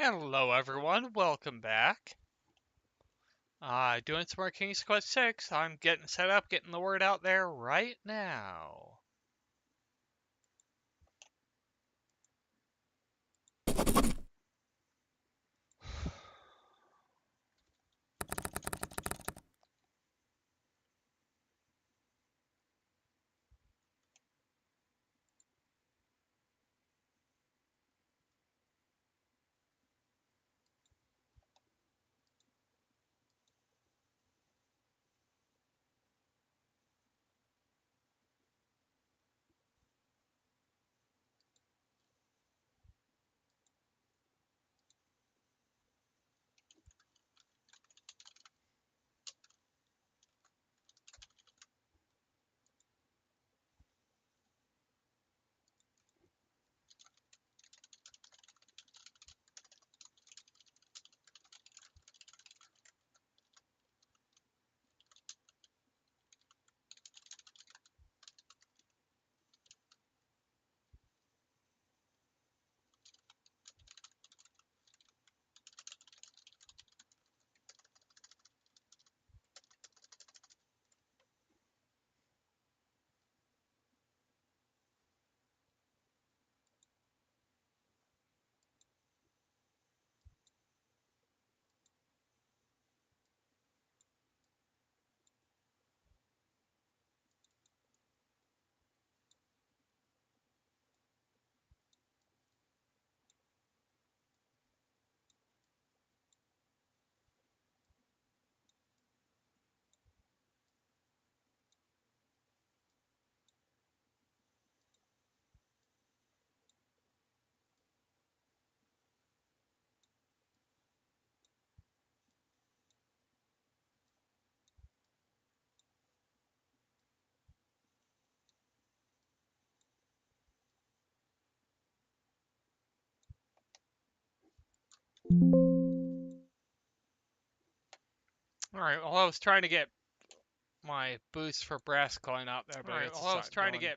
Hello everyone, welcome back. Doing some more King's Quest 6. I'm getting set up, getting the word out there right now. Alright, well I was trying to get my boost for brass coin out there, but it's not going.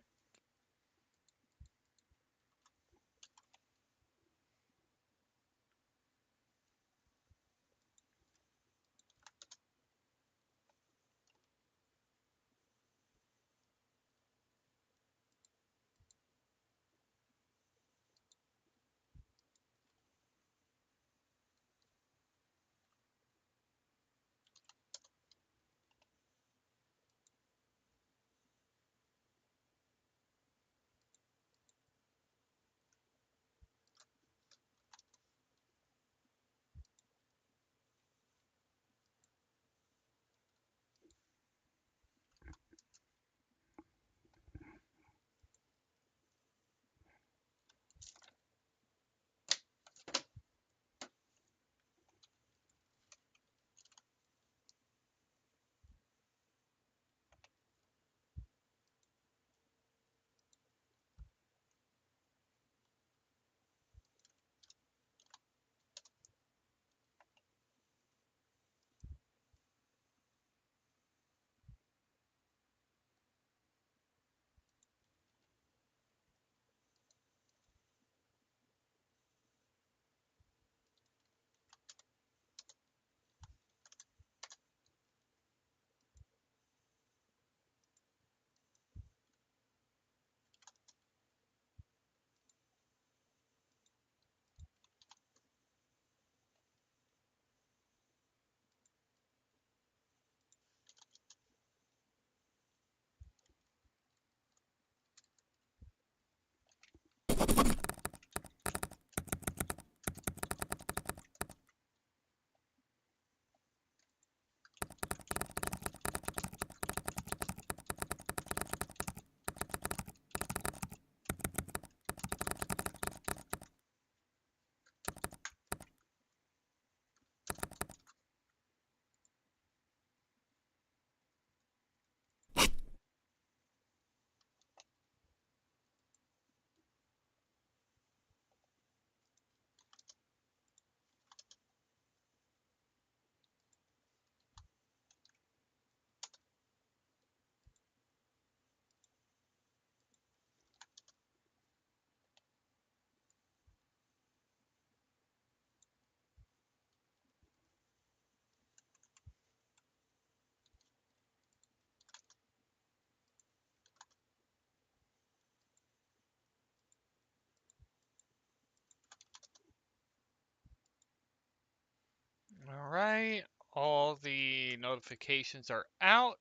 notifications are out.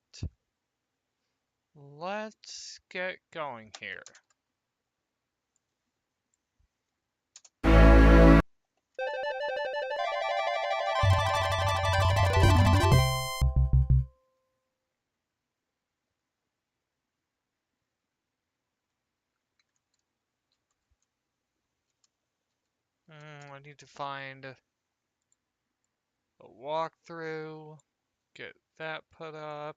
Let's get going here. I need to find a walkthrough, get that put up.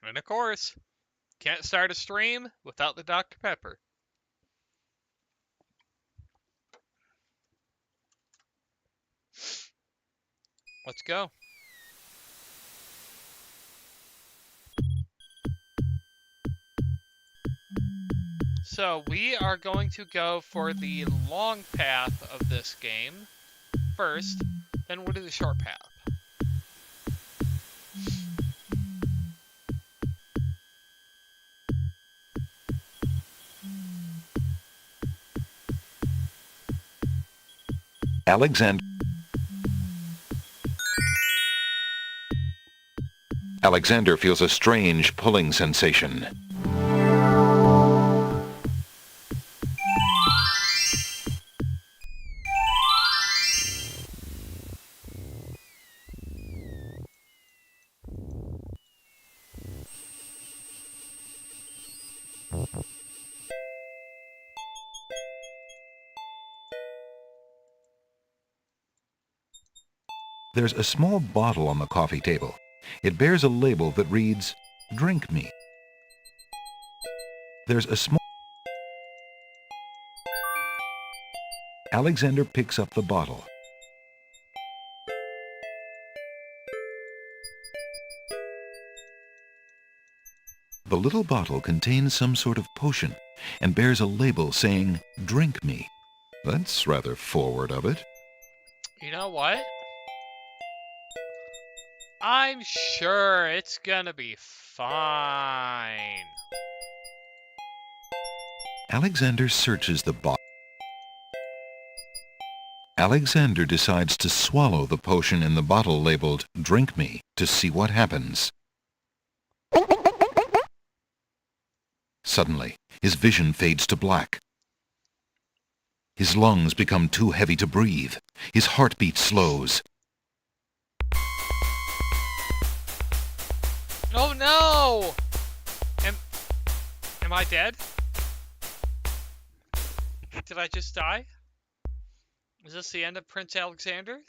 And of course, can't start a stream without the Dr. Pepper. Let's go. So we are going to go for the long path of this game first, then we'll do the short path. Alexander feels a strange pulling sensation. There's a small bottle on the coffee table. It bears a label that reads, "Drink me." There's a small... Alexander picks up the bottle. The little bottle contains some sort of potion and bears a label saying, "Drink me." That's rather forward of it. You know what? I'm sure it's gonna be fine. Alexander searches the bottle. Alexander decides to swallow the potion in the bottle labeled "Drink me" to see what happens. Suddenly, his vision fades to black. His lungs become too heavy to breathe. His heartbeat slows. Oh no! Am I dead? Did I just die? Is this the end of Prince Alexander?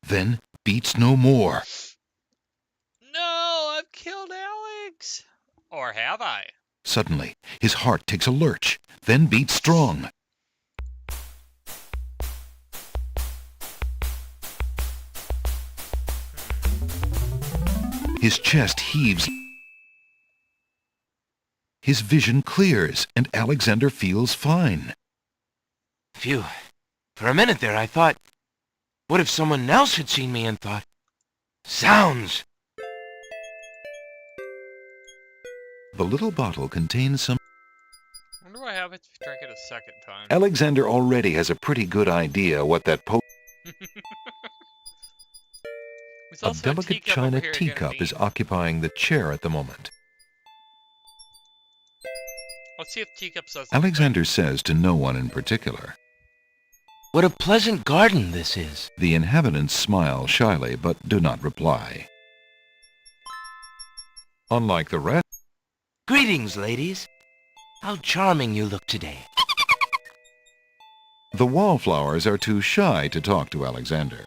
Then, beats no more. No, I've killed Alex! Or have I? Suddenly, his heart takes a lurch, then beats strong. His chest heaves. His vision clears, and Alexander feels fine. Phew. For a minute there I thought, what if someone else had seen me and thought, "Sounds!" The little bottle contains some... I wonder what happens if you drink it a second time. Alexander already has a pretty good idea what that A delicate china teacup is occupying the chair at the moment. Let's see if teacups does Alexander says to no one in particular. What a pleasant garden this is. The inhabitants smile shyly but do not reply. Unlike the rest, Greetings, ladies. How charming you look today. the wallflowers are too shy to talk to Alexander.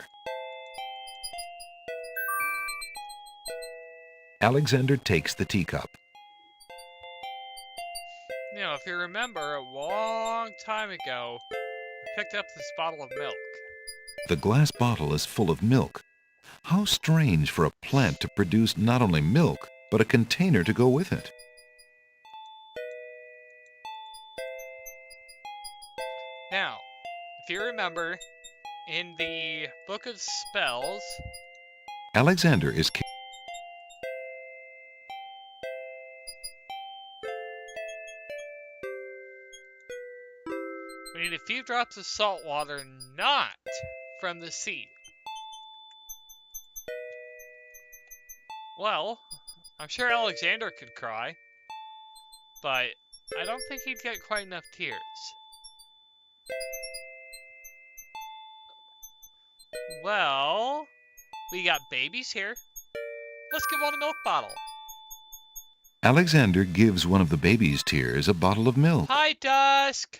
Alexander takes the teacup. You know, if you remember, a long time ago, I picked up this bottle of milk. The glass bottle is full of milk. How strange for a plant to produce not only milk, but a container to go with it. Now, if you remember, in the Book of Spells, Alexander is... We need a few drops of salt water, not from the sea. Well, I'm sure Alexander could cry, but I don't think he'd get quite enough tears. Well, we got babies here. Let's give one a milk bottle. Alexander gives one of the baby's tears a bottle of milk. Hi, Dusk.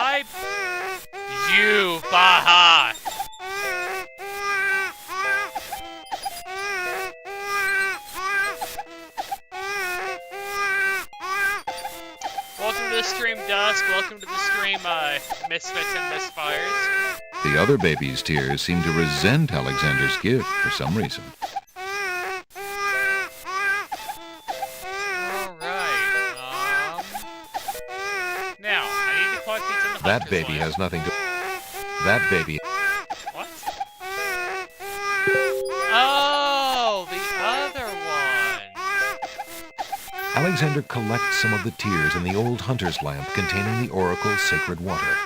Hi, you, Baha. Welcome to the stream, Dusk. Welcome to the stream, Misfits and Misfires. The other baby's tears seem to resent Alexander's gift for some reason. Now, I need to collect these in the That hunter's baby land. has nothing to... That baby... What? Oh, the other one. Alexander collects some of the tears in the old hunter's lamp containing the oracle's sacred water.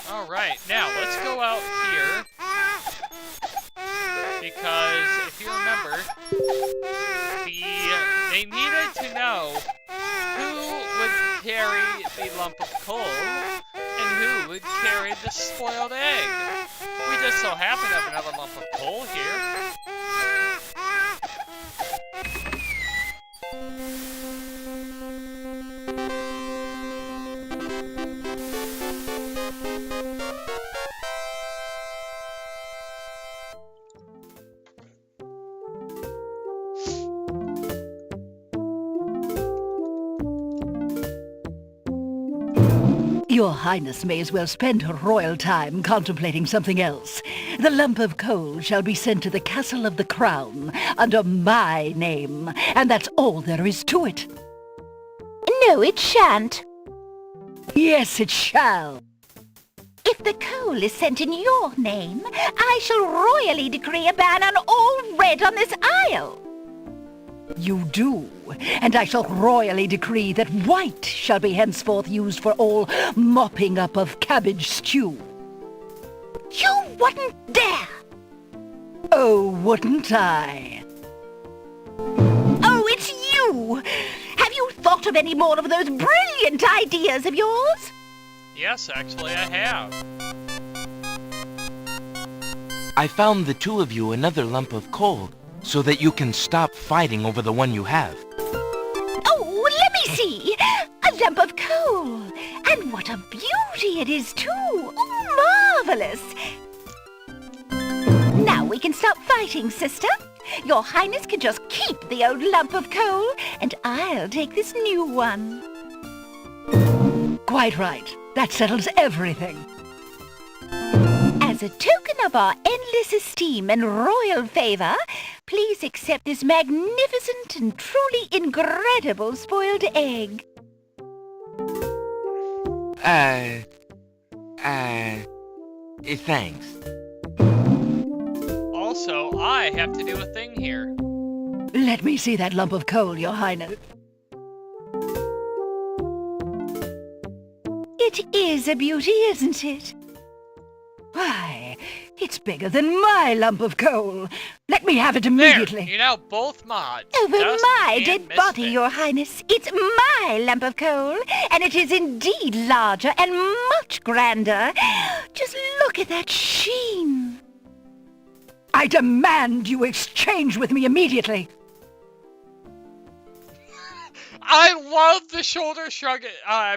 Alright, now let's go out here. Because if you remember, they needed to know who would carry the lump of coal and who would carry the spoiled egg. We just so happen to have another lump of coal here. Your Highness may as well spend her royal time contemplating something else. The lump of coal shall be sent to the Castle of the Crown under my name, and that's all there is to it. No, it shan't. Yes, it shall. If the coal is sent in your name, I shall royally decree a ban on all red on this isle. You do, and I shall royally decree that white shall be henceforth used for all mopping up of cabbage stew. You wouldn't dare! Oh, wouldn't I? Oh, it's you! Have you thought of any more of those brilliant ideas of yours? Yes, actually I have. I found the two of you another lump of coal, so that you can stop fighting over the one you have. Oh, let me see! A lump of coal! And what a beauty it is, too! Oh, marvelous! Now we can stop fighting, sister. Your Highness can just keep the old lump of coal, and I'll take this new one. Quite right. That settles everything. As a token of our endless esteem and royal favor, please accept this magnificent and truly incredible spoiled egg. Thanks. Also, I have to do a thing here. Let me see that lump of coal, Your Highness. It is a beauty, isn't it? Why, it's bigger than my lump of coal. Let me have it There, immediately. you're now both mods. Over Dust my and dead body, Misfit. Your Highness. It's my lump of coal, and it is indeed larger and much grander. Just look at that sheen. I demand you exchange with me immediately. I love the shoulder shrug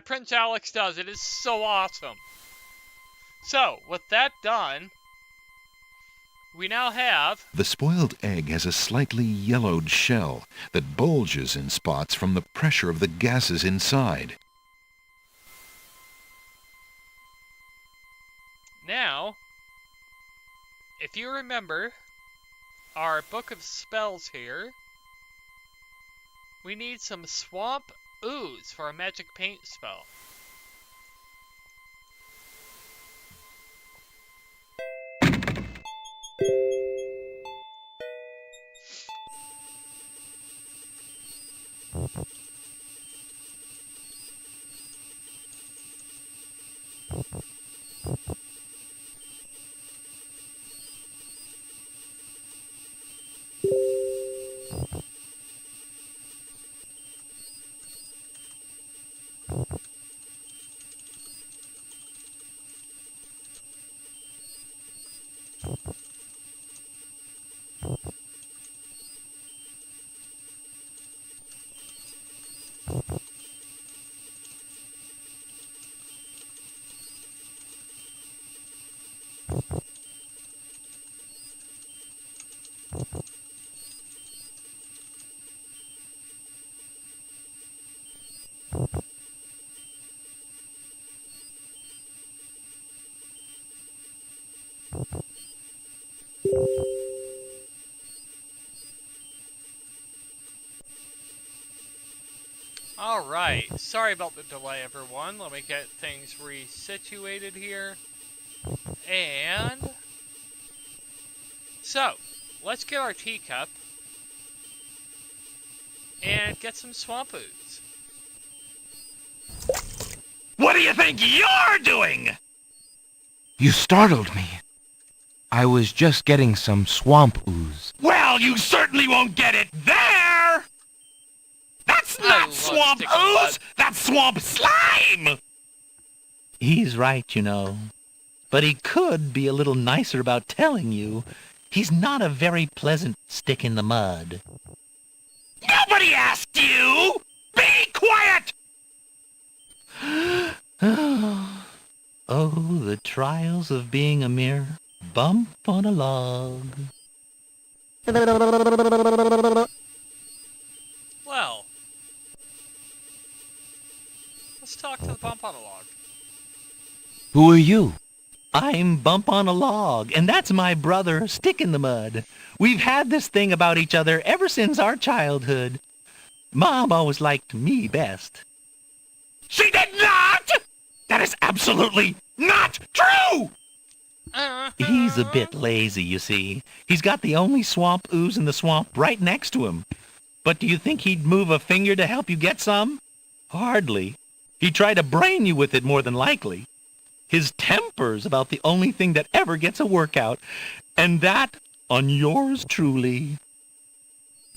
Prince Alex does. It is so awesome. So, with that done, we now have... The spoiled egg has a slightly yellowed shell that bulges in spots from the pressure of the gases inside. Now, if you remember, our book of spells here. We need some swamp ooze for a magic paint spell. Alright, sorry about the delay everyone. Let me get things resituated here. And... so, let's get our teacup and get some swamp ooze. What do you think you're doing? You startled me. I was just getting some swamp ooze. Well, you certainly won't get it there! That's not swamp ooze! That's swamp slime! He's right, you know. But he could be a little nicer about telling you. He's not a very pleasant stick in the mud. Nobody asked you! Be quiet! Oh, the trials of being a mere bump on a log. Well, let's talk to the bump on a log. Who are you? I'm Bump on a Log, and that's my brother, Stick in the Mud. We've had this thing about each other ever since our childhood. Mom always liked me best. She did not! That is absolutely not true! He's a bit lazy, you see. He's got the only swamp ooze in the swamp right next to him. But do you think he'd move a finger to help you get some? Hardly. He'd try to brain you with it more than likely. His temper's about the only thing that ever gets a workout, and that on yours truly.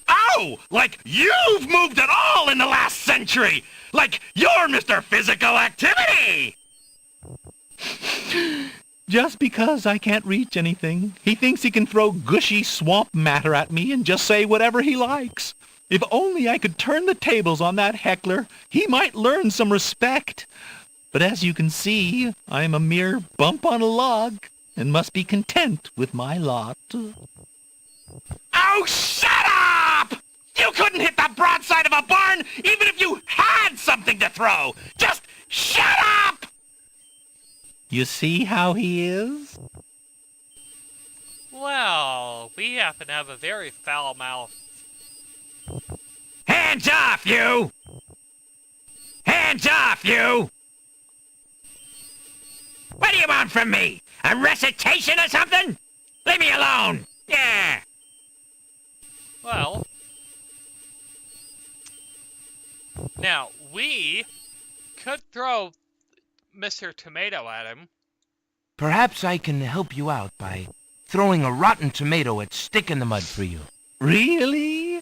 Oh, like you've moved at all in the last century! Like you're Mr. Physical Activity! Just because I can't reach anything, he thinks he can throw gushy swamp matter at me and just say whatever he likes. If only I could turn the tables on that heckler, he might learn some respect. But as you can see, I am a mere bump on a log and must be content with my lot. Oh, shut up! You couldn't hit the broadside of a barn even if you had something to throw! Just shut up! You see how he is? Well, we happen to have a very foul mouth. Hands off, you! Hands off, you! What do you want from me? A recitation or something? Leave me alone! Yeah! Well, now, we could throw Mr. Tomato at him. Perhaps I can help you out by throwing a rotten tomato at Stick in the Mud for you. Really?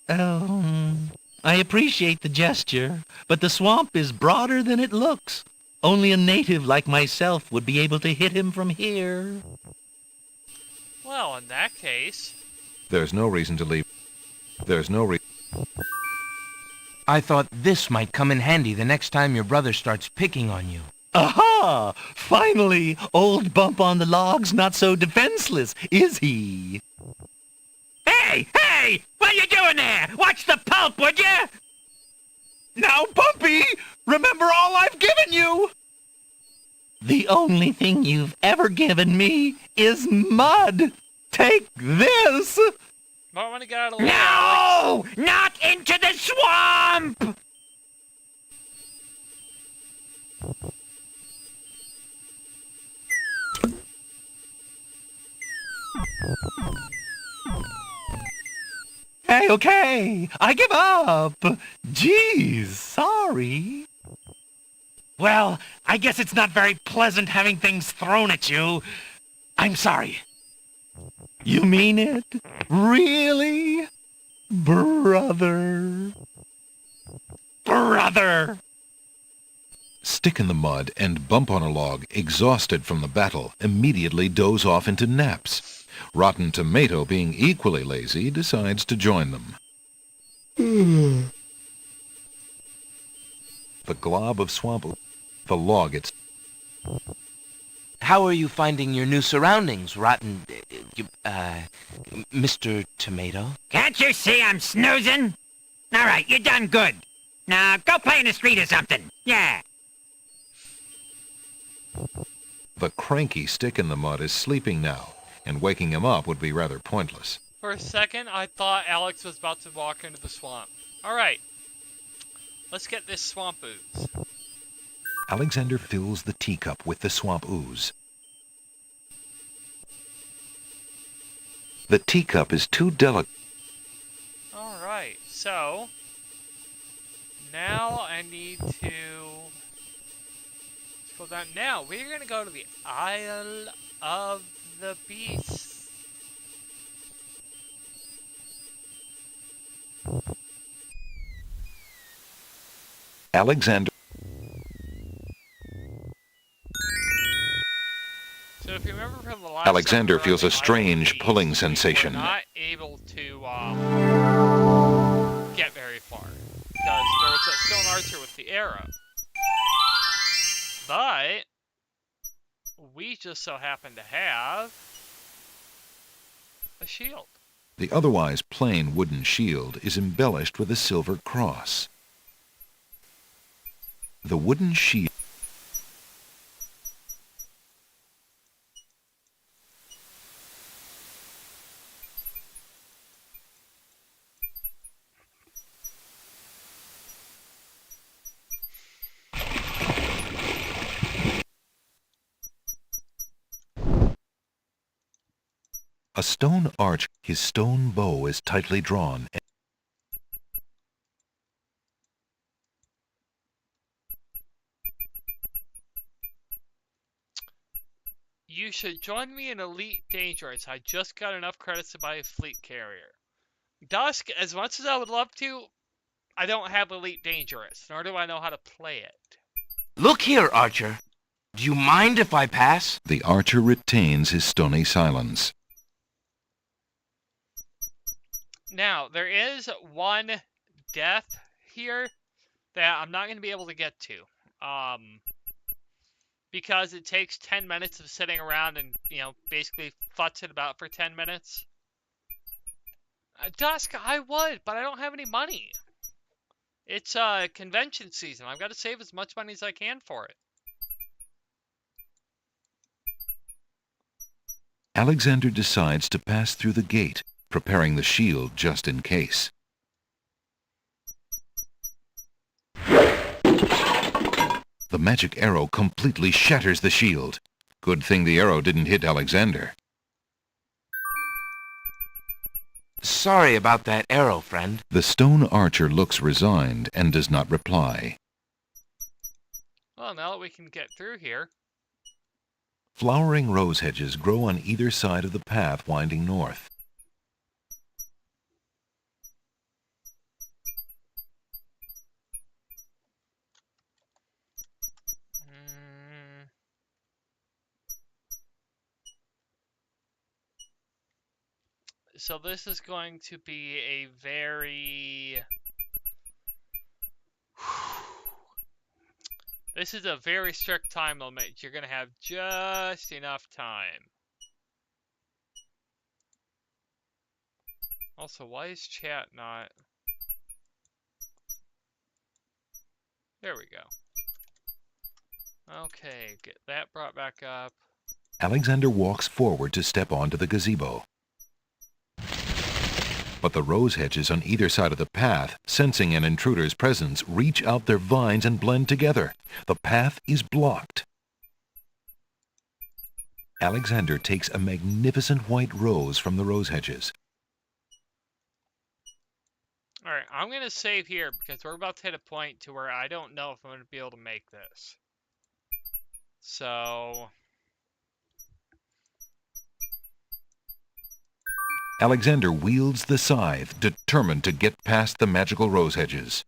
I appreciate the gesture, but the swamp is broader than it looks. Only a native like myself would be able to hit him from here. Well, in that case... There's no reason to leave. There's no reason. I thought this might come in handy the next time your brother starts picking on you. Aha! Finally, old Bump on the Log's not so defenseless, is he? Hey! Hey! What are you doing there? Watch the pulp, would you? Now, Bumpy, remember all I've given you! The only thing you've ever given me is mud. Take this! Might want to get out of the way, Alex. No! Not into the swamp! Hey, okay. I give up. Jeez, sorry. Well, I guess it's not very pleasant having things thrown at you. I'm sorry. You mean it? Really? Brother. Brother! Stick in the mud and Bump on a Log, exhausted from the battle, immediately doze off into naps. Rotten Tomato, being equally lazy, decides to join them. The glob of swamp... The log, it's... How are you finding your new surroundings, Mr. Tomato? Can't you see I'm snoozing? All right, you done good. Now, go play in the street or something. Yeah. The cranky Stick in the Mud is sleeping now, and waking him up would be rather pointless. For a second, I thought Alex was about to walk into the swamp. Alright. Let's get this swamp ooze. Alexander fills the teacup with the swamp ooze. The teacup is too delicate. Alright, so... Now I need to... Let's go down. Now, we're going to go to the Isle of the Beasts. Alexander... So if you remember from the last Alexander time we were feels on a the strange island, pulling we sensation. were not able to get very far because there was that stone archer with the arrow. But we just so happen to have a shield. The otherwise plain wooden shield is embellished with a silver cross. The wooden shield... A stone arch, his stone bow is tightly drawn. You should join me in Elite Dangerous. I just got enough credits to buy a fleet carrier. Dusk, as much as I would love to, I don't have Elite Dangerous, nor do I know how to play it. Look here, Archer. Do you mind if I pass? The archer retains his stony silence. Now, there is one death here that I'm not going to be able to get to. Because it takes 10 minutes of sitting around and, basically futzing about for 10 minutes. Dusk, I would, but I don't have any money. It's convention season. I've got to save as much money as I can for it. Alexander decides to pass through the gate, preparing the shield just in case. The magic arrow completely shatters the shield. Good thing the arrow didn't hit Alexander. Sorry about that arrow, friend. The stone archer looks resigned and does not reply. Well, now that we can get through here. Flowering rose hedges grow on either side of the path winding north. So this is going to be a very... This is a very strict time limit. You're going to have just enough time. Also, why is chat not... There we go. Okay, get that brought back up. Alexander walks forward to step onto the gazebo. But the rose hedges on either side of the path, sensing an intruder's presence, reach out their vines and blend together. The path is blocked. Alexander takes a magnificent white rose from the rose hedges. Alright, I'm going to save here because we're about to hit a point to where I don't know if I'm going to be able to make this. So... Alexander wields the scythe, determined to get past the magical rose hedges.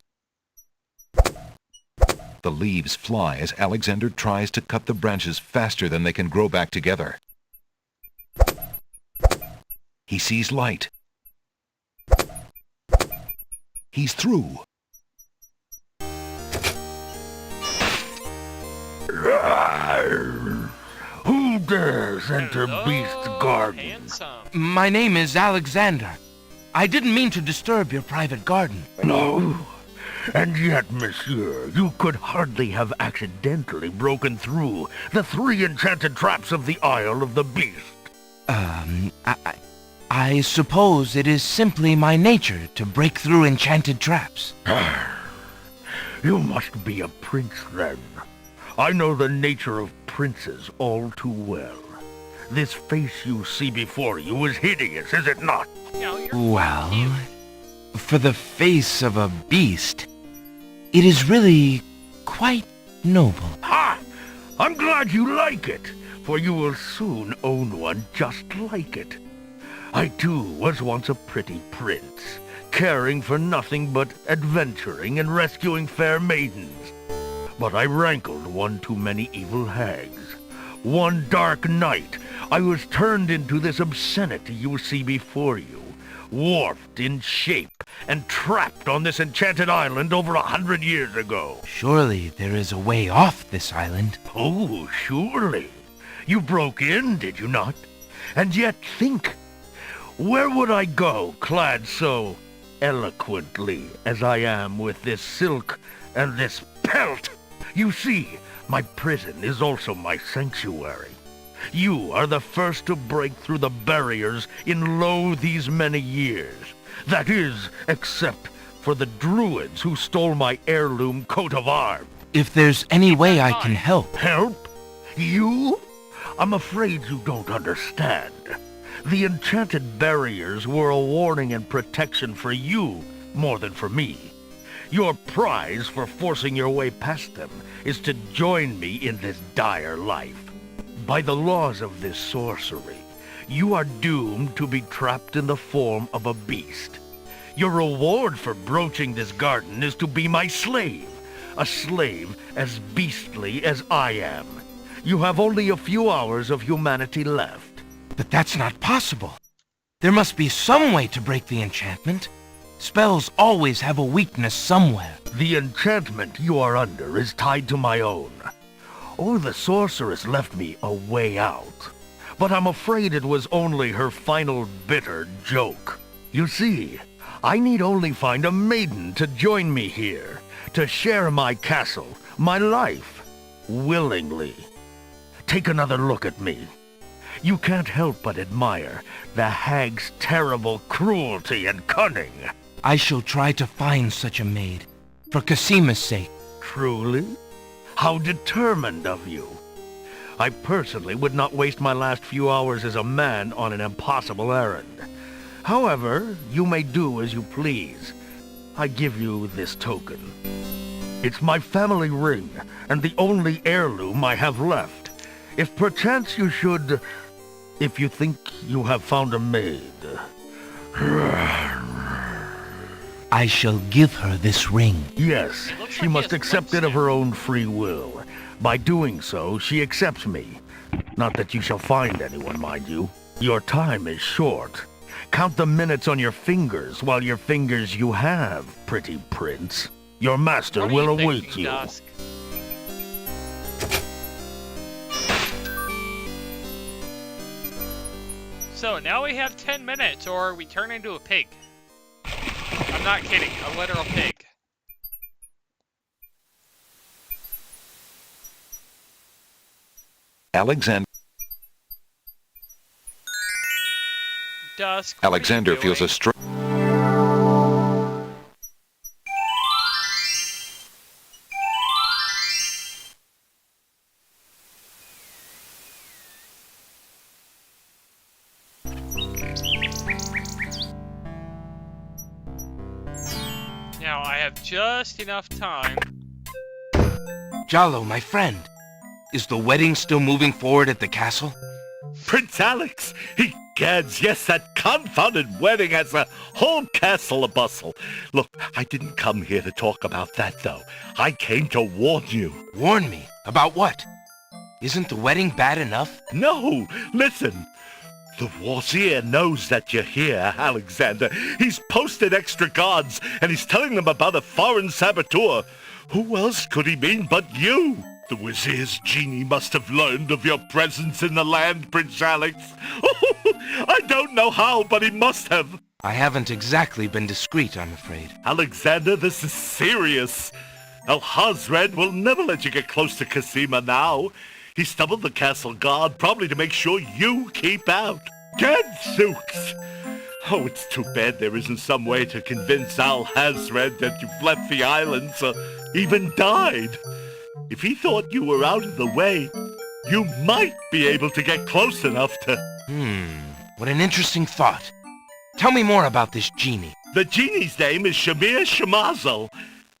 The leaves fly as Alexander tries to cut the branches faster than they can grow back together. He sees light. He's through. Who dares enter Hello, Beast's garden? handsome. My name is Alexander. I didn't mean to disturb your private garden. No. And yet, monsieur, you could hardly have accidentally broken through the 3 enchanted traps of the Isle of the Beast. I suppose it is simply my nature to break through enchanted traps. You must be a prince, then. I know the nature of princes all too well. This face you see before you is hideous, is it not? You know, you're Well, cute. for the face of a beast, it is really quite noble. Ha! I'm glad you like it, for you will soon own one just like it. I too was once a pretty prince, caring for nothing but adventuring and rescuing fair maidens. But I rankled one too many evil hags. One dark night, I was turned into this obscenity you see before you, warped in shape and trapped on this enchanted island over 100 years ago. Surely there is a way off this island. Oh, surely. You broke in, did you not? And yet think, where would I go clad so eloquently as I am with this silk and this pelt? You see, my prison is also my sanctuary. You are the first to break through the barriers in lo these many years. That is, except for the druids who stole my heirloom coat of arms. If there's any way I can help. Help? You? I'm afraid you don't understand. The enchanted barriers were a warning and protection for you more than for me. Your prize for forcing your way past them is to join me in this dire life. By the laws of this sorcery, you are doomed to be trapped in the form of a beast. Your reward for broaching this garden is to be my slave, a slave as beastly as I am. You have only a few hours of humanity left. But that's not possible. There must be some way to break the enchantment. Spells always have a weakness somewhere. The enchantment you are under is tied to my own. Oh, the sorceress left me a way out. But I'm afraid it was only her final bitter joke. You see, I need only find a maiden to join me here, to share my castle, my life, willingly. Take another look at me. You can't help but admire the hag's terrible cruelty and cunning. I shall try to find such a maid, for Casima's sake. Truly? How determined of you. I personally would not waste my last few hours as a man on an impossible errand. However, you may do as you please. I give you this token. It's my family ring, and the only heirloom I have left. If perchance you should... if you think you have found a maid... I shall give her this ring. Yes, It looks she like he must has accept one it of her own free will. By doing so, she accepts me. Not that you shall find anyone, mind you. Your time is short. Count the minutes on your fingers while your fingers you have, pretty prince. Your master What are will you await thinking, you. Dusk? So now we have 10 minutes or we turn into a pig. I'm not kidding, a literal pig. Alexander Dusk. what are you feels a doing? strong... Now I have just enough time. Jollo, my friend, is the wedding still moving forward at the castle? Prince Alex, egads, yes, that confounded wedding has a whole castle a-bustle. Look, I didn't come here to talk about that, though. I came to warn you. Warn me? About what? Isn't the wedding bad enough? No, listen. The Wazir knows that you're here, Alexander. He's posted extra guards, and he's telling them about a foreign saboteur. Who else could he mean but you? The Wazir's genie must have learned of your presence in the land, Prince Alex. I don't know how, but he must have. I haven't exactly been discreet, I'm afraid. Alexander, this is serious. Alhazred will never let you get close to Cassima now. He's doubled the castle guard, probably to make sure you keep out. Gadzooks! Oh, it's too bad there isn't some way to convince Alhazred that you've left the islands or even died. If he thought you were out of the way, you might be able to get close enough to... What an interesting thought. Tell me more about this genie. The genie's name is Shamir Shamazel.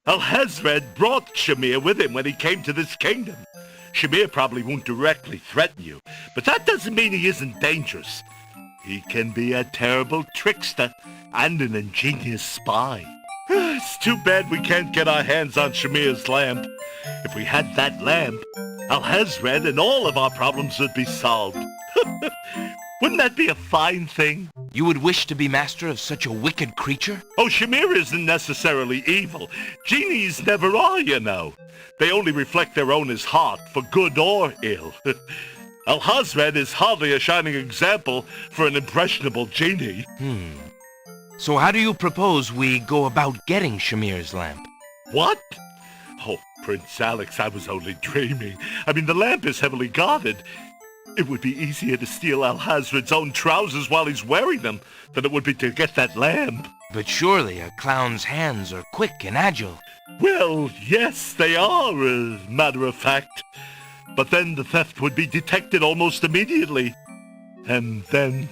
Alhazred brought Shamir with him when he came to this kingdom. Shamir probably won't directly threaten you, but that doesn't mean he isn't dangerous. He can be a terrible trickster and an ingenious spy. It's too bad we can't get our hands on Shamir's lamp. If we had that lamp, Alhazred and all of our problems would be solved. Wouldn't that be a fine thing? You would wish to be master of such a wicked creature? Oh, Shamir isn't necessarily evil. Genies never are, you know. They only reflect their owner's heart, for good or ill. Alhazred is hardly a shining example for an impressionable genie. So how do you propose we go about getting Shamir's lamp? What? Oh, Prince Alex, I was only dreaming. I mean, the lamp is heavily guarded. It would be easier to steal Alhazred's own trousers while he's wearing them than it would be to get that lamp. But surely a clown's hands are quick and agile. Well, yes, they are, as a matter of fact. But then the theft would be detected almost immediately. And then...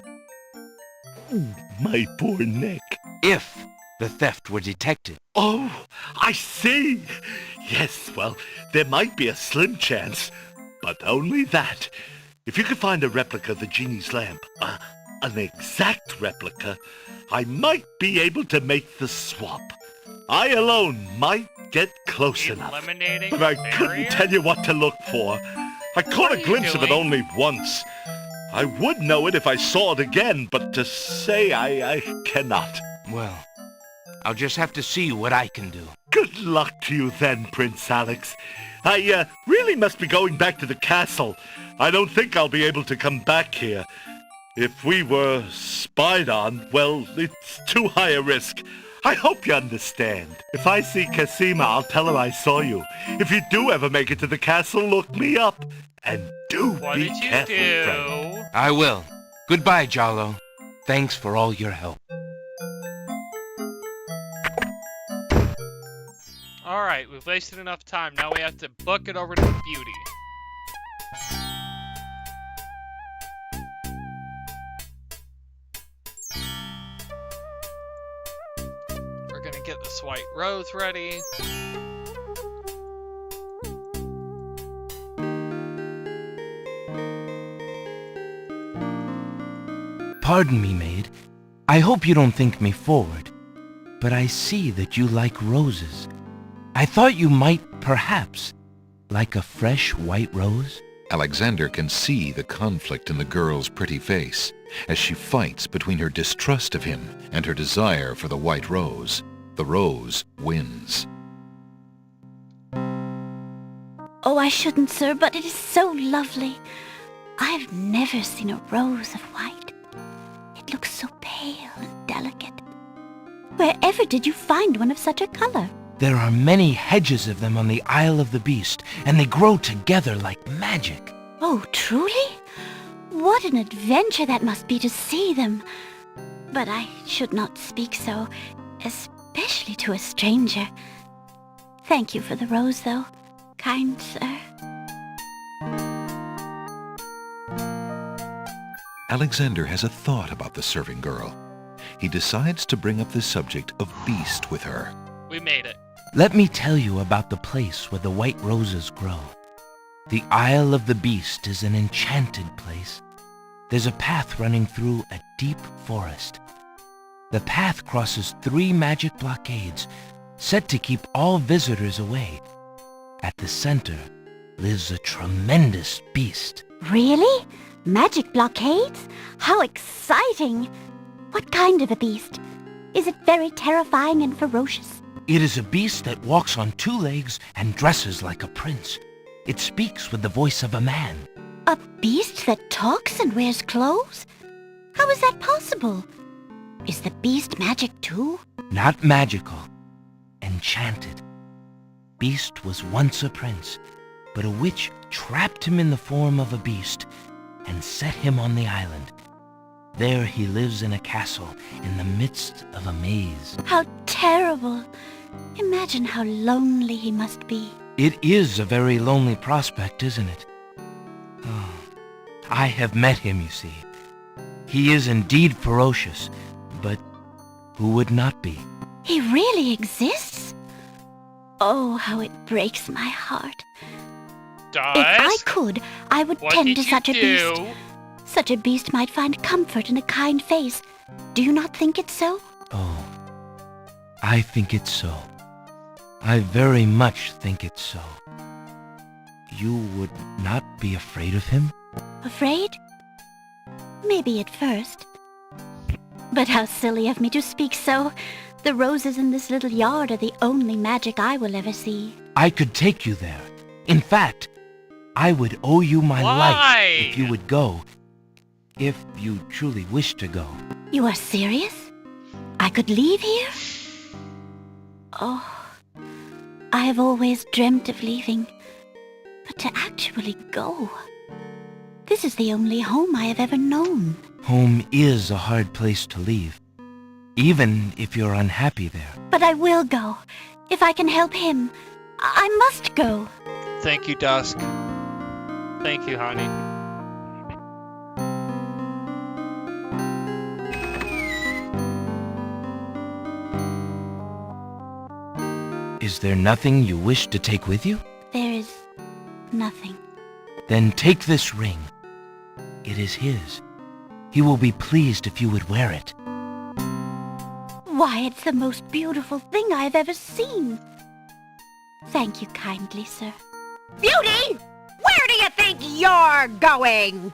my poor neck. If the theft were detected. Oh, I see. Yes, well, there might be a slim chance, but only that. If you could find a replica of the genie's lamp, an exact replica, I might be able to make the swap. I alone might get close enough, Eliminating but I the couldn't barrier? tell you what to look for. I caught What a are you glimpse of it doing? only once. I would know it if I saw it again, but to say I cannot. Well, I'll just have to see what I can do. Good luck to you then, Prince Alex. I really must be going back to the castle. I don't think I'll be able to come back here. If we were spied on, well, it's too high a risk. I hope you understand. If I see Cassima, I'll tell her I saw you. If you do ever make it to the castle, look me up. And do What be did you careful, do? friend. I will. Goodbye, Jollo. Thanks for all your help. Alright, we've wasted enough time. Now we have to book it over to Beauty. We're gonna get this white rose ready. Pardon me, maid. I hope you don't think me forward, but I see that you like roses. I thought you might, perhaps, like a fresh white rose. Alexander can see the conflict in the girl's pretty face as she fights between her distrust of him and her desire for the white rose. The rose wins. Oh, I shouldn't, sir, but it is so lovely. I've never seen a rose of white. It looks so pale and delicate. Wherever did you find one of such a color? There are many hedges of them on the Isle of the Beast, and they grow together like magic. Oh, truly? What an adventure that must be to see them. But I should not speak so, especially to a stranger. Thank you for the rose, though, kind sir. Alexander has a thought about the serving girl. He decides to bring up the subject of Beast with her. We made it. Let me tell you about the place where the white roses grow. The Isle of the Beast is an enchanted place. There's a path running through a deep forest. The path crosses 3 magic blockades, set to keep all visitors away. At the center lives a tremendous beast. Really? Magic blockades? How exciting! What kind of a beast? Is it very terrifying and ferocious? It is a beast that walks on 2 legs and dresses like a prince. It speaks with the voice of a man. A beast that talks and wears clothes? How is that possible? Is the beast magic too? Not magical. Enchanted. Beast was once a prince, but a witch trapped him in the form of a beast and set him on the island. There he lives in a castle in the midst of a maze. How terrible! Imagine how lonely he must be. It is a very lonely prospect, isn't it? Oh, I have met him, you see. He is indeed ferocious, but who would not be? He really exists? Oh, how it breaks my heart. Does? If I could, I would What tend did to you such a beast. do? Such a beast might find comfort in a kind face. Do you not think it so? Oh, I think it's so. I very much think it's so. You would not be afraid of him? Afraid? Maybe at first. But how silly of me to speak so. The roses in this little yard are the only magic I will ever see. I could take you there. In fact, I would owe you my Why? life if you would go. If you truly wish to go. You are serious? I could leave here? Oh, I have always dreamt of leaving. But to actually go... This is the only home I have ever known. Home is a hard place to leave, even if you're unhappy there. But I will go. If I can help him, I must go. Thank you, Dusk. Thank you, honey. Is there nothing you wish to take with you? There is nothing. Then take this ring. It is his. He will be pleased if you would wear it. Why, it's the most beautiful thing I have ever seen. Thank you kindly, sir. Beauty! Where do you think you're going?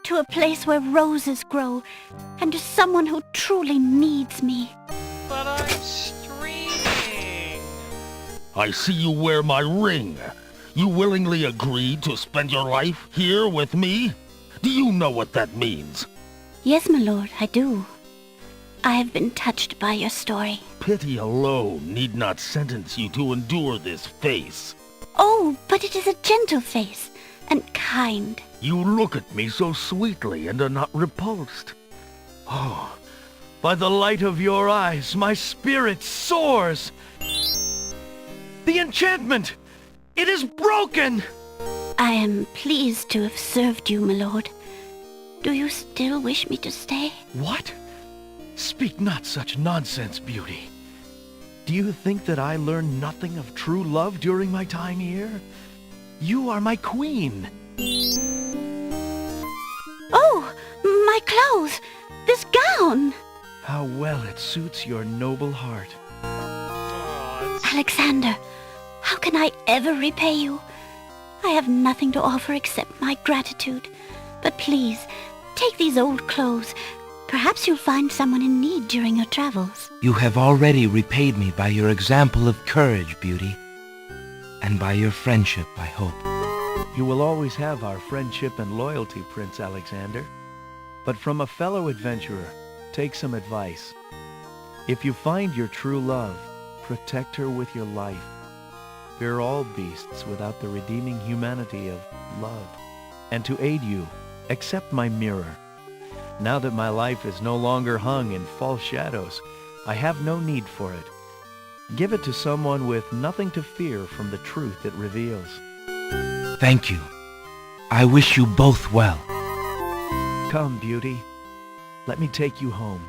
To a place where roses grow, and to someone who truly needs me. But I'm streaming. I see you wear my ring. You willingly agreed to spend your life here with me? Do you know what that means? Yes, my lord, I do. I have been touched by your story. Pity alone need not sentence you to endure this face. Oh, but it is a gentle face, and kind. You look at me so sweetly and are not repulsed. Oh, by the light of your eyes, my spirit soars. The enchantment! It is broken! I am pleased to have served you, my lord. Do you still wish me to stay? What? Speak not such nonsense, Beauty. Do you think that I learned nothing of true love during my time here? You are my queen. Oh, my clothes! This gown! How well it suits your noble heart. Oh, Alexander, how can I ever repay you? I have nothing to offer except my gratitude. But please, take these old clothes. Perhaps you'll find someone in need during your travels. You have already repaid me by your example of courage, Beauty. And by your friendship, I hope. You will always have our friendship and loyalty, Prince Alexander. But from a fellow adventurer, take some advice. If you find your true love, protect her with your life. Fear all beasts without the redeeming humanity of love. And to aid you, accept my mirror. Now that my life is no longer hung in false shadows, I have no need for it. Give it to someone with nothing to fear from the truth it reveals. Thank you. I wish you both well. Come, Beauty. Let me take you home.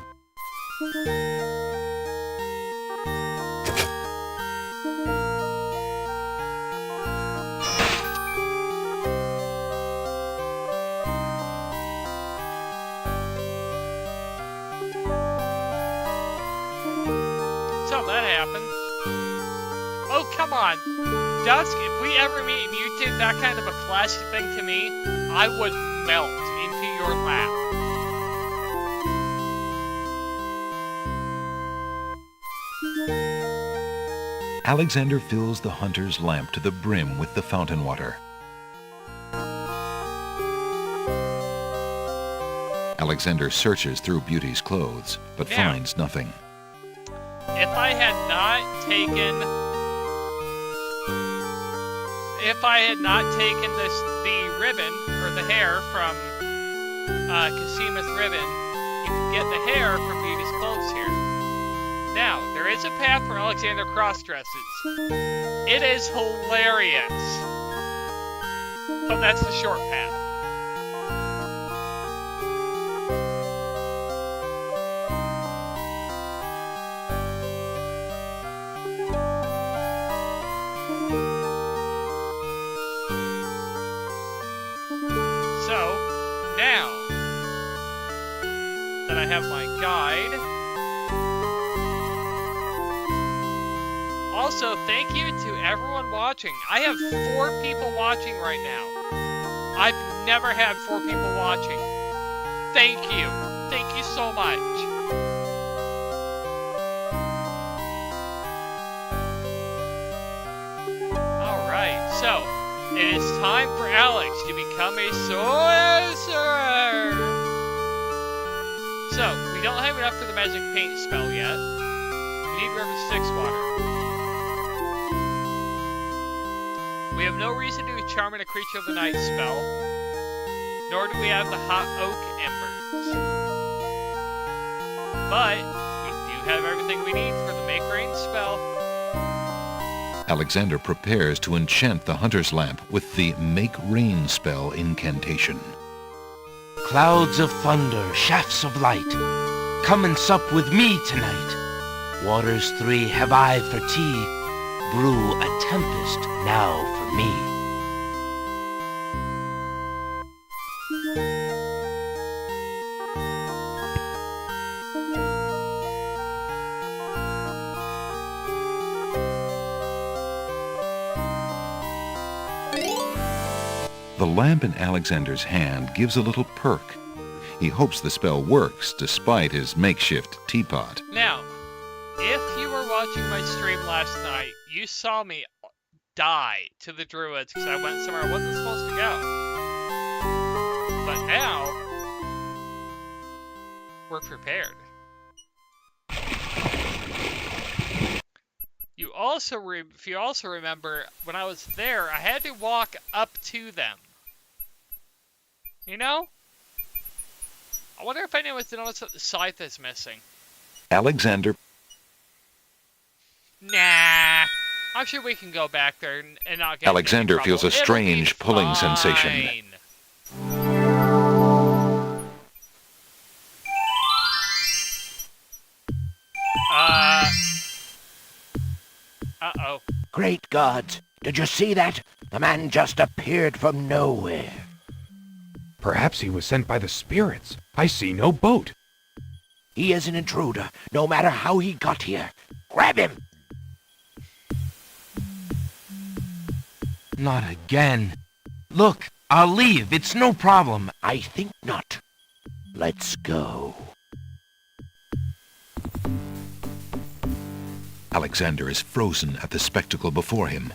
happen. Oh, come on. Dusk, if we ever meet and you did that kind of a classy thing to me, I would melt into your lap. Alexander fills the hunter's lamp to the brim with the fountain water. Alexander searches through Beauty's clothes, but Now, finds nothing. If I had not taken the ribbon, or the hair from Casima's ribbon, you can get the hair from Beauty's clothes here. Now, there is a path where Alexander cross-dresses. It is hilarious. But that's the short path. So, now that I have my guide, also, thank you to everyone watching. I have 4 people watching right now. I've never had 4 people watching. Thank you. Thank you so much. Alright, so, it is time for Alex to become a sorcerer. So, we don't have enough for the magic paint spell yet. We need River Styx water. We have no reason to charm a creature of the night spell, nor do we have the hot oak embers. But we do have everything we need for the make rain spell. Alexander prepares to enchant the hunter's lamp with the Make Rain spell incantation. Clouds of thunder, shafts of light, come and sup with me tonight. Waters 3 have I for tea, brew a tempest now for me. The lamp in Alexander's hand gives a little perk. He hopes the spell works despite his makeshift teapot. Now, if you were watching my stream last night, you saw me die to the druids because I went somewhere I wasn't supposed to go. But now, we're prepared. If you also remember, when I was there, I had to walk up to them. You know? I wonder if anyone's noticed that the scythe is missing. Alexander Nah. I'm sure we can go back there and not get Alexander in any feels a trouble. strange It'll be pulling sensation. fine. Uh-oh. Great gods! Did you see that? The man just appeared from nowhere. Perhaps he was sent by the spirits. I see no boat. He is an intruder, no matter how he got here. Grab him! Not again. Look, I'll leave. It's no problem. I think not. Let's go. Alexander is frozen at the spectacle before him.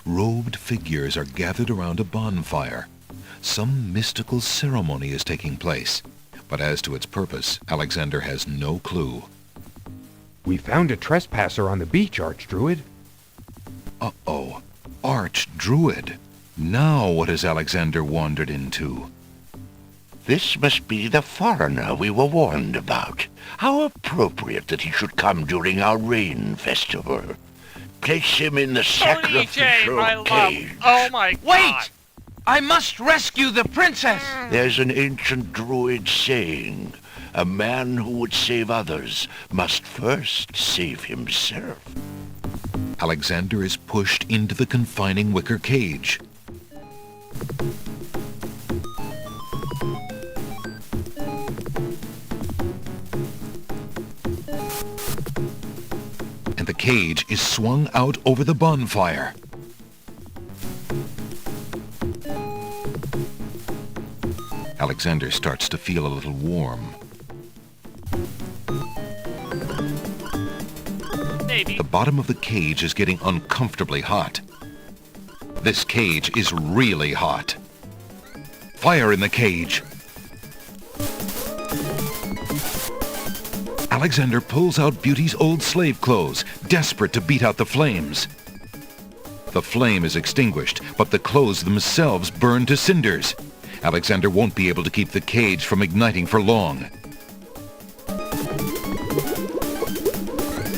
Robed figures are gathered around a bonfire. Some mystical ceremony is taking place, but as to its purpose, Alexander has no clue. We found a trespasser on the beach, Archdruid. Uh-oh. Archdruid. Now what has Alexander wandered into? This must be the foreigner we were warned about. How appropriate that he should come during our rain festival. Place him in the sacrificial my cage. love. Oh my god. Wait! I must rescue the princess! There's an ancient druid saying, a man who would save others must first save himself. Alexander is pushed into the confining wicker cage. And the cage is swung out over the bonfire. Alexander starts to feel a little warm. Maybe. The bottom of the cage is getting uncomfortably hot. This cage is really hot. Fire in the cage. Alexander pulls out Beauty's old slave clothes, desperate to beat out the flames. The flame is extinguished, but the clothes themselves burn to cinders. Alexander won't be able to keep the cage from igniting for long.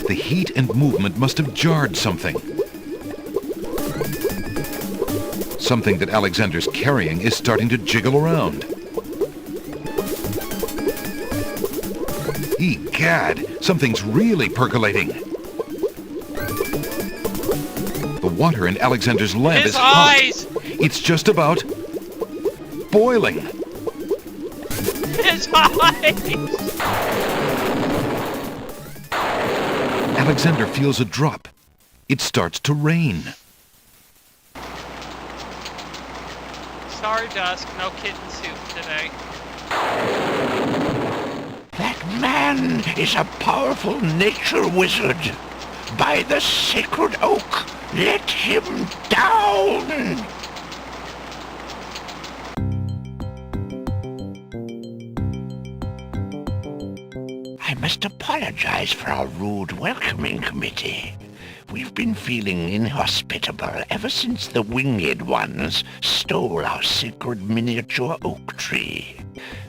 The heat and movement must have jarred something. Something that Alexander's carrying is starting to jiggle around. Egad, something's really percolating. The water in Alexander's lamp is hot. His eyes! It's just about boiling. His eyes! Alexander feels a drop. It starts to rain. Sorry, Dusk, no kitten soup today. That man is a powerful nature wizard. By the sacred oak, let him down! I must apologize for our rude welcoming committee. We've been feeling inhospitable ever since the winged ones stole our sacred miniature oak tree.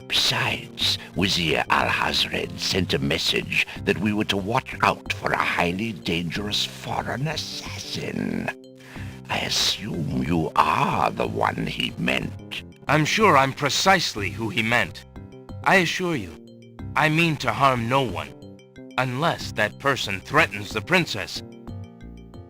Besides, Wizir Alhazred sent a message that we were to watch out for a highly dangerous foreign assassin. I assume you are the one he meant. I'm sure I'm precisely who he meant. I assure you, I mean to harm no one, unless that person threatens the princess.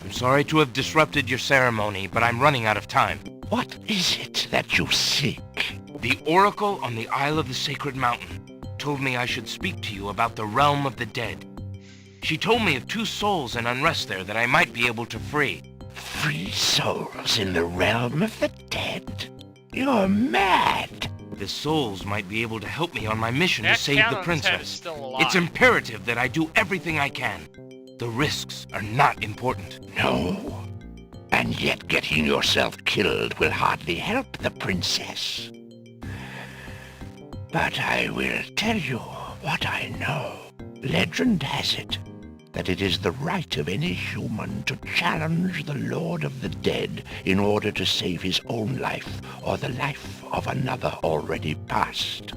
I'm sorry to have disrupted your ceremony, but I'm running out of time. What is it that you seek? The Oracle on the Isle of the Sacred Mountain told me I should speak to you about the Realm of the Dead. She told me of 2 souls in unrest there that I might be able to free. Free souls in the Realm of the Dead? You're mad! The souls might be able to help me on my mission That to save the Cannon's head is princess. still alive. It's imperative that I do everything I can. The risks are not important. No. And yet getting yourself killed will hardly help the princess. But I will tell you what I know. Legend has it that it is the right of any human to challenge the Lord of the Dead in order to save his own life or the life of another already past.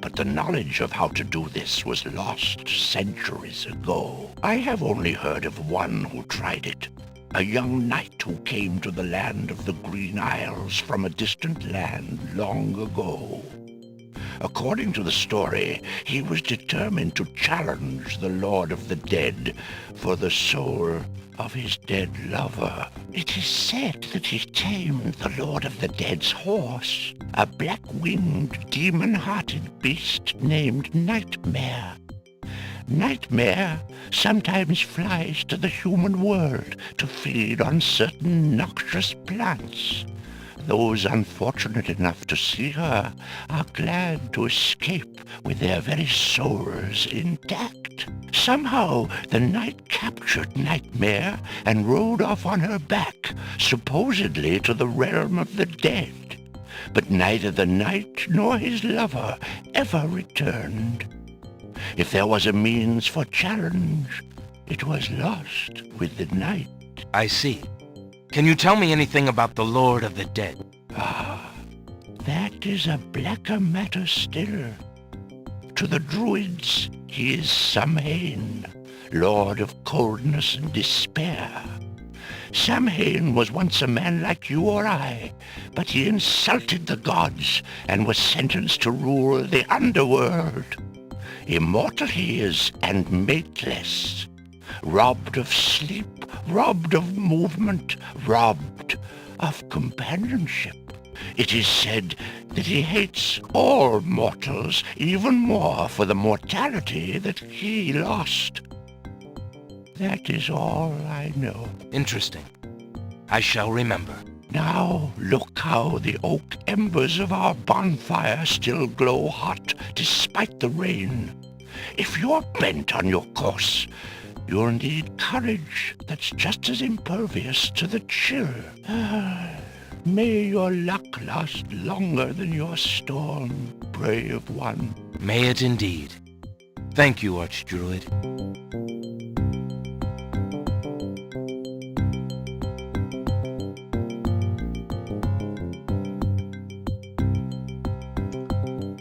But the knowledge of how to do this was lost centuries ago. I have only heard of one who tried it. A young knight who came to the land of the Green Isles from a distant land long ago. According to the story, he was determined to challenge the Lord of the Dead for the soul of his dead lover. It is said that he tamed the Lord of the Dead's horse, a black-winged, demon-hearted beast named Nightmare. Nightmare sometimes flies to the human world to feed on certain noxious plants. Those unfortunate enough to see her are glad to escape with their very souls intact. Somehow the knight captured Nightmare and rode off on her back, supposedly to the realm of the dead. But neither the knight nor his lover ever returned. If there was a means for challenge, it was lost with the night. I see. Can you tell me anything about the Lord of the Dead? Ah, that is a blacker matter still. To the Druids, he is Samhain, Lord of Coldness and Despair. Samhain was once a man like you or I, but he insulted the gods and was sentenced to rule the underworld. Immortal he is and mateless, robbed of sleep, robbed of movement, robbed of companionship. It is said that he hates all mortals even more for the mortality that he lost. That is all I know. Interesting. I shall remember. Now look how the oak embers of our bonfire still glow hot despite the rain. If you're bent on your course, you'll need courage that's just as impervious to the chill. May your luck last longer than your storm, brave one. May it indeed. Thank you, Archdruid.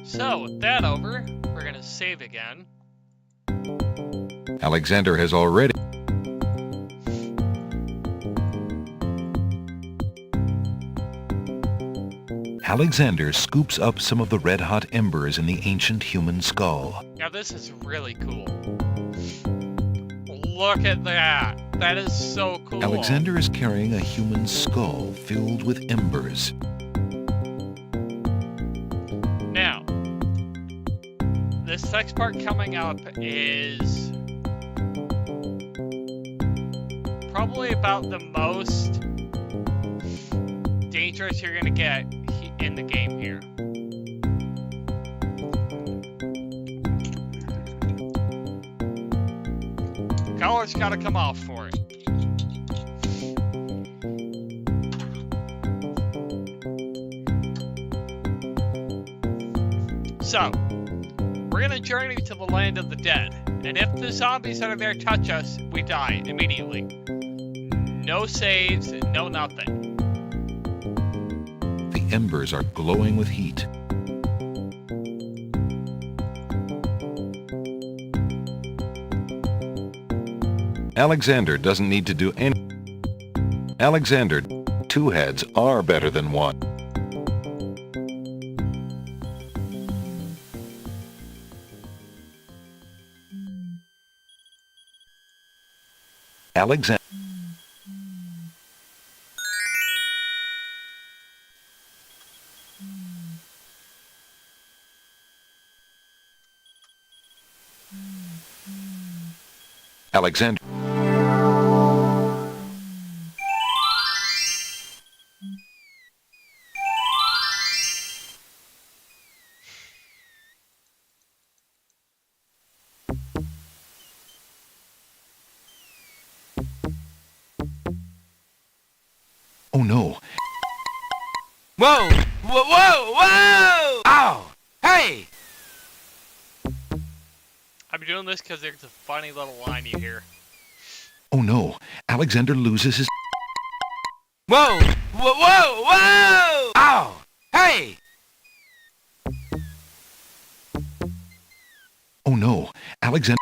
So, with that over, we're gonna save again. Alexander has already... Alexander scoops up some of the red-hot embers in the ancient human skull. Now this is really cool. Look at that! That is so cool! Alexander is carrying a human skull filled with embers. Now, this next part coming up is probably about the most dangerous you're gonna get in the game here. Collar's gotta come off for it. So, we're gonna journey to the land of the dead, and if the zombies that are there touch us, we die immediately. No saves, no nothing. The embers are glowing with heat. Alexander doesn't need to do any... Alexander, 2 heads are better than 1. Alexander... Alexander... Oh no. Whoa! Whoa! Whoa! Whoa! Ow! Hey! I'm doing this because there's a funny little line you hear. Oh no. Alexander loses his... Whoa! Whoa! Whoa! Whoa! Ow! Hey! Oh no. Alexander...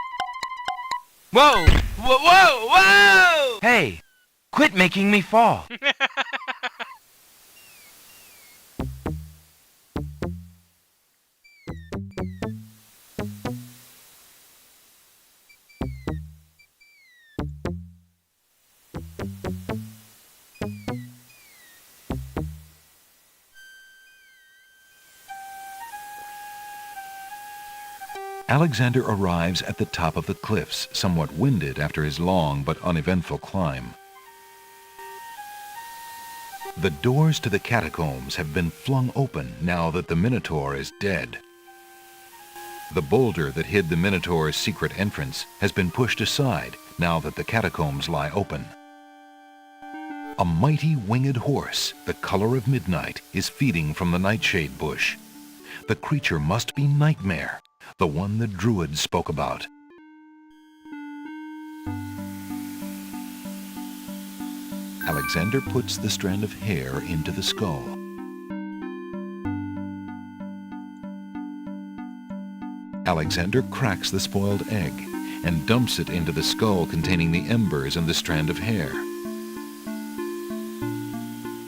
Whoa! Whoa! Whoa! Whoa! Hey! Quit making me fall. Alexander arrives at the top of the cliffs, somewhat winded after his long but uneventful climb. The doors to the catacombs have been flung open now that the Minotaur is dead. The boulder that hid the Minotaur's secret entrance has been pushed aside now that the catacombs lie open. A mighty winged horse, the color of midnight, is feeding from the nightshade bush. The creature must be Nightmare, the one the Druid spoke about. Alexander puts the strand of hair into the skull. Alexander cracks the spoiled egg and dumps it into the skull containing the embers and the strand of hair.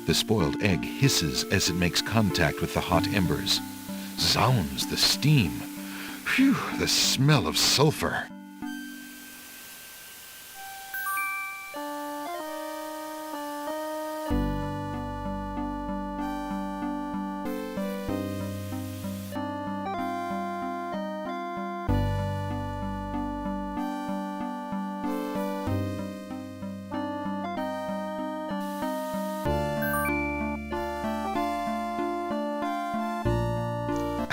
The spoiled egg hisses as it makes contact with the hot embers. Zounds, the steam! Phew, the smell of sulfur!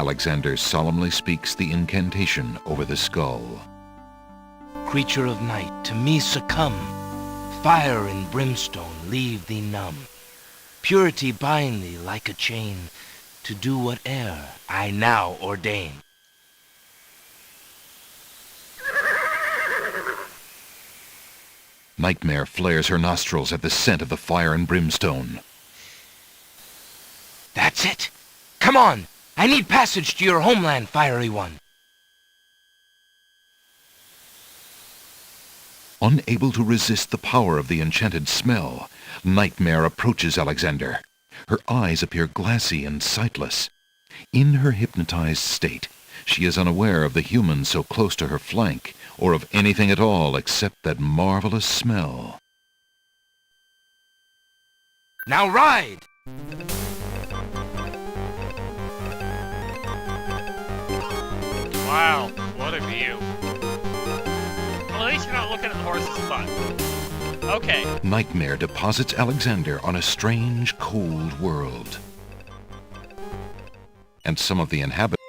Alexander solemnly speaks the incantation over the skull. Creature of night, to me succumb. Fire and brimstone leave thee numb. Purity bind thee like a chain, to do whate'er I now ordain. Nightmare flares her nostrils at the scent of the fire and brimstone. That's it! Come on! I need passage to your homeland, fiery one! Unable to resist the power of the enchanted smell, Nightmare approaches Alexander. Her eyes appear glassy and sightless. In her hypnotized state, she is unaware of the human so close to her flank, or of anything at all except that marvelous smell. Now ride! Wow, what a view. Well, at least you're not looking at the horse's butt. Okay. Nightmare deposits Alexander on a strange, cold world. And some of the inhabitants...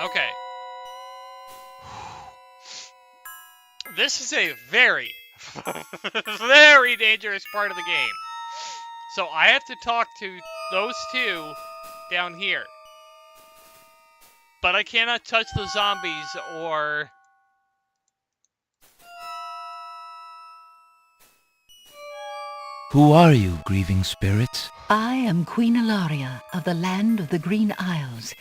Okay. This is a very, very dangerous part of the game. So I have to talk to those two down here. But I cannot touch the zombies or... Who are you, grieving spirits? I am Queen Ilaria of the land of the Green Isles,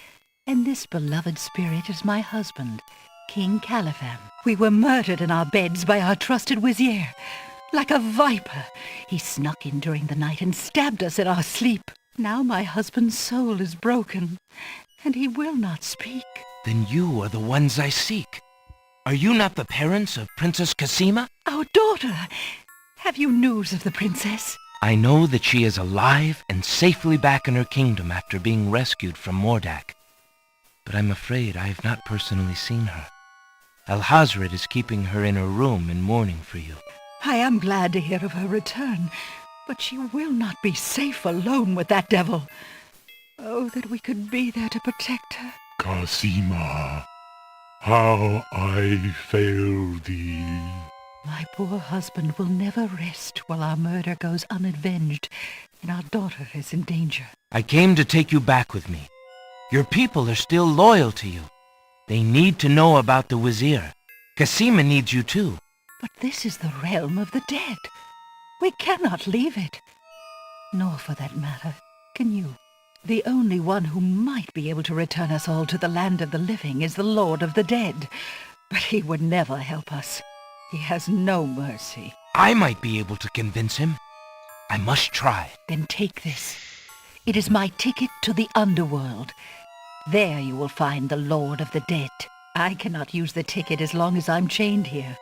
and this beloved spirit is my husband, King Califam. We were murdered in our beds by our trusted Wizir. Like a viper, he snuck in during the night and stabbed us in our sleep. Now my husband's soul is broken, and he will not speak. Then you are the ones I seek. Are you not the parents of Princess Cassima? Our daughter! Have you news of the princess? I know that she is alive and safely back in her kingdom after being rescued from Mordak. But I'm afraid I have not personally seen her. Alhazred is keeping her in her room in mourning for you. I am glad to hear of her return, but she will not be safe alone with that devil. Oh, that we could be there to protect her. Cassima, how I fail thee. My poor husband will never rest while our murder goes unavenged and our daughter is in danger. I came to take you back with me. Your people are still loyal to you. They need to know about the Wizir. Cassima needs you too. But this is the realm of the dead. We cannot leave it. Nor, for that matter, can you. The only one who might be able to return us all to the land of the living is the Lord of the Dead. But he would never help us. He has no mercy. I might be able to convince him. I must try. Then take this. It is my ticket to the underworld. There you will find the Lord of the Dead. I cannot use the ticket as long as I'm chained here.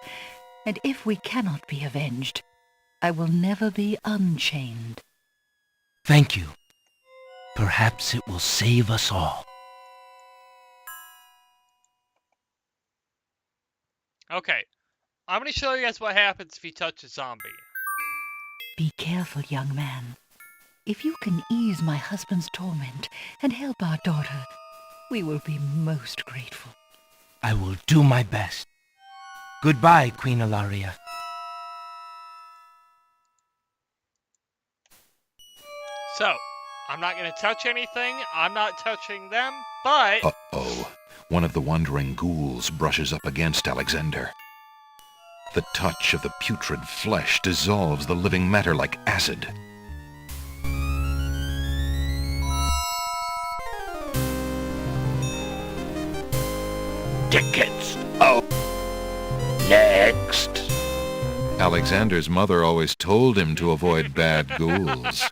And if we cannot be avenged, I will never be unchained. Thank you. Perhaps it will save us all. Okay. I'm going to show you guys what happens if you touch a zombie. Be careful, young man. If you can ease my husband's torment and help our daughter, we will be most grateful. I will do my best. Goodbye, Queen Ilaria. So, I'm not going to touch anything. I'm not touching them, but... Uh-oh. One of the wandering ghouls brushes up against Alexander. The touch of the putrid flesh dissolves the living matter like acid. Tickets. Oh. Next. Alexander's mother always told him to avoid bad ghouls.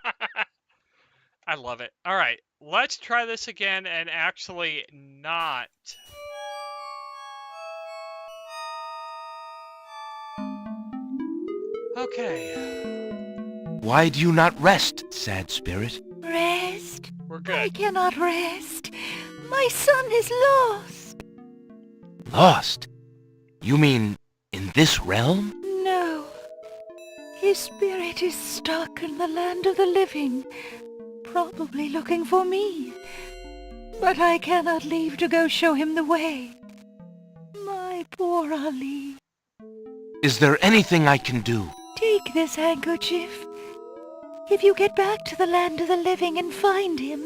I love it. All right, let's try this again and actually not... Okay. Why do you not rest, sad spirit? Rest? We're good. I cannot rest. My son is lost. Lost? You mean in this realm? No. His spirit is stuck in the land of the living, probably looking for me. But I cannot leave to go show him the way. My poor Ali. Is there anything I can do? Take this handkerchief. If you get back to the land of the living and find him,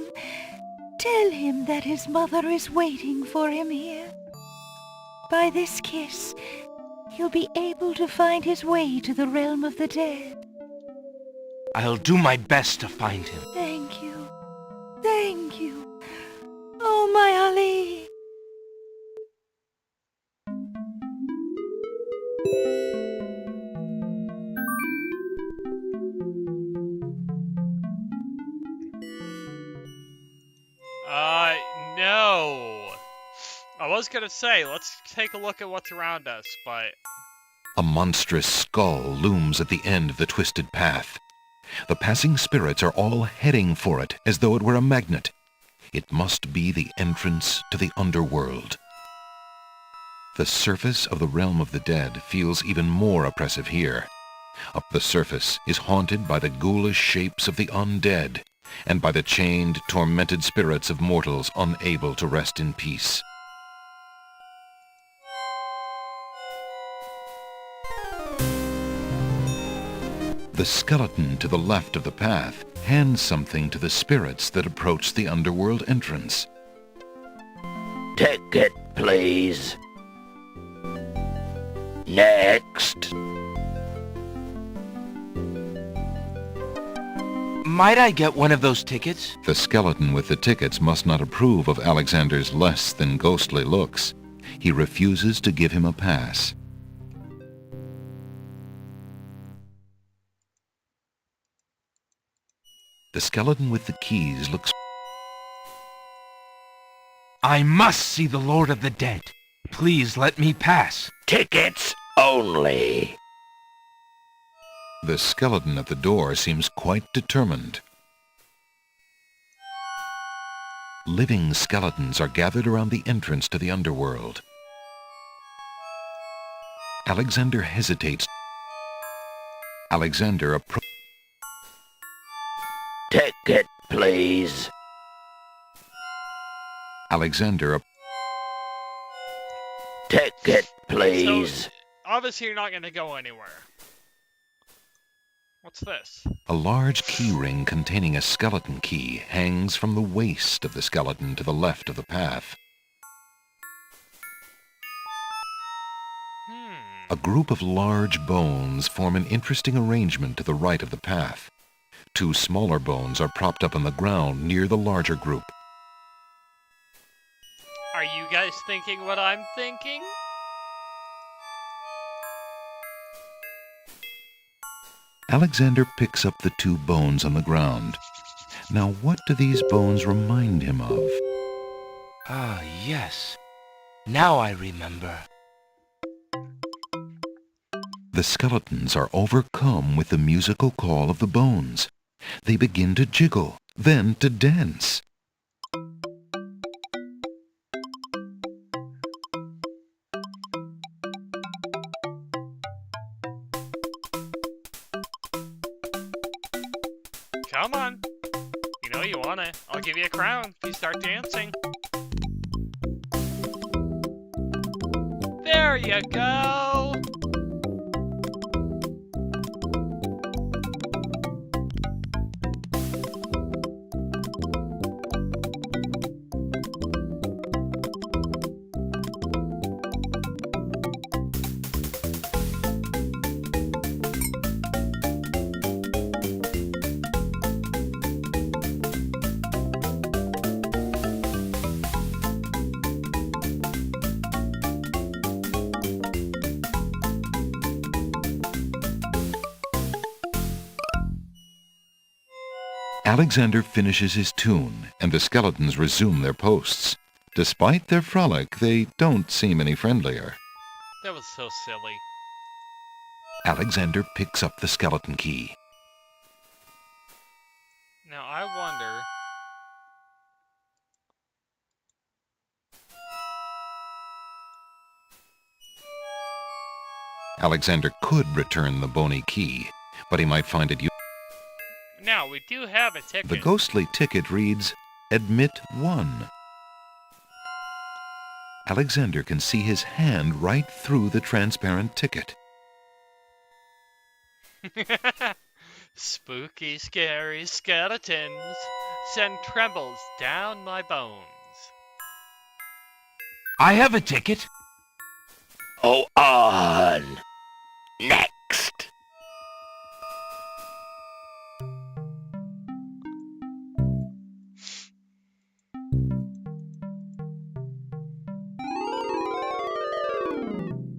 tell him that his mother is waiting for him here. By this kiss, he'll be able to find his way to the realm of the dead. I'll do my best to find him. Thank you. Thank you. Oh, my Ali. No. I was gonna say, let's take a look at what's around us, but... A monstrous skull looms at the end of the twisted path. The passing spirits are all heading for it as though it were a magnet. It must be the entrance to the underworld. The surface of the realm of the dead feels even more oppressive here. Up the surface is haunted by the ghoulish shapes of the undead, and by the chained, tormented spirits of mortals unable to rest in peace. The skeleton to the left of the path hands something to the spirits that approach the underworld entrance. Ticket, please. Next. Might I get one of those tickets? The skeleton with the tickets must not approve of Alexander's less than ghostly looks. He refuses to give him a pass. The skeleton with the keys looks... I must see the Lord of the Dead. Please let me pass. Tickets only. The skeleton at the door seems quite determined. Living skeletons are gathered around the entrance to the underworld. Alexander hesitates. Alexander approaches. Ticket, please. Alexander. Ticket, please. So, obviously you're not going to go anywhere. What's this? A large key ring containing a skeleton key hangs from the waist of the skeleton to the left of the path. A group of large bones form an interesting arrangement to the right of the path. Two smaller bones are propped up on the ground near the larger group. Are you guys thinking what I'm thinking? Alexander picks up the two bones on the ground. Now what do these bones remind him of? Ah, yes. Now I remember. The skeletons are overcome with the musical call of the bones. They begin to jiggle, then to dance. Come on. You know you want it. I'll give you a crown if you start dancing. There you go. Alexander finishes his tune, and the skeletons resume their posts. Despite their frolic, they don't seem any friendlier. That was so silly. Alexander picks up the skeleton key. Now I wonder... Alexander could return the bony key, but he might find it useful. Now, we do have a ticket. The ghostly ticket reads, Admit 1. Alexander can see his hand right through the transparent ticket. Spooky, scary skeletons send trembles down my bones. I have a ticket. Go on. Next.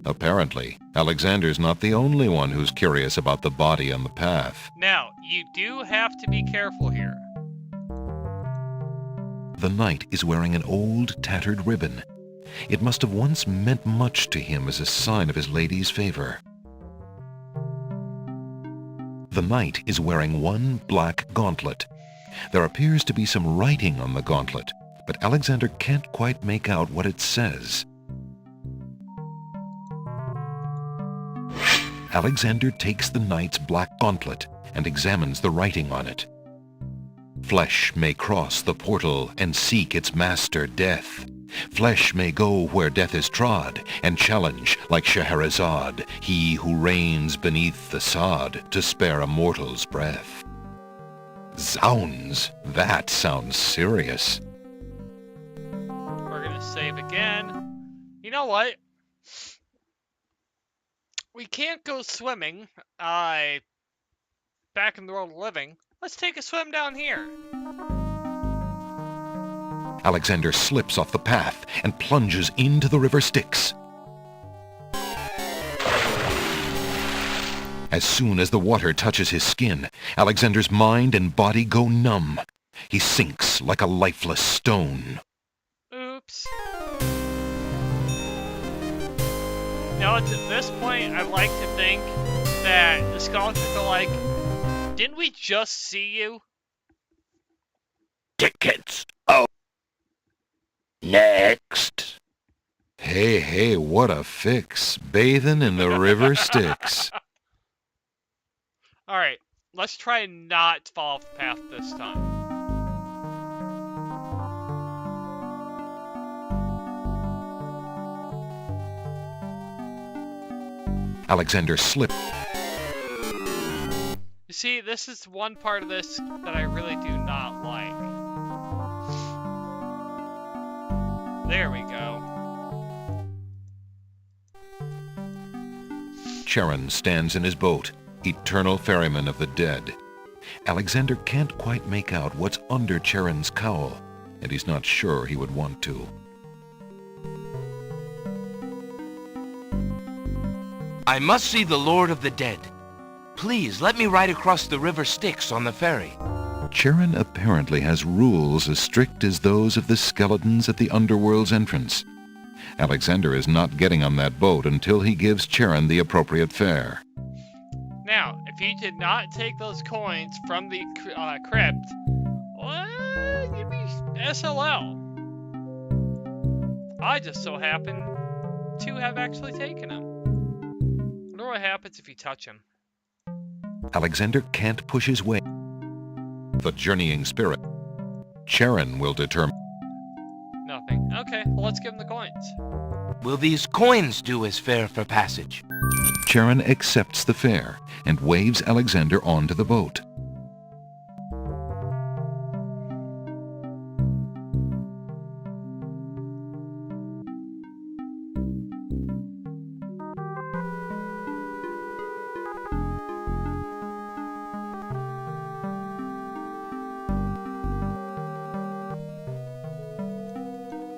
Apparently, Alexander's not the only one who's curious about the body on the path. Now, you do have to be careful here. The knight is wearing an old, tattered ribbon. It must have once meant much to him as a sign of his lady's favor. The knight is wearing one black gauntlet. There appears to be some writing on the gauntlet, but Alexander can't quite make out what it says. Alexander takes the knight's black gauntlet and examines the writing on it. Flesh may cross the portal and seek its master, death. Flesh may go where death is trod, and challenge, like Scheherazade, he who reigns beneath the sod to spare a mortal's breath. Zounds, that sounds serious. We're gonna save again. You know what? We can't go swimming, back in the world of living. Let's take a swim down here. Alexander slips off the path and plunges into the river Styx. As soon as the water touches his skin, Alexander's mind and body go numb. He sinks like a lifeless stone. Oops. Now, it's at this point, I'd like to think that the skeletons are like, didn't we just see you? Tickets. Oh. Next. Hey, what a fix. Bathing in the river Styx. Alright, let's try and not fall off the path this time. Alexander slipped. You see, this is one part of this that I really do not like. There we go. Charon stands in his boat, eternal ferryman of the dead. Alexander can't quite make out what's under Charon's cowl, and he's not sure he would want to. I must see the Lord of the Dead. Please, let me ride across the river Styx on the ferry. Charon apparently has rules as strict as those of the skeletons at the underworld's entrance. Alexander is not getting on that boat until he gives Charon the appropriate fare. Now, if he did not take those coins from the crypt, well, you'd be SLL. I just so happen to have actually taken them. I wonder what happens if you touch him. Alexander can't push his way. The journeying spirit. Charon will determine. Nothing. Okay, well, let's give him the coins. Will these coins do as fare for passage? Charon accepts the fare and waves Alexander onto the boat.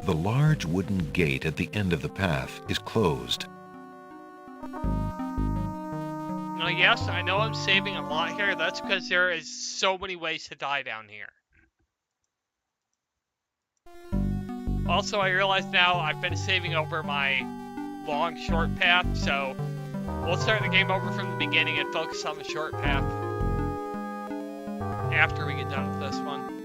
The large wooden gate at the end of the path is closed. Now, yes, I know I'm saving a lot here. That's because there is so many ways to die down here. Also, I realize now I've been saving over my long, short path, so we'll start the game over from the beginning and focus on the short path after we get done with this one.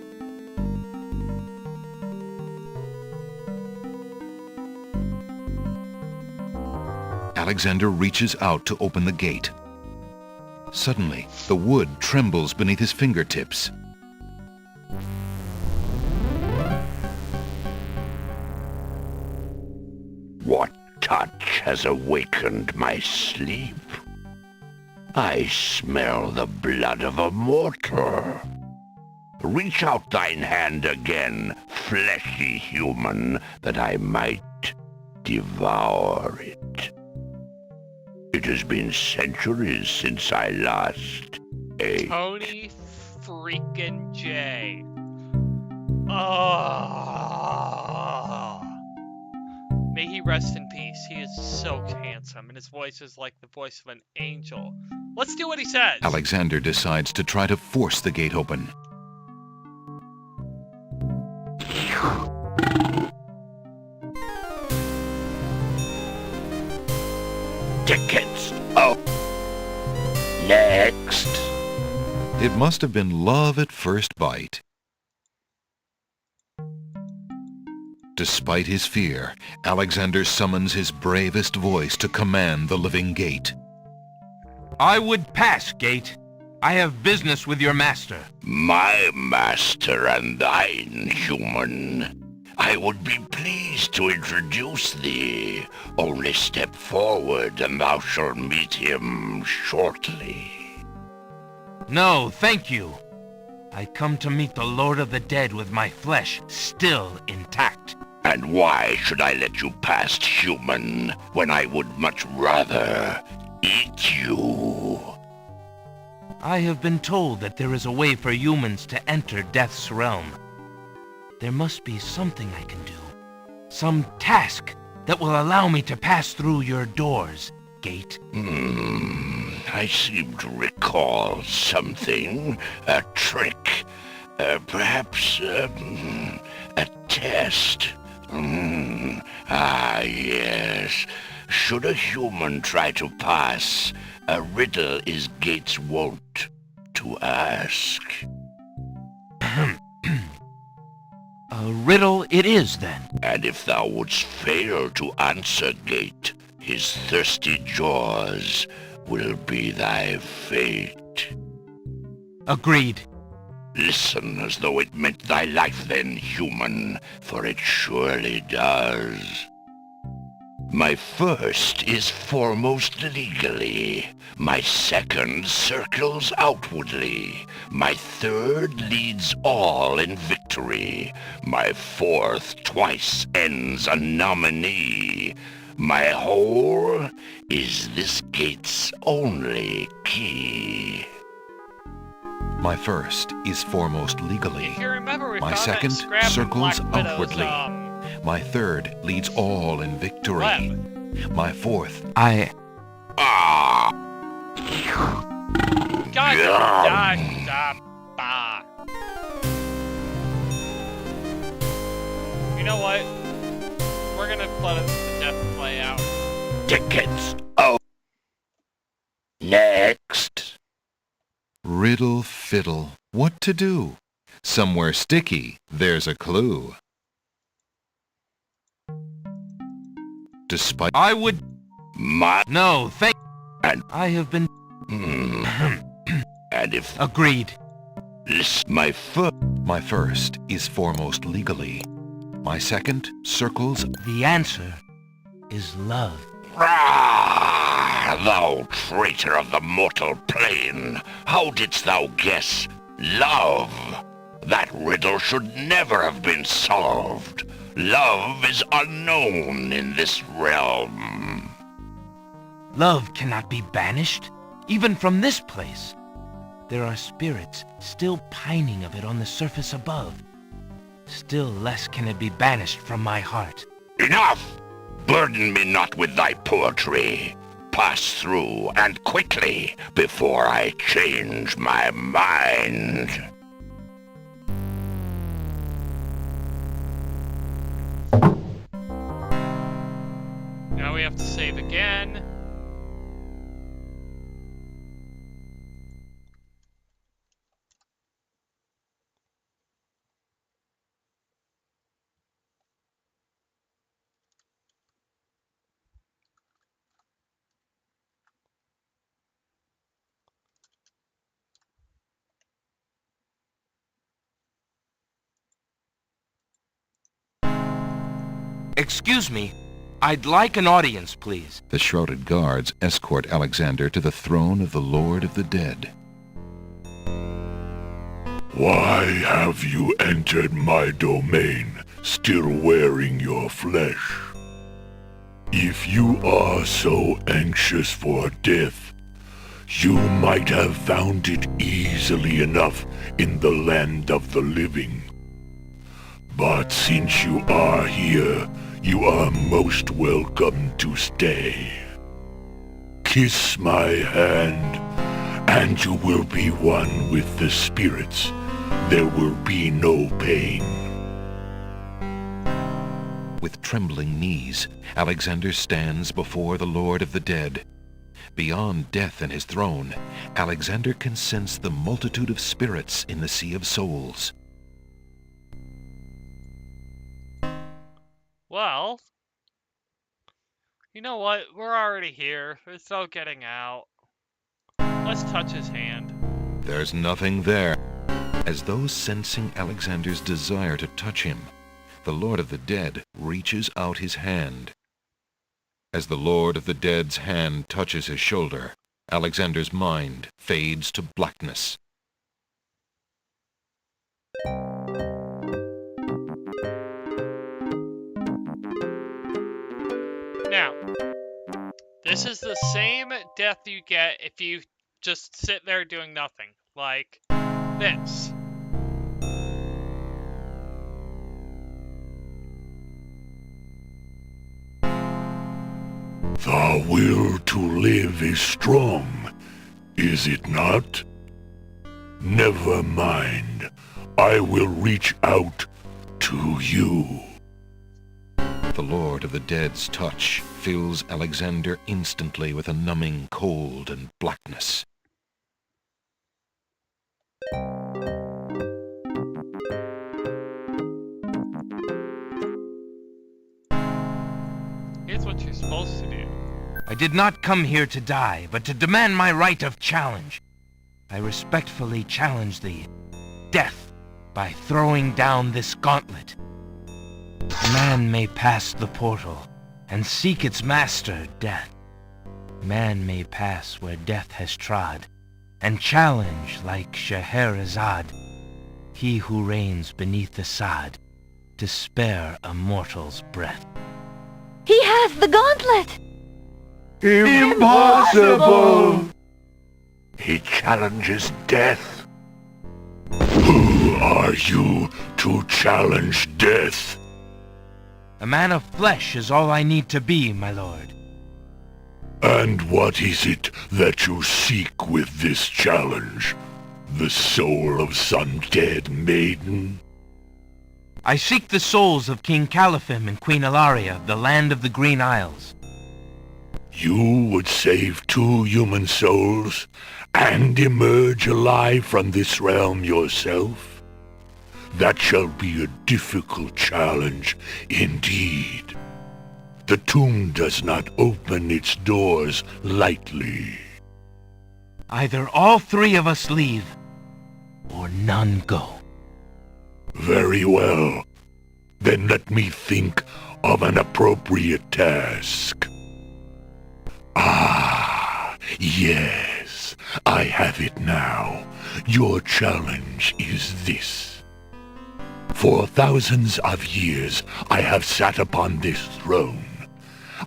Alexander reaches out to open the gate. Suddenly, the wood trembles beneath his fingertips. touch has awakened my sleep. I smell the blood of a mortal. Reach out thine hand again, fleshy human, that I might devour it. It has been centuries since I last ate. Tony freaking J. Oh. May he rest in peace. He is so handsome, and his voice is like the voice of an angel. Let's do what he says. Alexander decides to try to force the gate open. Tickets. Oh. Next. It must have been love at first bite. Despite his fear, Alexander summons his bravest voice to command the living gate. I would pass, Gate. I have business with your master. My master and thine, human. I would be pleased to introduce thee. Only step forward and thou shalt meet him shortly. No, thank you. I come to meet the Lord of the Dead with my flesh still intact. And why should I let you past, human, when I would much rather eat you? I have been told that there is a way for humans to enter Death's realm. There must be something I can do. Some task that will allow me to pass through your doors, Gate. I seem to recall something. A trick. Perhaps, a test. Yes. Should a human try to pass, a riddle is Gate's wont to ask. A riddle it is, then. And if thou wouldst fail to answer, Gate, his thirsty jaws will be thy fate. Agreed. Listen as though it meant thy life then, human, for it surely does. My first is foremost legally. My second circles outwardly. My third leads all in victory. My fourth twice ends a nominee. My whole is this gate's only key. My first is foremost legally. If you remember, we My found second that scrap in circles Black Widow's, outwardly. My third leads all in victory. web. My fourth... I... God, You know what? We're gonna let the death play out. Tickets. Oh. Next. Riddle fiddle. What to do? Somewhere sticky, there's a clue. Despite... I would... No, thank... And... I have been... And if... Agreed. List My first is foremost legally. My second circles... The answer is love. Thou traitor of the mortal plane! How didst thou guess love? That riddle should never have been solved. Love is unknown in this realm. Love cannot be banished, even from this place. There are spirits still pining of it on the surface above. Still less can it be banished from my heart. Enough! Burden me not with thy poetry. Pass through, and quickly, before I change my mind. Now we have to save again. Excuse me, I'd like an audience, please. The shrouded guards escort Alexander to the throne of the Lord of the Dead. Why have you entered my domain, still wearing your flesh? If you are so anxious for death, you might have found it easily enough in the land of the living. But since you are here, you are most welcome to stay. Kiss my hand, and you will be one with the spirits. There will be no pain. With trembling knees, Alexander stands before the Lord of the Dead. Beyond death and his throne, Alexander can sense the multitude of spirits in the Sea of Souls. Well, you know what? We're already here. There's no getting out. Let's touch his hand. There's nothing there. As though sensing Alexander's desire to touch him, the Lord of the Dead reaches out his hand. As the Lord of the Dead's hand touches his shoulder, Alexander's mind fades to blackness. Now, this is the same death you get if you just sit there doing nothing, like this. The will to live is strong, is it not? Never mind. I will reach out to you. The Lord of the Dead's touch fills Alexander instantly with a numbing cold and blackness. Here's what you're supposed to do. I did not come here to die, but to demand my right of challenge. I respectfully challenge thee, death, by throwing down this gauntlet. Man may pass the portal and seek its master, death. Man may pass where death has trod, and challenge like Scheherazade, he who reigns beneath the sod, to spare a mortal's breath. He has the gauntlet! Impossible! He challenges death. Who are you to challenge death? A man of flesh is all I need to be, my lord. And what is it that you seek with this challenge? The soul of some dead maiden? I seek the souls of King Caliphim and Queen Ilaria of the land of the Green Isles. You would save 2 human souls and emerge alive from this realm yourself? That shall be a difficult challenge indeed. The tomb does not open its doors lightly. Either all 3 of us leave, or none go. Very well. Then let me think of an appropriate task. Ah, yes, I have it now. Your challenge is this. For thousands of years I have sat upon this throne.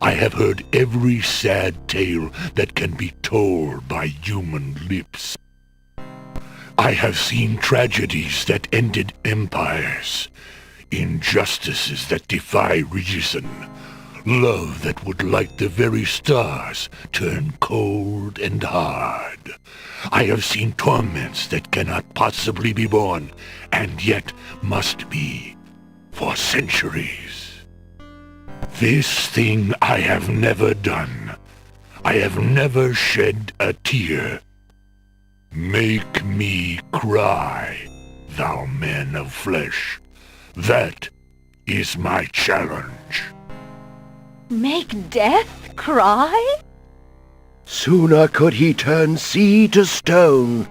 I have heard every sad tale that can be told by human lips. I have seen tragedies that ended empires, injustices that defy reason, love that would light the very stars turn cold and hard. I have seen torments that cannot possibly be borne, and yet must be, for centuries. This thing I have never done. I have never shed a tear. Make me cry, thou man of flesh. That is my challenge. Make death cry? Sooner could he turn sea to stone,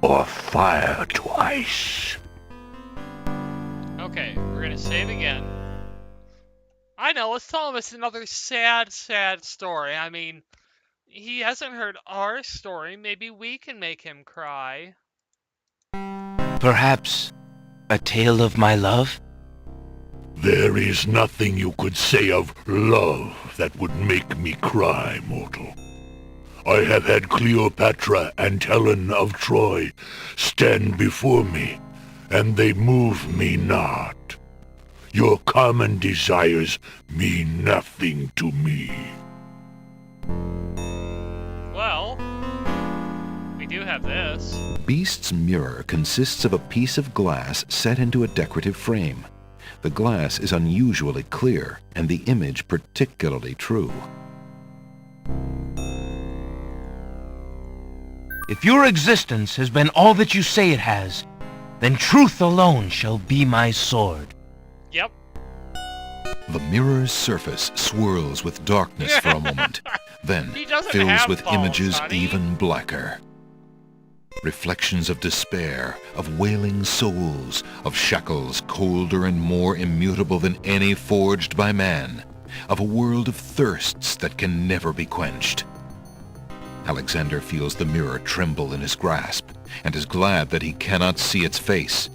or fire to ice. Okay, we're gonna save again. I I know, let's tell him it's another sad, sad story. I mean, he hasn't heard our story. Maybe we can make him cry. Perhaps a tale of my love? There is nothing you could say of love that would make me cry, mortal. I have had Cleopatra and Helen of Troy stand before me, and they move me not. Your common desires mean nothing to me. Well, we do have this. Beast's mirror consists of a piece of glass set into a decorative frame. The glass is unusually clear, and the image particularly true. If your existence has been all that you say it has, then truth alone shall be my sword. Yep. The mirror's surface swirls with darkness for a moment, then He doesn't fills have with bones, images honey. even blacker. Reflections of despair, of wailing souls, of shackles colder and more immutable than any forged by man, of a world of thirsts that can never be quenched. Alexander feels the mirror tremble in his grasp, and is glad that he cannot see its face.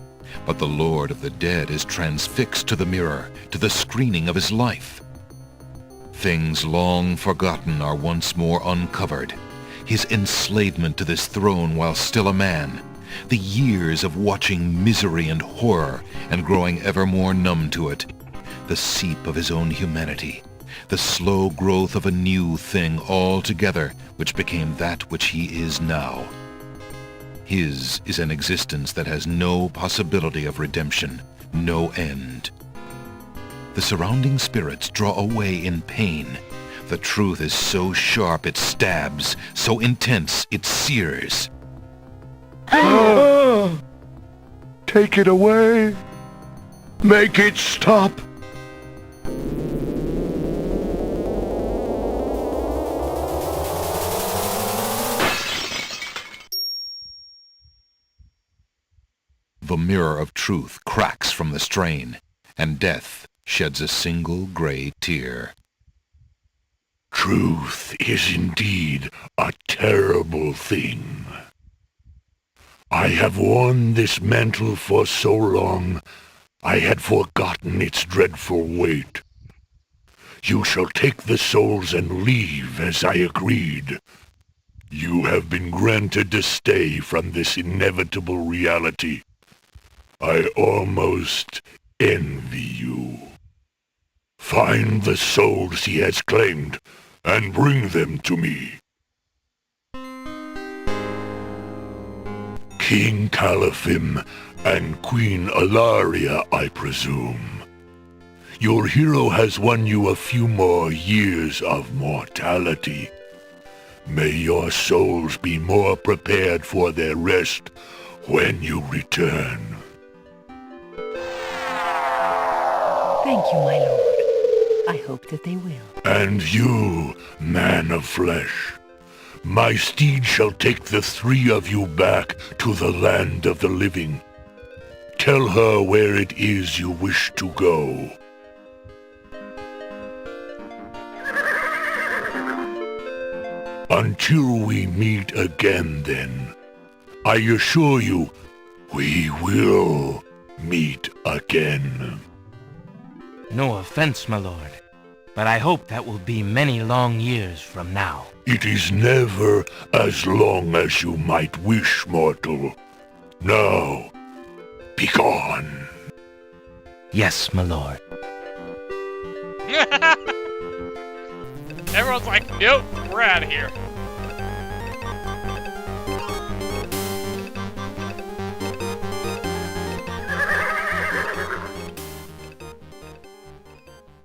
But the Lord of the Dead is transfixed to the mirror, to the screening of his life. Things long forgotten are once more uncovered. His enslavement to this throne while still a man, the years of watching misery and horror and growing ever more numb to it, the seep of his own humanity, the slow growth of a new thing altogether which became that which he is now. His is an existence that has no possibility of redemption, no end. The surrounding spirits draw away in pain. The truth is so sharp it stabs, so intense it sears. Take it away. Make it stop. The mirror of truth cracks from the strain, and death sheds a single gray tear. Truth is indeed a terrible thing. I have worn this mantle for so long, I had forgotten its dreadful weight. You shall take the souls and leave as I agreed. You have been granted a stay from this inevitable reality. I almost envy you. Find the souls he has claimed, and bring them to me. King Caliphim and Queen Alaria, I presume. Your hero has won you a few more years of mortality. May your souls be more prepared for their rest when you return. Thank you, my lord. I hope that they will. And you, man of flesh, my steed shall take the three of you back to the land of the living. Tell her where it is you wish to go. Until we meet again, then, I assure you, we will meet again. No offense, my lord, but I hope that will be many long years from now. It is never as long as you might wish, mortal. Now, begone. Yes, my lord. Everyone's like, nope, we're out of here.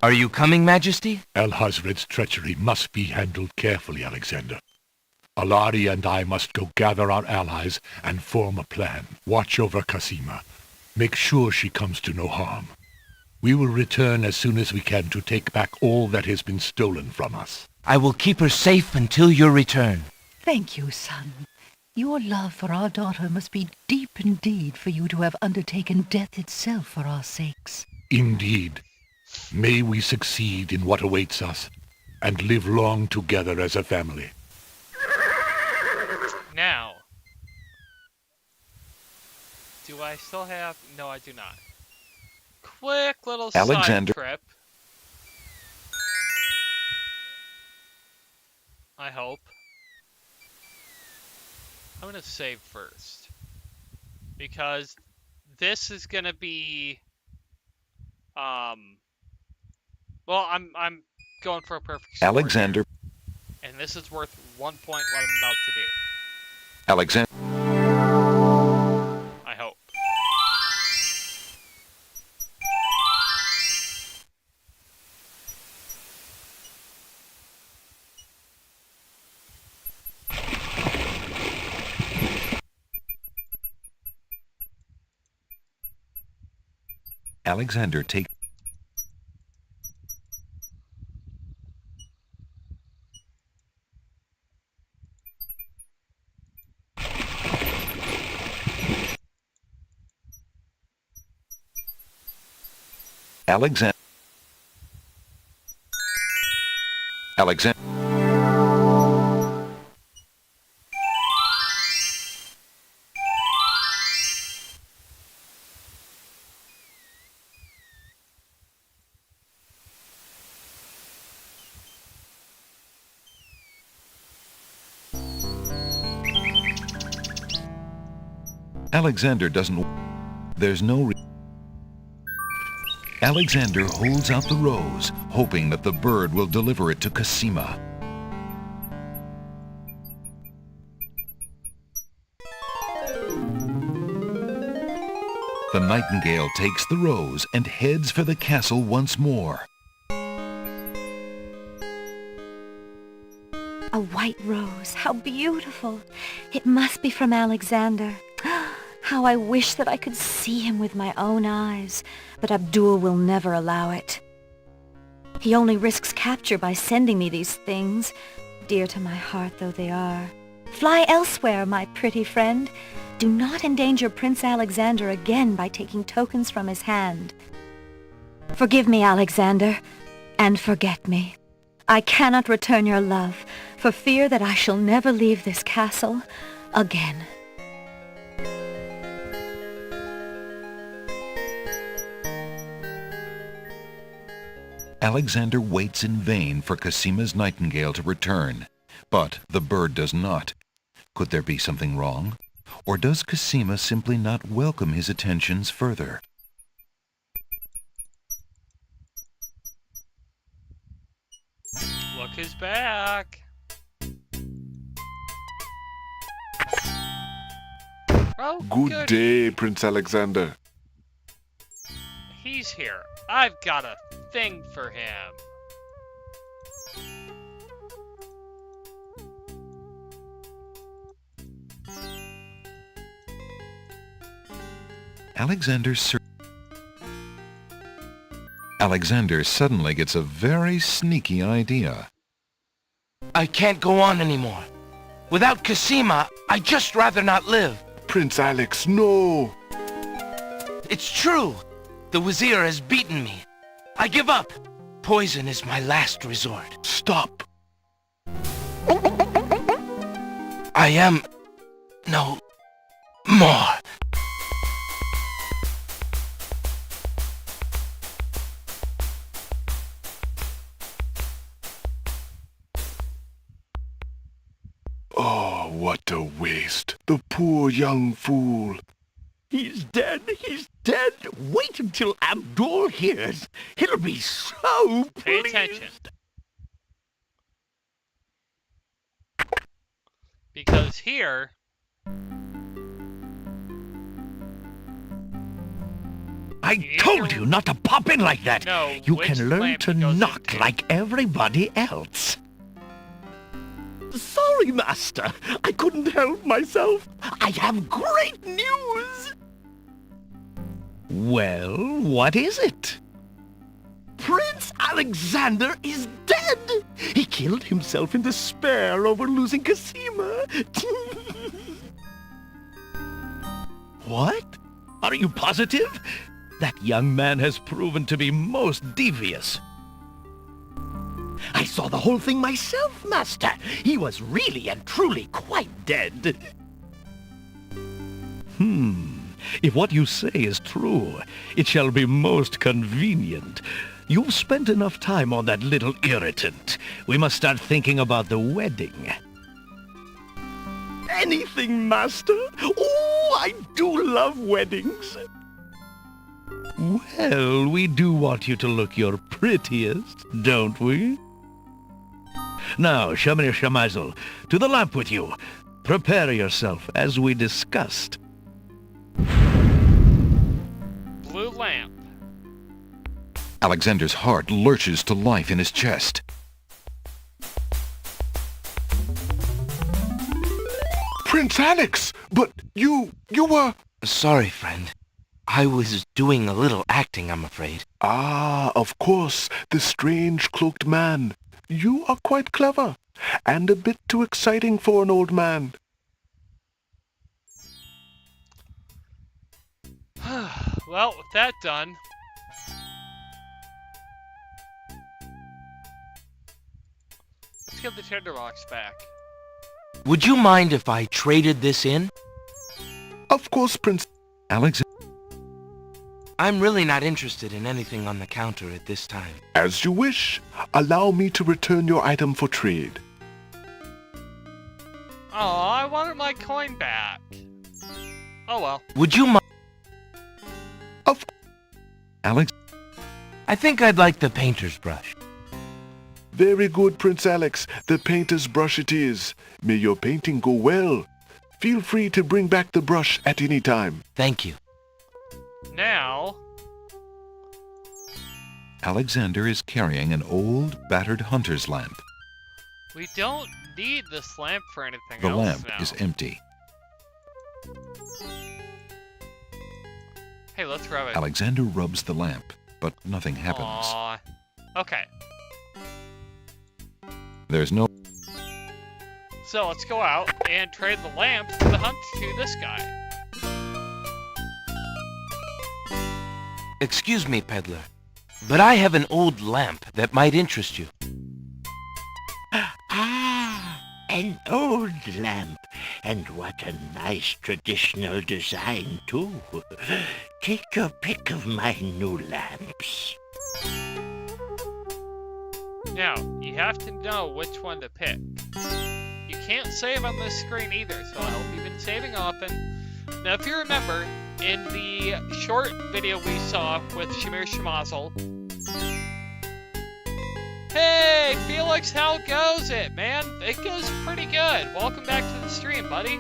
Are you coming, Majesty? Alhazred's treachery must be handled carefully, Alexander. Alari and I must go gather our allies and form a plan. Watch over Cassima. Make sure she comes to no harm. We will return as soon as we can to take back all that has been stolen from us. I will keep her safe until your return. Thank you, son. Your love for our daughter must be deep indeed for you to have undertaken death itself for our sakes. Indeed. May we succeed in what awaits us, and live long together as a family. Now, do I still have... No, I do not. Quick little Alexander. side trip. I hope. I'm gonna save first. Because this is gonna be... Well, I'm going for a perfect score Alexander. here. And this is worth 1 point what I'm about to do. Alexander. I hope. Alexander take. Alexander. Alexander. Alexander doesn't... There's no... Alexander holds out the rose, hoping that the bird will deliver it to Cosima. The nightingale takes the rose and heads for the castle once more. A white rose, how beautiful. It must be from Alexander. How I wish that I could see him with my own eyes, but Abdul will never allow it. He only risks capture by sending me these things, dear to my heart though they are. Fly elsewhere, my pretty friend. Do not endanger Prince Alexander again by taking tokens from his hand. Forgive me, Alexander, and forget me. I cannot return your love, for fear that I shall never leave this castle again. Alexander waits in vain for Cosima's nightingale to return, but the bird does not. Could there be something wrong? Or does Cosima simply not welcome his attentions further? Look who's back. Oh, Good day, Prince Alexander. He's here. I've got a thing for him. Alexander suddenly gets a very sneaky idea. I can't go on anymore. Without Cosima, I'd just rather not live. Prince Alex, no! It's true. The Wazir has beaten me. I give up. Poison is my last resort. Stop! I am... no... more. Oh, what a waste. The poor young fool. He's dead. He's dead. Wait until Abdul hears. He'll be so pleased. Pay attention. Because here... I told you not to pop in like that. No, you which can learn lamp to he goes knock into. like everybody else. Sorry, Master. I couldn't help myself. I have great news. Well, what is it? Prince Alexander is dead. He killed himself in despair over losing Cosima. What? Are you positive? That young man has proven to be most devious. I saw the whole thing myself, Master. He was really and truly quite dead. If what you say is true, it shall be most convenient. You've spent enough time on that little irritant. We must start thinking about the wedding. Anything, Master? Oh, I do love weddings. Well, we do want you to look your prettiest, don't we? Now, Shamir Shamazel, to the lamp with you. Prepare yourself, as we discussed. Blue lamp. Alexander's heart lurches to life in his chest. Prince Alex! But you were... Sorry, friend. I was doing a little acting, I'm afraid. Ah, of course, the strange cloaked man. You are quite clever, and a bit too exciting for an old man. Well, with that done, let's get the tinderbox back. Would you mind if I traded this in? Of course, Prince Alexander. I'm really not interested in anything on the counter at this time. As you wish. Allow me to return your item for trade. Oh, I wanted my coin back. Oh well. Would you mind? Alex. I think I'd like the painter's brush. Very good, Prince Alex. The painter's brush it is. May your painting go well. Feel free to bring back the brush at any time. Thank you. Now, Alexander is carrying an old, battered hunter's lamp. we don't need this lamp for anything The else lamp now. is empty. Hey, let's rub it. Alexander rubs the lamp, but nothing happens. Aww. Okay, There's no... so let's go out and trade the lamp for the hunt to this guy. Excuse me, peddler, but I have an old lamp that might interest you. Ah, an old lamp. And what a nice traditional design, too. Take your pick of my new lamps. Now, you have to know which one to pick. You can't save on this screen either, so I hope you've been saving often. Now, if you remember, in the short video we saw with Shamir Shamazel, hey, Felix, how goes it, man? It goes pretty good. Welcome back to the stream, buddy.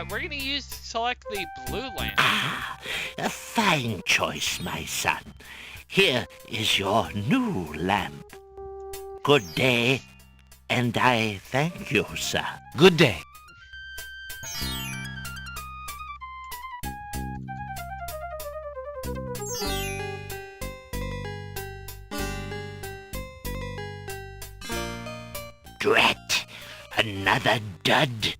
We're gonna select the blue lamp. Ah, a fine choice, my son. Here is your new lamp. Good day, and I thank you, sir. Good day. Drat, another dud.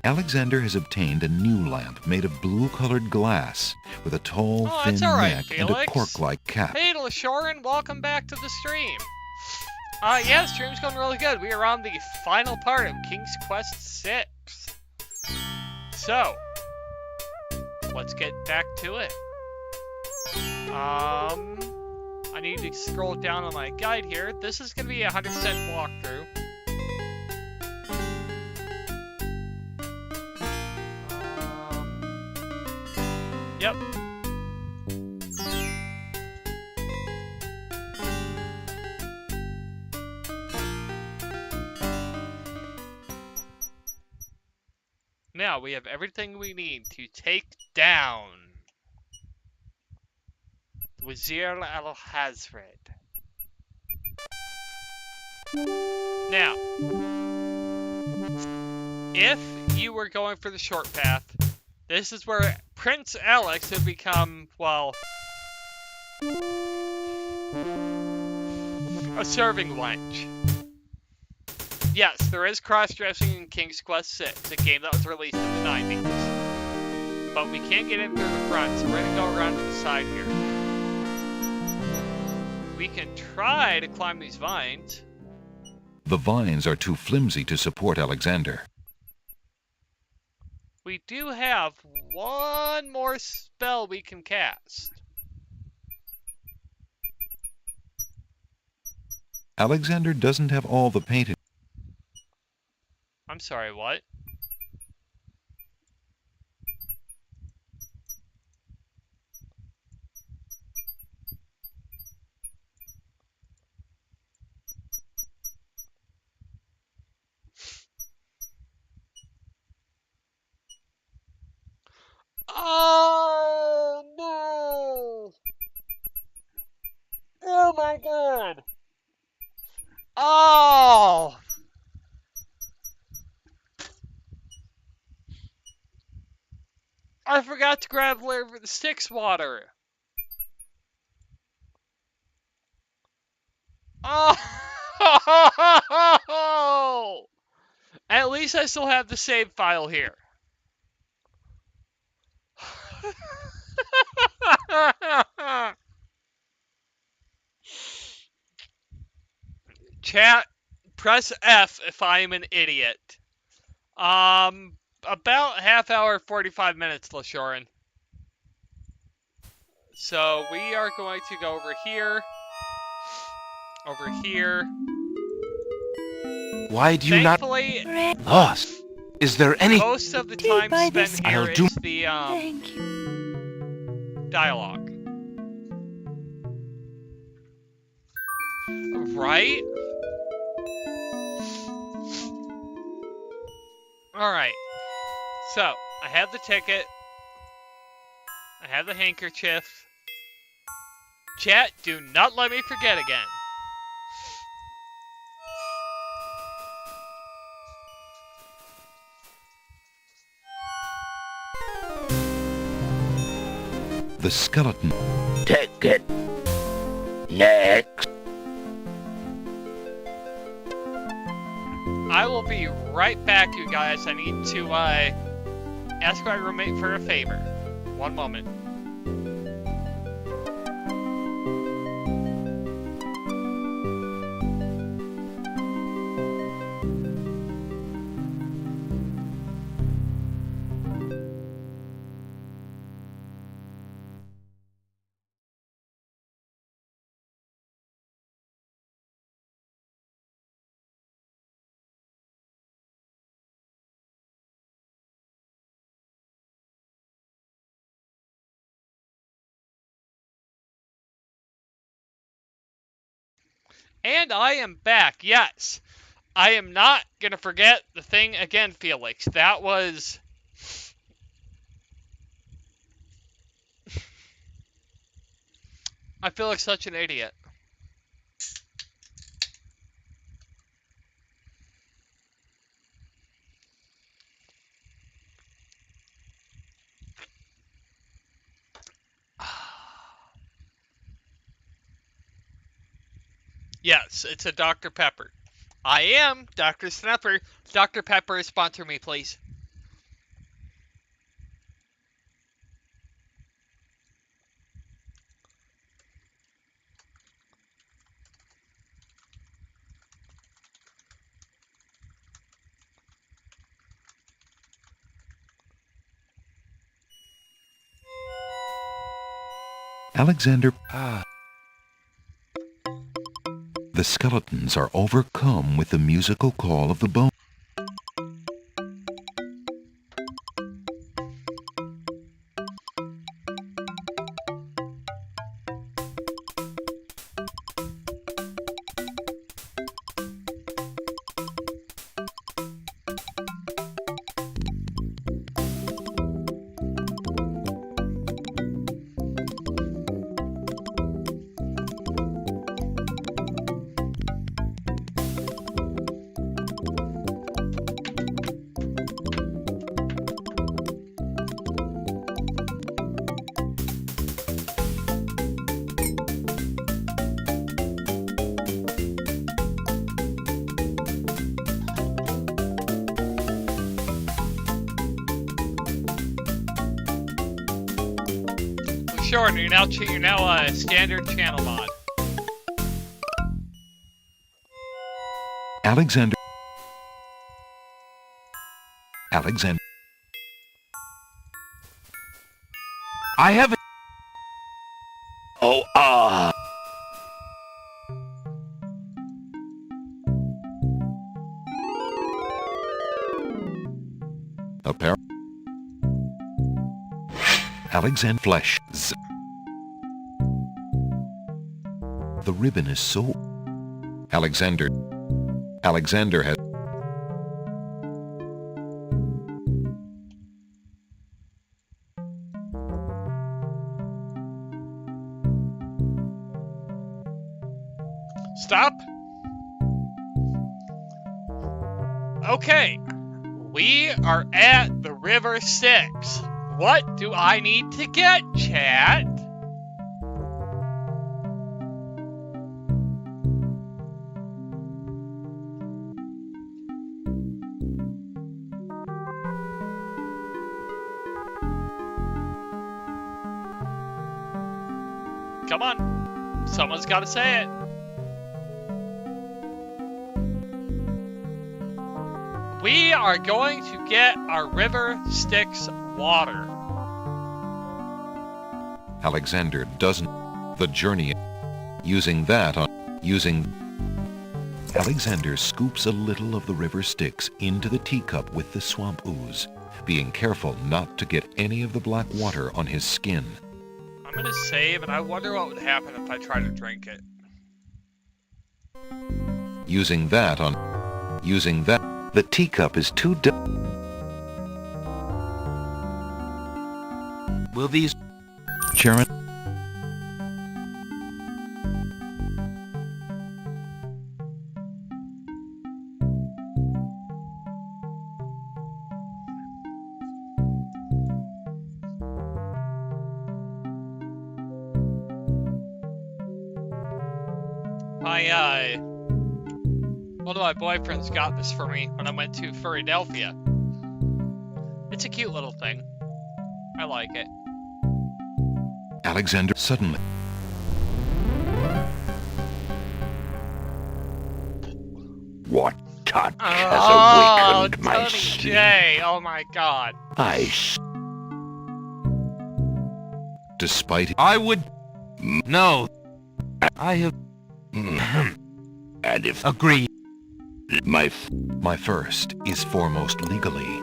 Alexander has obtained a new lamp made of blue-colored glass with a tall, Oh, thin that's all right, neck and a Felix. cork-like cap. Hey, Lashoran, welcome back to the stream. Yeah, the stream's going really good. We are on the final part of King's Quest VI. So, let's get back to it. I need to scroll down on my guide here. This is going to be a 100% walkthrough. Yep. Now we have everything we need to take down Wazir al-Hazred. Now, if you were going for the short path, this is where Prince Alex would become, well, a serving wench. Yes, there is cross-dressing in King's Quest VI, a game that was released in the 90s. But we can't get in through the front, so we're going to go around to the side here. We can try to climb these vines. The vines are too flimsy to support Alexander. We do have one more spell we can cast. Alexander doesn't have all the painted. I'm sorry, what? Oh no! Oh my god! Oh! I forgot to grab the Styx water. Oh! At least I still have the save file here. Chat, press F if I am an idiot. About half hour, 45 minutes, Lashoran. So we are going to go over here. Over here. Why do you Thankfully, not... Lost. Is there any... most of the time spent here I'll do... is the, dialogue. Right? Alright. So, I have the ticket. I have the handkerchief. Chat, do not let me forget again. The skeleton. Ticket. Next. I will be right back, you guys. I need to ask my roommate for a favor. One moment. And I am back, yes. I am not going to forget the thing again, Felix. That was... I feel like such an idiot. Yes, it's a Dr. Pepper. I am Dr. Snapper. Dr. Pepper, sponsor me, please. Alexander... The skeletons are overcome with the musical call of the bone. Sure, you're now a standard channel mod. Alexander. I haven't. Oh, Alexander Flesh. The ribbon is so... Alexander has... Stop. Okay. We are at the River Styx. What do I need to get, chat? Come on. Someone's got to say it. We are going to get our River Styx water. Alexander doesn't... The journey... Using that on... Alexander scoops a little of the River Styx into the teacup with the swamp ooze, being careful not to get any of the black water on his skin. I'm gonna save, and I wonder what would happen if I try to drink it. Using that, the teacup is too Will these... Sharon? One of my boyfriends got this for me when I went to Philadelphia. It's a cute little thing. I like it. Alexander suddenly... what touch has awakened my Tony sleep? J. Oh my god. Despite... I would... No. I have... And if... Agree. My first is foremost legally.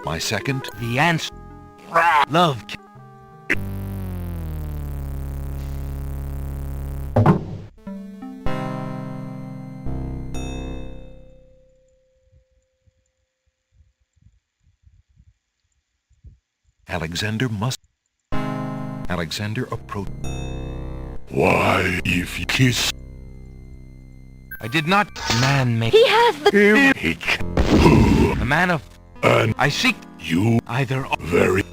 My second... The answer... Love... Alexander approached... Why, if you kiss... I did not... Man make... He has the... Image. A man of... And I seek... You... Either... Very...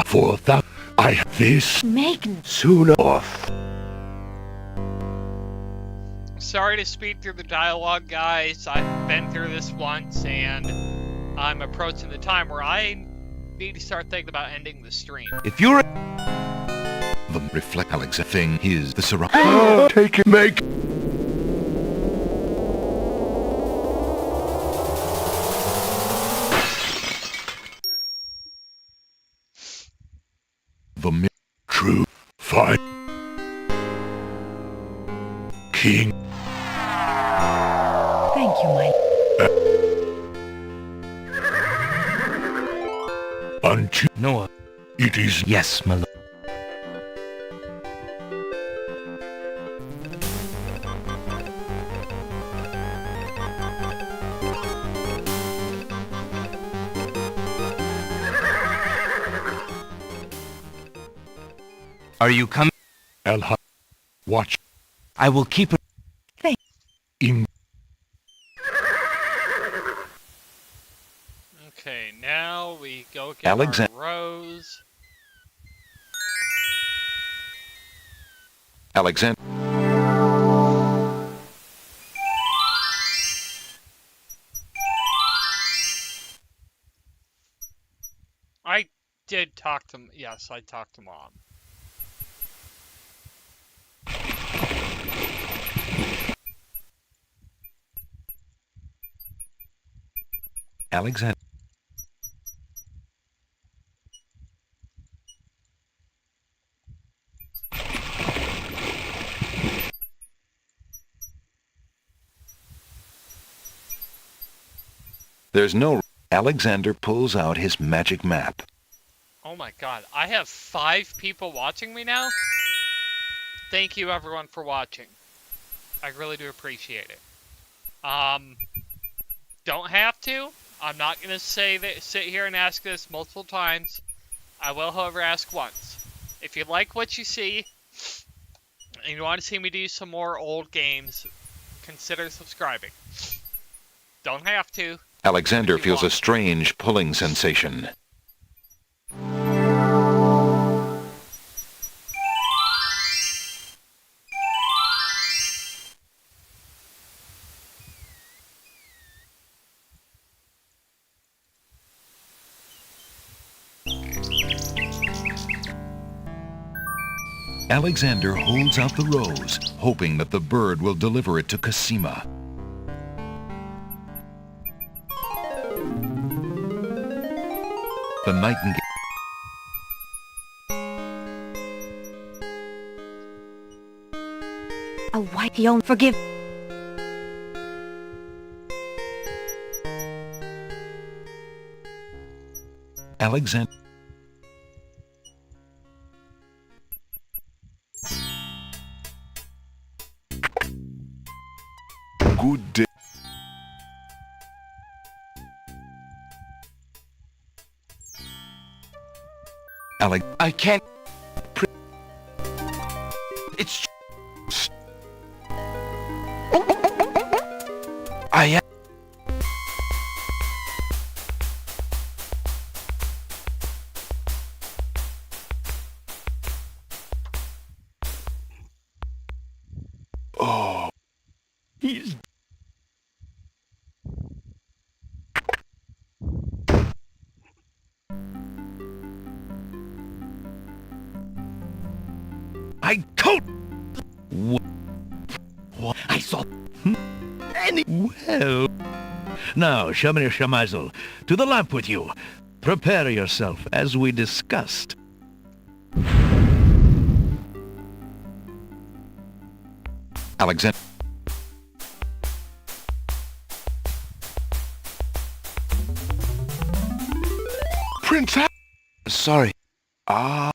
for that... I have this... Make... Soon off. Sorry to speed through the dialogue, guys. I've been through this once, and I'm approaching the time where I need to start thinking about ending the stream. If you're... The reflect Alexander thing is the surround... Take it, make... The true fight. King. Thank you, my... Unto... Noah. It is... Yes, my lord. Are you coming? Elha. Watch. I will keep it. In. Okay, now we go get our rose. Alexander... I did talk to... Yes, I talked to Mom. Alexander. There's no... Alexander pulls out his magic map. Oh my god, I have 5 people watching me now? Thank you everyone for watching. I really do appreciate it. Don't have to. I'm not gonna sit here and ask this multiple times. I will, however, ask once. If you like what you see, and you want to see me do some more old games, consider subscribing. Don't have to. Alexander feels a strange pulling sensation. Alexander holds out the rose, hoping that the bird will deliver it to Cosima. The nightingale. A white yon forgive. Alexander. Good day. Alex, I can't... It's... I am... Oh. He's... I told... What? I saw... Any... Well... Now, Shamir Shamazel, to the lamp with you. Prepare yourself, as we discussed. Alexander. Prince Sorry. Ah.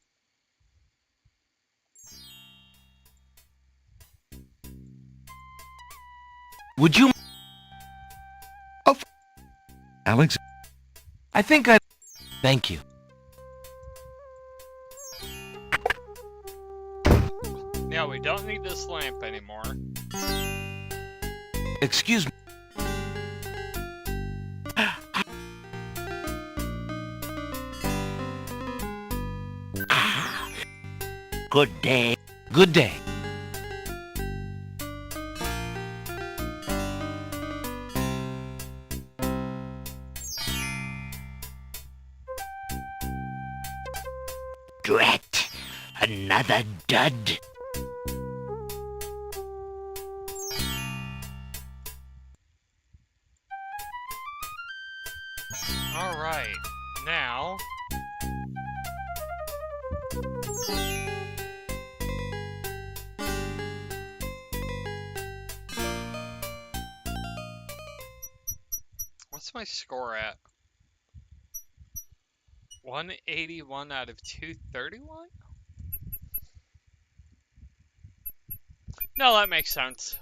Would you... Of... Alex... I think I... Thank you. Yeah, we don't need this lamp anymore. Excuse me. Good day. Good day. Drat. Another dud. Alright, now... What's my score at? 181 out of 231? No, that makes sense.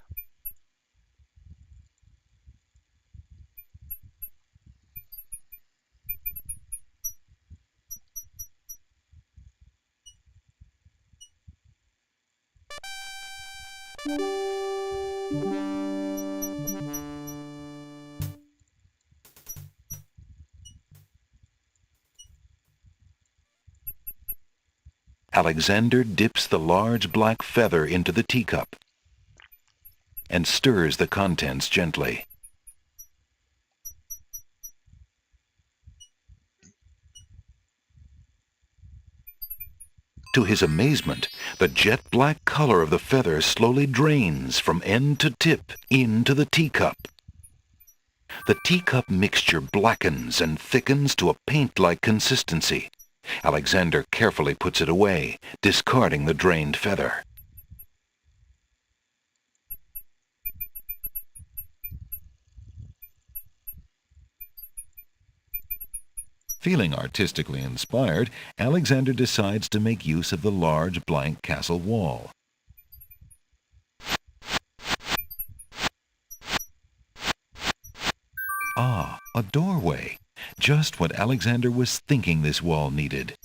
Alexander dips the large black feather into the teacup and stirs the contents gently. To his amazement, the jet black color of the feather slowly drains from end to tip into the teacup. The teacup mixture blackens and thickens to a paint-like consistency. Alexander carefully puts it away, discarding the drained feather. Feeling artistically inspired, Alexander decides to make use of the large blank castle wall. Ah, a doorway. Just what Alexander was thinking this wall needed.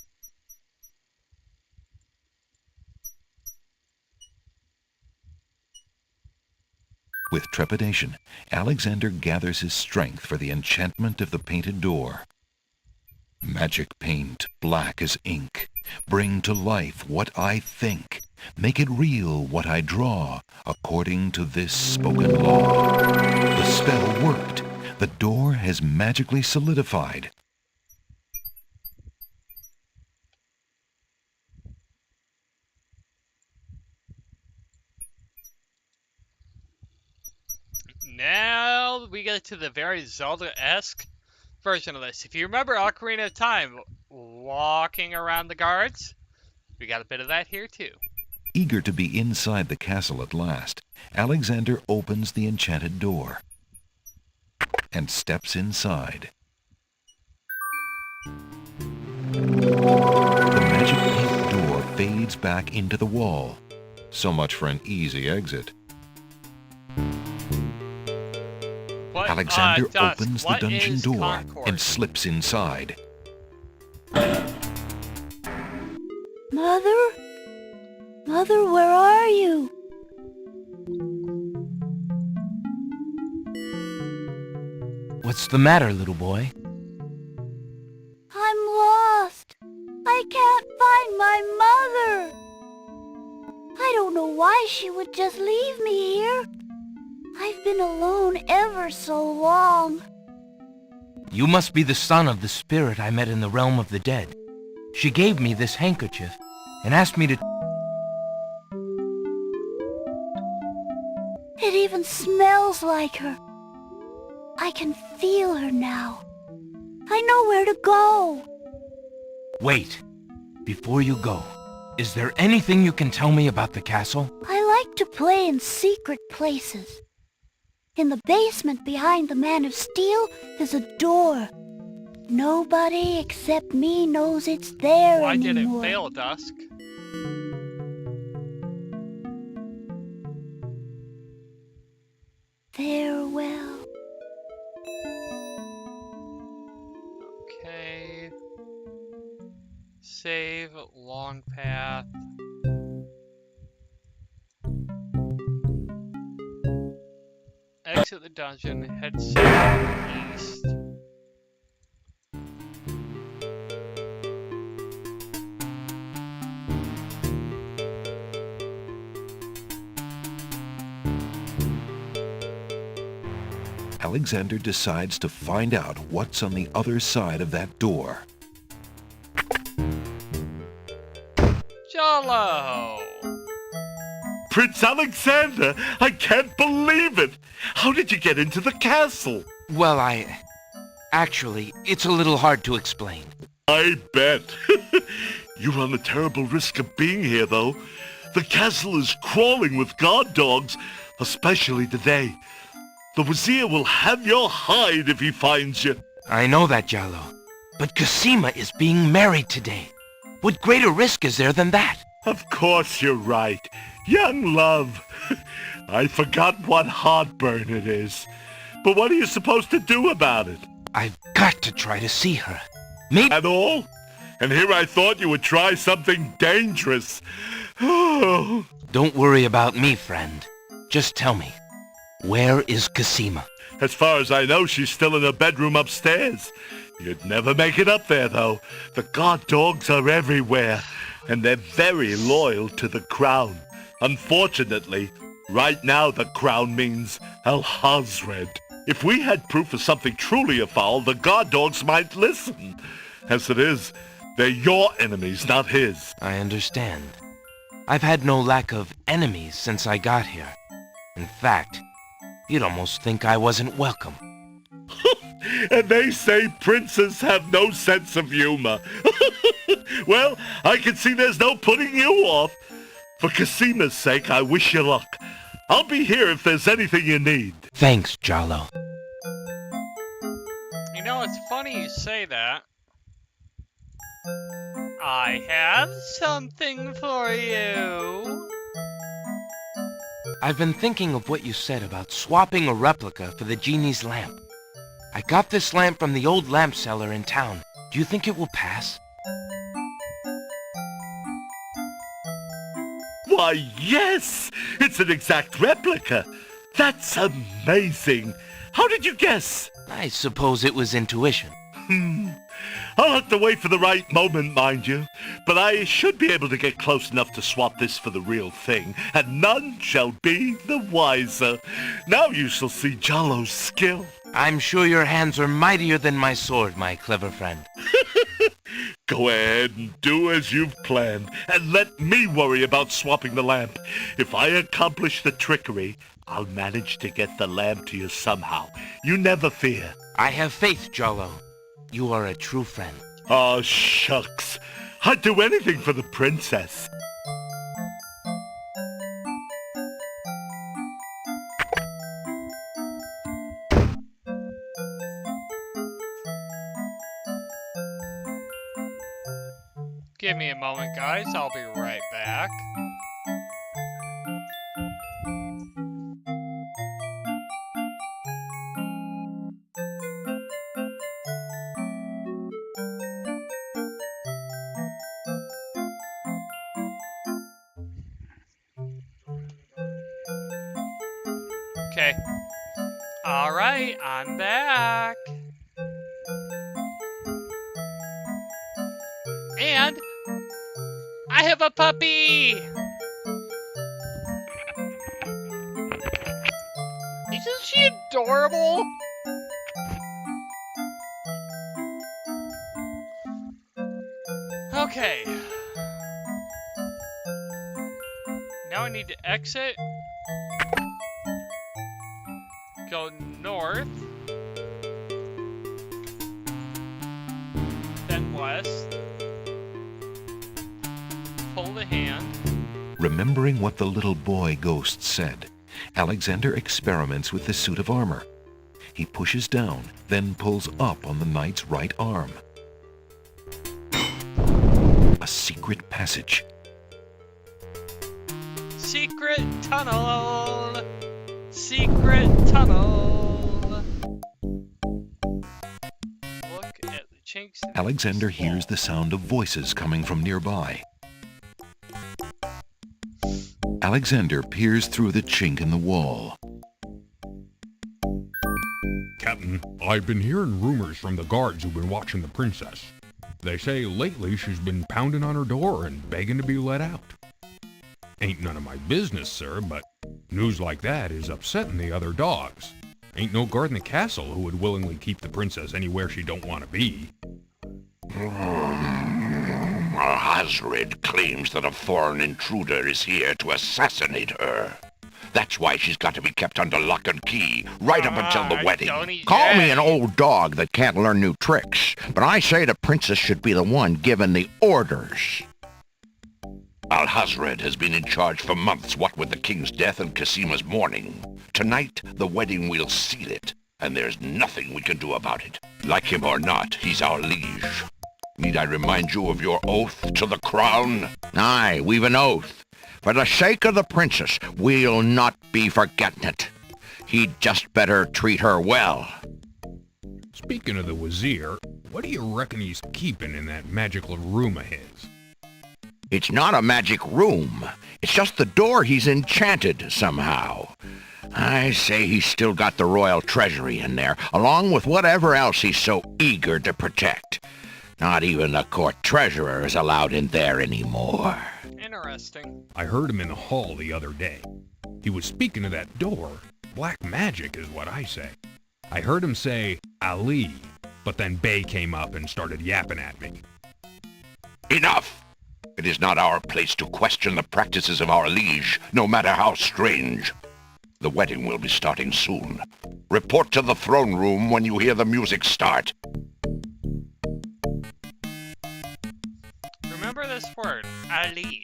With trepidation, Alexander gathers his strength for the enchantment of the painted door. Magic paint, black as ink, bring to life what I think, make it real what I draw, according to this spoken law. The spell worked. The door has magically solidified. Now we get to the very Zelda-esque version of this. If you remember Ocarina of Time, walking around the guards, we got a bit of that here too. Eager to be inside the castle at last, Alexander opens the enchanted door and steps inside. The magic paint door fades back into the wall. So much for an easy exit. Alexander opens the dungeon door and slips inside. Mother? Mother, where are you? What's the matter, little boy? I'm lost. I can't find my mother. I don't know why she would just leave me here. I've been alone ever so long. You must be the son of the spirit I met in the realm of the dead. She gave me this handkerchief and asked me to... It even smells like her. I can feel her now. I know where to go. Wait. Before you go, is there anything you can tell me about the castle? I like to play in secret places. In the basement behind the Man of Steel is a door. Nobody except me knows it's there Why anymore. did it fail, Dusk? Farewell. Okay. Save, long path. Exit the dungeon, head southeast. Alexander decides to find out what's on the other side of that door. Jolo! Prince Alexander, I can't believe it! How did you get into the castle? Well, Actually, it's a little hard to explain. I bet. You run a terrible risk of being here, though. The castle is crawling with guard dogs, especially today. The Wazir will have your hide if he finds you. I know that, Jalo. But Cosima is being married today. What greater risk is there than that? Of course you're right. Young love. I forgot what heartburn it is. But what are you supposed to do about it? I've got to try to see her. Maybe... At all? And here I thought you would try something dangerous. Oh. Don't worry about me, friend. Just tell me, where is Cosima? As far as I know, she's still in her bedroom upstairs. You'd never make it up there, though. The guard dogs are everywhere, and they're very loyal to the crown. Unfortunately, right now the crown means Alhazred. If we had proof of something truly afoul, the guard dogs might listen. As it is, they're your enemies, not his. I understand. I've had no lack of enemies since I got here. In fact, you'd almost think I wasn't welcome. And they say princes have no sense of humor. Well, I can see there's no putting you off. For Casima's sake, I wish you luck. I'll be here if there's anything you need. Thanks, Jalo. You know, it's funny you say that. I have something for you. I've been thinking of what you said about swapping a replica for the genie's lamp. I got this lamp from the old lamp seller in town. Do you think it will pass? Why, yes! It's an exact replica. That's amazing. How did you guess? I suppose it was intuition. I'll have to wait for the right moment, mind you. But I should be able to get close enough to swap this for the real thing, and none shall be the wiser. Now you shall see Jalo's skill. I'm sure your hands are mightier than my sword, my clever friend. Go ahead and do as you've planned, and let me worry about swapping the lamp. If I accomplish the trickery, I'll manage to get the lamp to you somehow. You never fear. I have faith, Jalo. You are a true friend. Oh, shucks. I'd do anything for the princess. Give me a moment, guys. I'll be right back. Okay. Alright, I'm back. And I have a puppy! Isn't she adorable? Okay. Now I need to exit. Go north. Then west. Hold a hand. Remembering what the little boy ghost said, Alexander experiments with the suit of armor. He pushes down, then pulls up on the knight's right arm. A secret passage. Secret tunnel! Secret tunnel! Look at the chinks in Alexander hears the sound of voices coming from nearby. Alexander peers through the chink in the wall. Captain, I've been hearing rumors from the guards who've been watching the princess. They say lately she's been pounding on her door and begging to be let out. Ain't none of my business, sir, but news like that is upsetting the other dogs. Ain't no guard in the castle who would willingly keep the princess anywhere she don't want to be. Hasred claims that a foreign intruder is here to assassinate her. That's why she's got to be kept under lock and key, right up until the wedding. Call me an old dog that can't learn new tricks, but I say the princess should be the one given the orders. Alhazred has been in charge for months, what with the king's death and Casima's mourning. Tonight, the wedding will seal it, and there's nothing we can do about it. Like him or not, he's our liege. Need I remind you of your oath to the crown? Aye, we've an oath. For the sake of the princess, we'll not be forgetting it. He'd just better treat her well. Speaking of the Wazir, what do you reckon he's keeping in that magical room of his? It's not a magic room. It's just the door he's enchanted somehow. I say he's still got the royal treasury in there, along with whatever else he's so eager to protect. Not even the court treasurer is allowed in there anymore. Interesting. I heard him in the hall the other day. He was speaking of that door. Black magic is what I say. I heard him say, Ali, but then Bay came up and started yapping at me. Enough! It is not our place to question the practices of our liege, no matter how strange. The wedding will be starting soon. Report to the throne room when you hear the music start. Remember this word, Ali.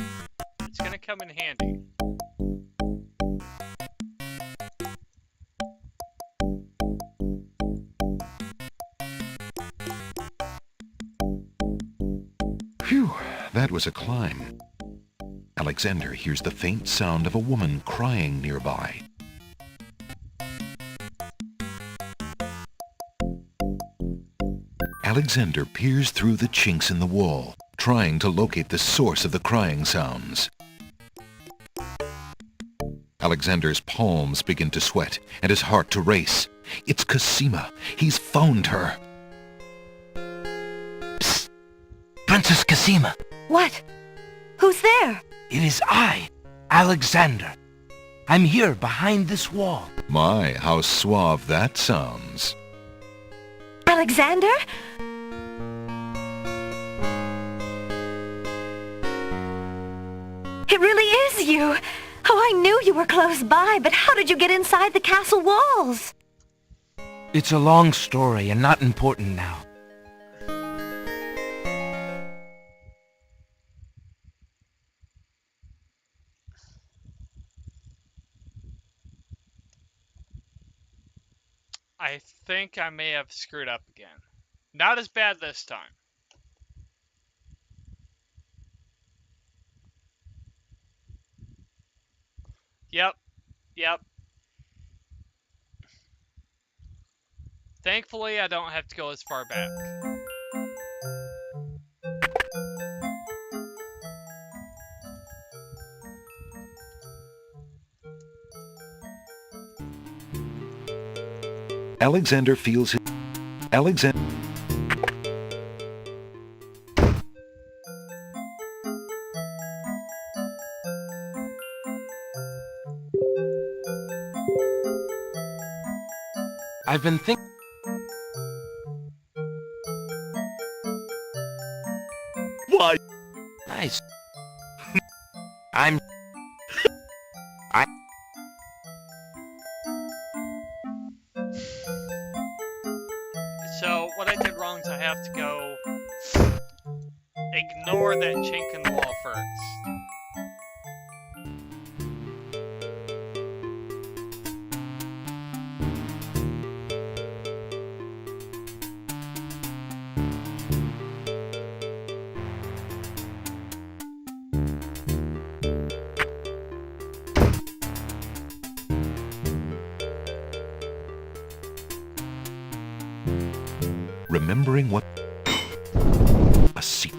It's gonna come in handy. Phew, that was a climb. Alexander hears the faint sound of a woman crying nearby. Alexander peers through the chinks in the wall, trying to locate the source of the crying sounds. Alexander's palms begin to sweat and his heart to race. It's Cosima. He's found her. Psst! Princess Cosima! What? Who's there? It is I, Alexander. I'm here behind this wall. My, how suave that sounds. Alexander? It really is you! Oh, I knew you were close by, but how did you get inside the castle walls? It's a long story and not important now. I think I may have screwed up again. Not as bad this time. Yep. Thankfully, I don't have to go as far back. Alexander feels his... Alexander... I've been thinking... Why? Nice. I'm... So, what I did wrong is I have to go... ignore that chink in the wall first. Remembering what... A secret.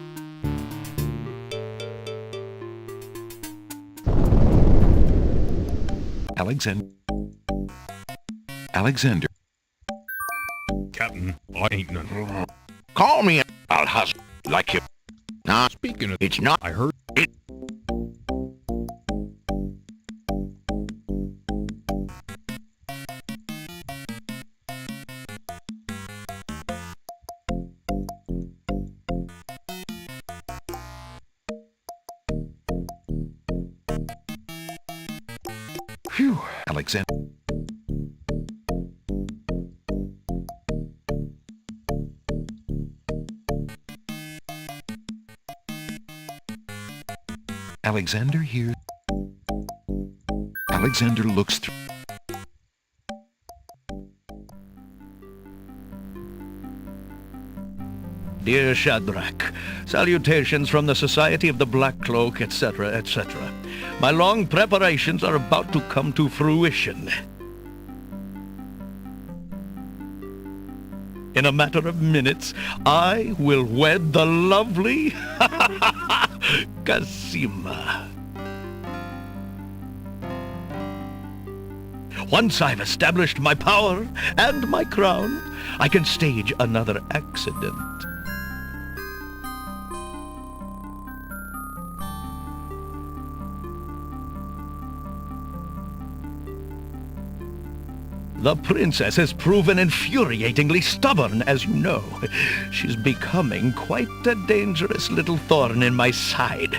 Alexander. Captain, I ain't none. Call me I'll hustle like you. Nah, Speaking of... it's not. I heard... It. Phew, Alexander. Alexander here. Alexander looks through. Dear Shadrach, salutations from the Society of the Black Cloak, etc., etc. My long preparations are about to come to fruition. In a matter of minutes, I will wed the lovely Cosima. Once I've established my power and my crown, I can stage another accident. The princess has proven infuriatingly stubborn, as you know. She's becoming quite a dangerous little thorn in my side.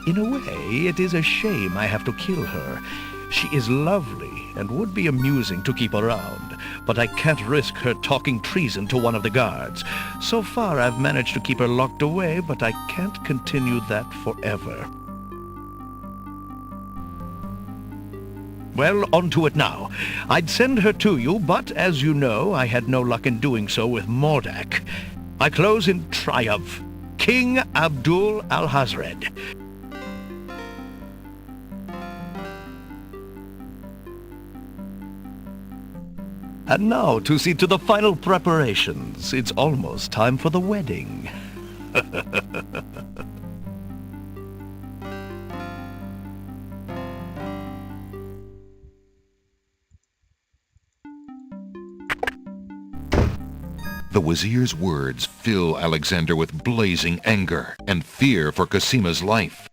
In a way, it is a shame I have to kill her. She is lovely and would be amusing to keep around, but I can't risk her talking treason to one of the guards. So far, I've managed to keep her locked away, but I can't continue that forever. Well, on to it now. I'd send her to you, but as you know, I had no luck in doing so with Mordak. I close in triumph. King Abdul Alhazred. And now to see to the final preparations. It's almost time for the wedding. The Wazir's words fill Alexander with blazing anger and fear for Cosima's life.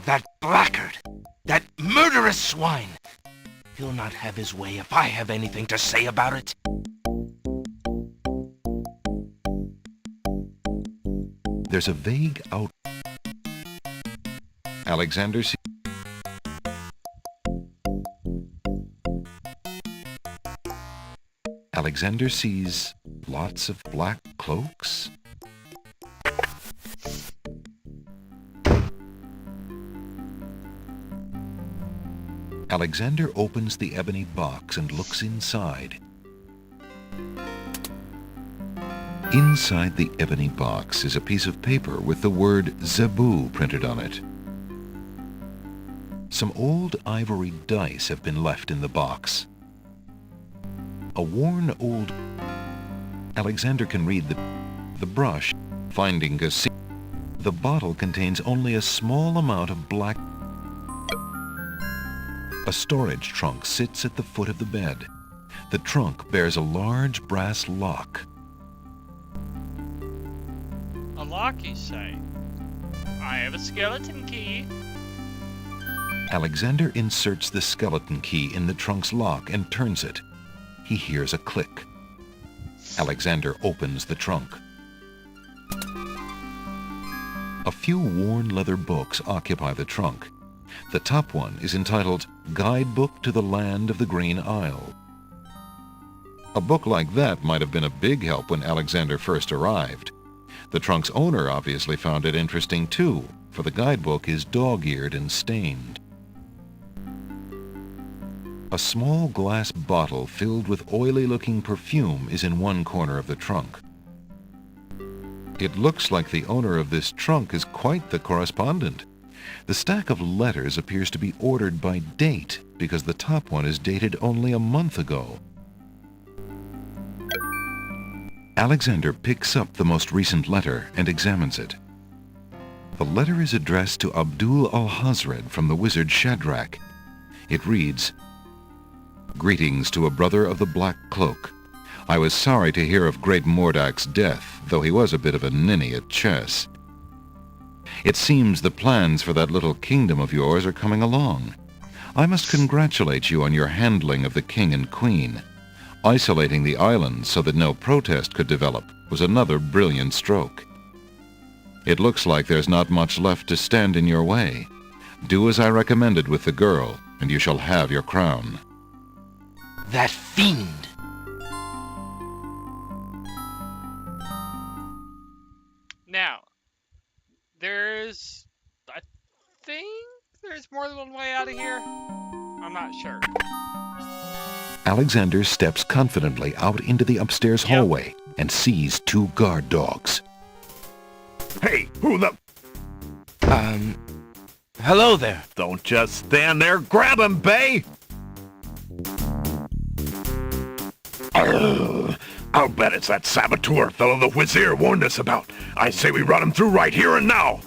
That blackguard! That murderous swine! He'll not have his way if I have anything to say about it. There's a vague out... Alexander sees lots of black cloaks. Alexander opens the ebony box and looks inside. Inside the ebony box is a piece of paper with the word Zebu printed on it. Some old ivory dice have been left in the box. A worn old... Alexander can read the brush, finding Cosima. The bottle contains only a small amount of black... A storage trunk sits at the foot of the bed. The trunk bears a large brass lock. A lock, you say? I have a skeleton key. Alexander inserts the skeleton key in the trunk's lock and turns it. He hears a click. Alexander opens the trunk. A few worn leather books occupy the trunk. The top one is entitled Guidebook to the Land of the Green Isle. A book like that might have been a big help when Alexander first arrived. The trunk's owner obviously found it interesting too, for the guidebook is dog-eared and stained. A small glass bottle filled with oily-looking perfume is in one corner of the trunk. It looks like the owner of this trunk is quite the correspondent. The stack of letters appears to be ordered by date because the top one is dated only a month ago. Alexander picks up the most recent letter and examines it. The letter is addressed to Abdul Alhazred from the wizard Shadrach. It reads, "Greetings to a brother of the Black Cloak. I was sorry to hear of great Mordak's death, though he was a bit of a ninny at chess. It seems the plans for that little kingdom of yours are coming along. I must congratulate you on your handling of the king and queen. Isolating the islands so that no protest could develop was another brilliant stroke. It looks like there's not much left to stand in your way. Do as I recommended with the girl, and you shall have your crown." That fiend! Now, I think there's more than one way out of here. I'm not sure. Alexander steps confidently out into the upstairs hallway and sees two guard dogs. Hey, who the... Hello there. Don't just stand there. Grab him, Bay! I'll bet it's that saboteur fellow the Wazir warned us about. I say we run him through right here and now.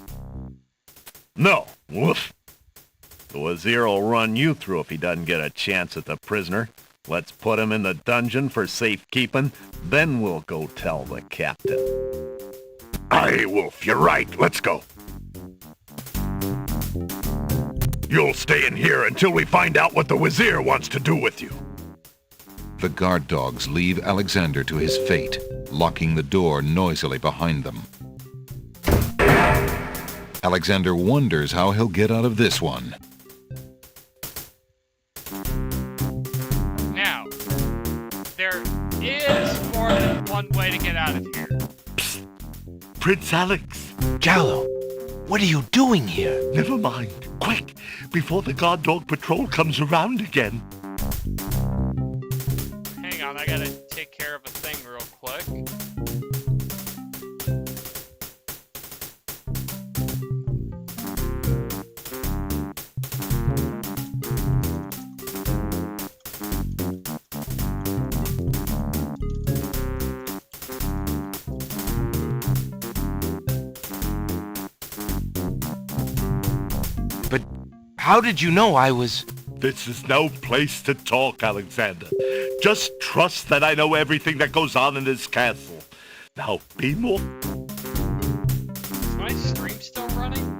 No. Woof. The Wazir will run you through if he doesn't get a chance at the prisoner. Let's put him in the dungeon for safekeeping, then we'll go tell the captain. Aye, Wolf, you're right. Let's go. You'll stay in here until we find out what the Wazir wants to do with you. The guard dogs leave Alexander to his fate, locking the door noisily behind them. Alexander wonders how he'll get out of this one. Now, there is more than one way to get out of here. Prince Alex! Jalo, what are you doing here? Never mind. Quick, before the guard dog patrol comes around again. Hang on, I gotta take care of a thing real quick. But how did you know I was... This is no place to talk, Alexander. Just trust that I know everything that goes on in this castle. Now, be more... Is my stream still running?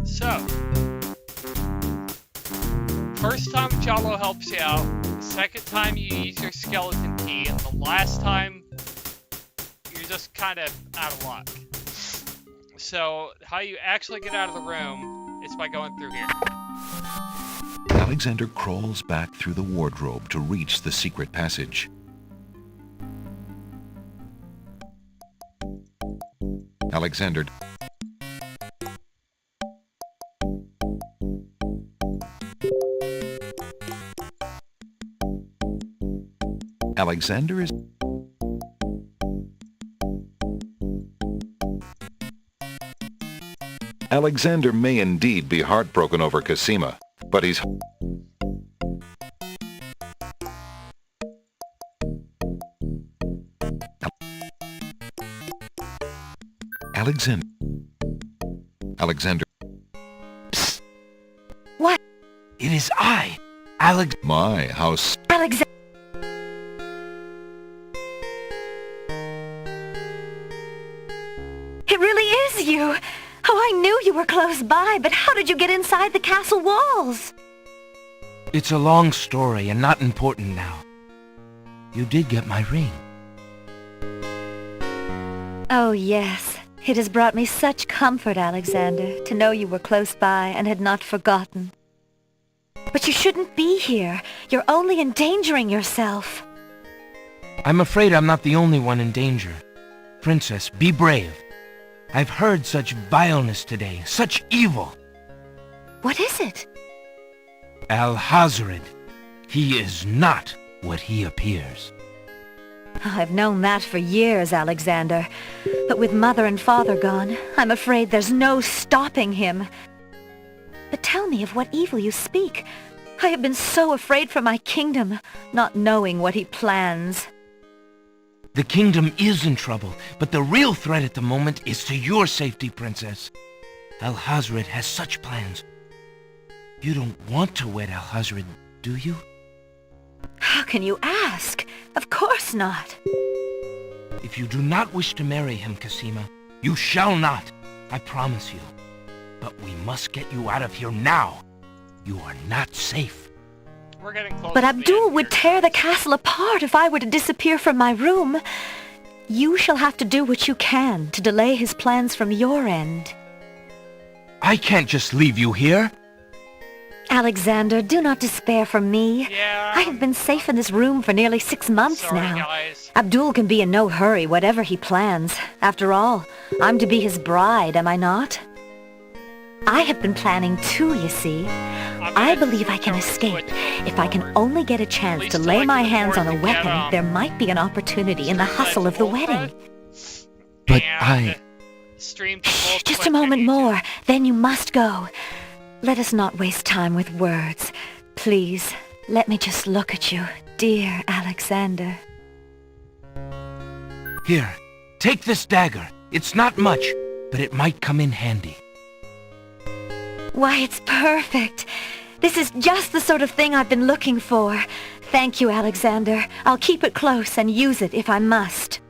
So, first time Jalo helps you out, the second time you use your skeleton key, and the last time you're just kind of out of luck. So, how you actually get out of the room is by going through here. Alexander crawls back through the wardrobe to reach the secret passage. Alexander is... Alexander may indeed be heartbroken over Cassima, but he's... Alexander... Psst. What? It is I, My house... Alexander... It really is you! Oh, I knew you were close by, but how did you get inside the castle walls? It's a long story and not important now. You did get my ring. Oh, yes. It has brought me such comfort, Alexander, to know you were close by and had not forgotten. But you shouldn't be here. You're only endangering yourself. I'm afraid I'm not the only one in danger. Princess, be brave. I've heard such vileness today, such evil. What is it? Alhazred. He is not what he appears. I've known that for years, Alexander. But with Mother and Father gone, I'm afraid there's no stopping him. But tell me of what evil you speak. I have been so afraid for my kingdom, not knowing what he plans. The kingdom is in trouble, but the real threat at the moment is to your safety, Princess. Alhazred has such plans. You don't want to wed Alhazred, do you? How can you ask? Of course not. If you do not wish to marry him, Cassima, you shall not. I promise you. But we must get you out of here now. You are not safe. We're getting close. But Abdul would tear the castle apart if I were to disappear from my room. You shall have to do what you can to delay his plans from your end. I can't just leave you here. Alexander, do not despair for me. Yeah. I have been safe in this room for nearly 6 months Sorry, now. guys. Abdul can be in no hurry, whatever he plans. After all, I'm to be his bride, am I not? I have been planning too, you see. I believe I can escape. If I can only get a chance to lay my hands on a weapon, there might be an opportunity in the hustle of the wedding. But Shh, just a moment more, then you must go. Let us not waste time with words. Please, let me just look at you, dear Alexander. Here, take this dagger. It's not much, but it might come in handy. Why, it's perfect. This is just the sort of thing I've been looking for. Thank you, Alexander. I'll keep it close and use it if I must.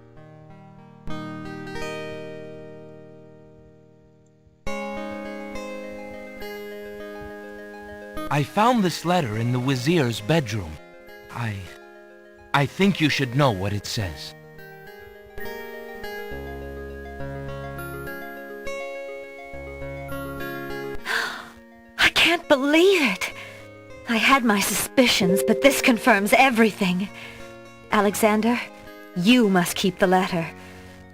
I found this letter in the Wazir's bedroom. I think you should know what it says. I can't believe it. I had my suspicions, but this confirms everything. Alexander, you must keep the letter.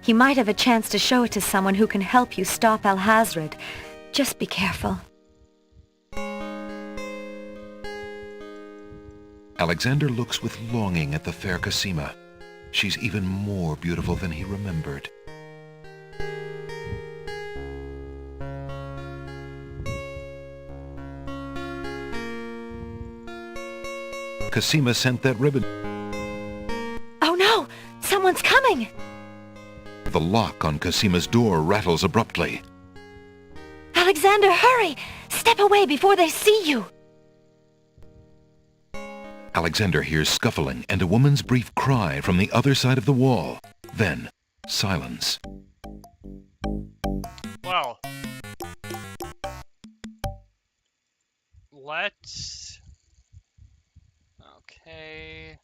He might have a chance to show it to someone who can help you stop Alhazred. Just be careful. Alexander looks with longing at the fair Cassima. She's even more beautiful than he remembered. Cassima sent that ribbon. Oh no! Someone's coming! The lock on Cassima's door rattles abruptly. Alexander, hurry! Step away before they see you! Alexander hears scuffling and a woman's brief cry from the other side of the wall. Then, silence. Well, let's... Okay...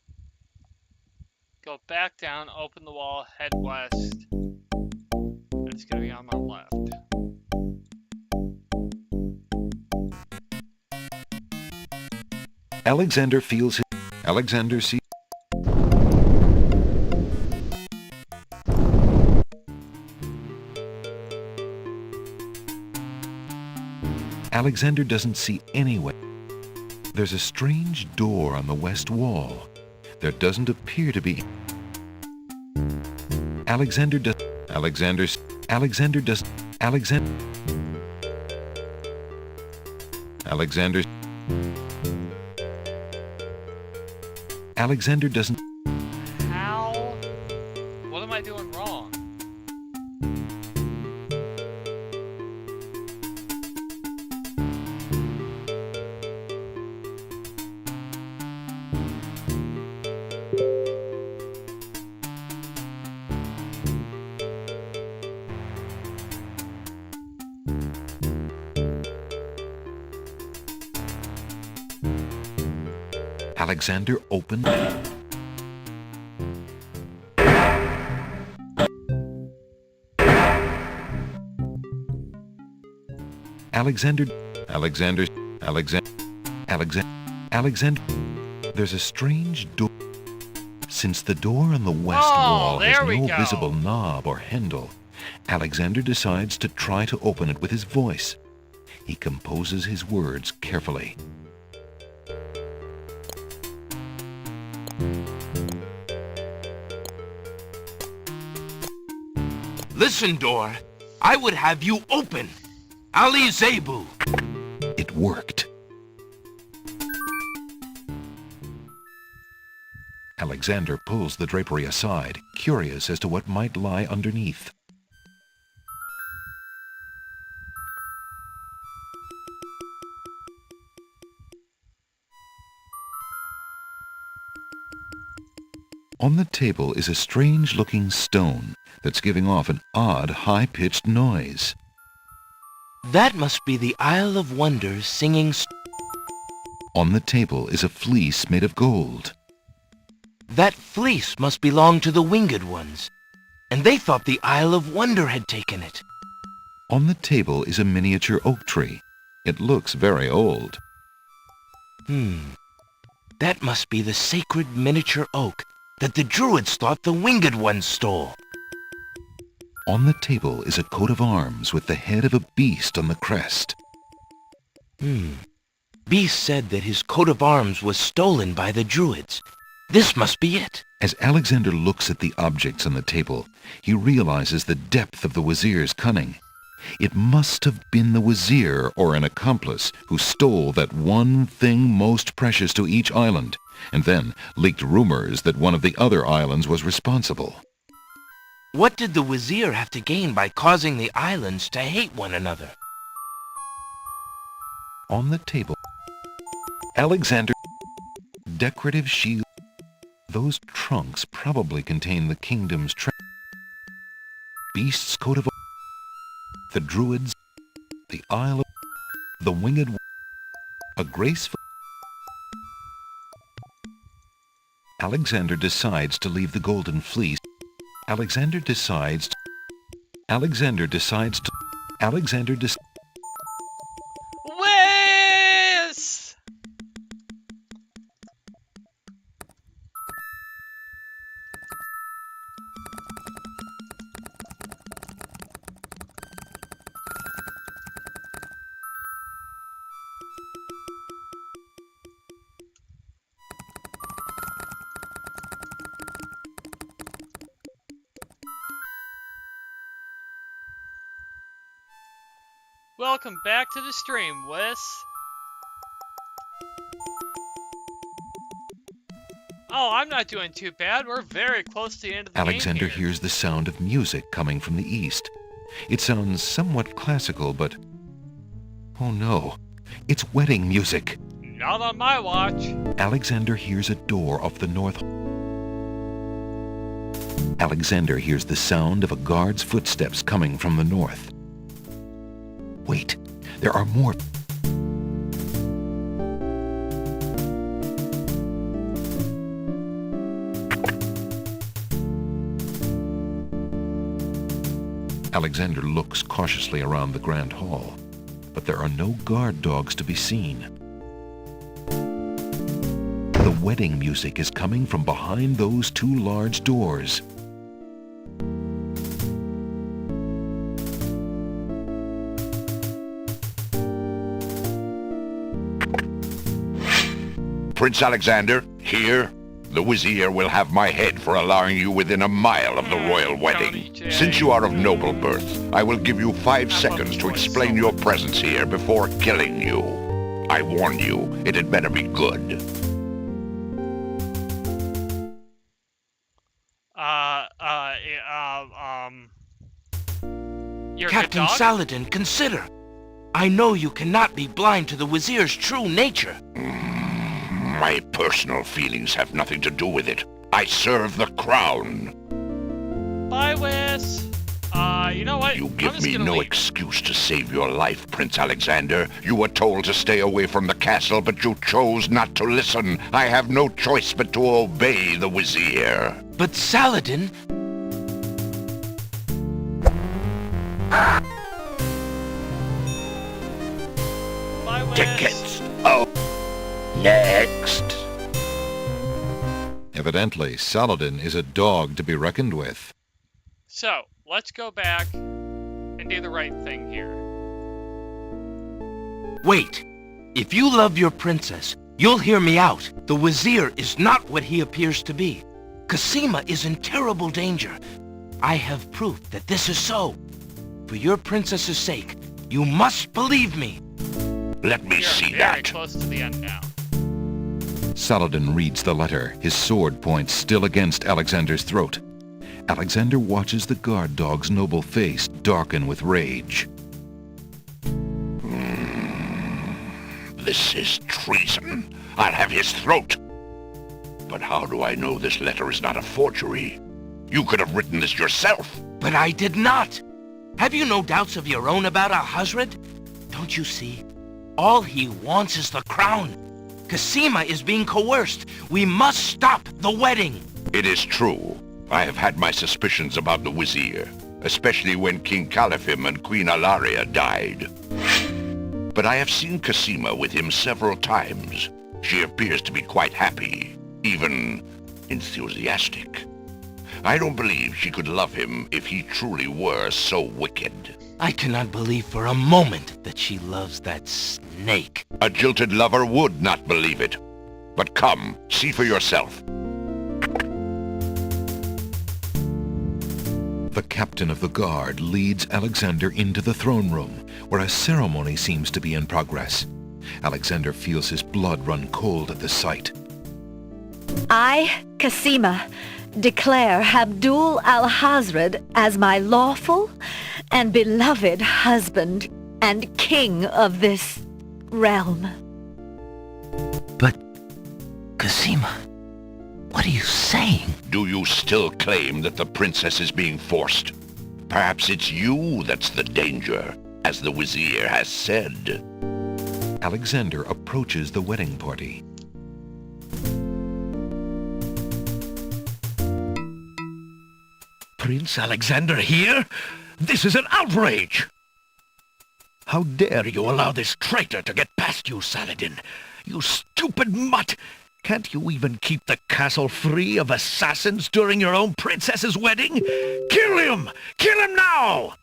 Go back down, open the wall, head west. And it's gonna be on my left. Alexander feels his... Alexander sees... Alexander doesn't see anyone. There's a strange door on the west wall. There doesn't appear to be... Alexander does... Alexander does... Alexander... Alexander... Alexander doesn't... How? What am I doing wrong? Alexander opened... Alexander... Alexander... There's a strange door. Since the door on the west wall has no visible knob or handle, Alexander decides to try to open it with his voice. He composes his words carefully. Listen, door. I would have you open. Ali Zebu. It worked. Alexander pulls the drapery aside, curious as to what might lie underneath. On the table is a strange-looking stone that's giving off an odd, high-pitched noise. That must be the Isle of Wonders singing... On the table is a fleece made of gold. That fleece must belong to the Winged Ones, and they thought the Isle of Wonder had taken it. On the table is a miniature oak tree. It looks very old. That must be the sacred miniature oak that the Druids thought the Winged Ones stole. On the table is a coat of arms with the head of a beast on the crest. Beast said that his coat of arms was stolen by the Druids. This must be it. As Alexander looks at the objects on the table, he realizes the depth of the Wazir's cunning. It must have been the Wazir or an accomplice who stole that one thing most precious to each island, and then leaked rumors that one of the other islands was responsible. What did the Wazir have to gain by causing the islands to hate one another? On the table, Alexander, decorative shield. Those trunks probably contain the kingdom's treasure. Beast's coat of the druids, the Isle of the winged, a graceful. Alexander decides to leave the golden fleece. Alexander decides to. Whiz! Welcome back to the stream, Wes. Oh, I'm not doing too bad. We're very close to the end of the Alexander game here. hears the sound of music coming from the east. It sounds somewhat classical, but... oh no, it's wedding music. Not on my watch. Alexander hears a door off the north. Alexander hears the sound of a guard's footsteps coming from the north. Wait, there are more. Alexander looks cautiously around the grand hall, but there are no guard dogs to be seen. The wedding music is coming from behind those two large doors. Prince Alexander, here, the Vizier will have my head for allowing you within a mile of the royal wedding. Since you are of noble birth, I will give you 5 seconds to explain your presence here before killing you. I warn you, it had better be good. You're a good Captain dog? Saladin, consider. I know you cannot be blind to the Vizier's true nature. My personal feelings have nothing to do with it. I serve the crown. Bye, Wes. You know what? You give me no excuse to save your life, Prince Alexander. You were told to stay away from the castle, but you chose not to listen. I have no choice but to obey the Vizier. But Saladin... Bye, Wes. Tickets. Oh. Next. Evidently, Saladin is a dog to be reckoned with. So, let's go back and do the right thing here. Wait. If you love your princess, you'll hear me out. The Vizier is not what he appears to be. Cassima is in terrible danger. I have proof that this is so. For your princess's sake, you must believe me. Let me see Very that. close to the end now. Saladin reads the letter, his sword point still against Alexander's throat. Alexander watches the guard dog's noble face darken with rage. This is treason. I'll have his throat. But how do I know this letter is not a forgery? You could have written this yourself. But I did not. Have you no doubts of your own about Ahazred? Don't you see? All he wants is the crown. Cassima is being coerced. We must stop the wedding. It is true. I have had my suspicions about the Vizier, especially when King Califim and Queen Alaria died. But I have seen Cassima with him several times. She appears to be quite happy, even enthusiastic. I don't believe she could love him if he truly were so wicked. I cannot believe for a moment that she loves that snake. A jilted lover would not believe it. But come, see for yourself. The captain of the guard leads Alexander into the throne room, where a ceremony seems to be in progress. Alexander feels his blood run cold at the sight. I, Cassima, declare Abdul al-Hazred as my lawful and beloved husband and king of this realm. But, Cosima, what are you saying? Do you still claim that the princess is being forced? Perhaps it's you that's the danger, as the Wazir has said. Alexander approaches the wedding party. Prince Alexander here? This is an outrage! How dare you allow this traitor to get past you, Saladin? You stupid mutt! Can't you even keep the castle free of assassins during your own princess's wedding? Kill him! Kill him now!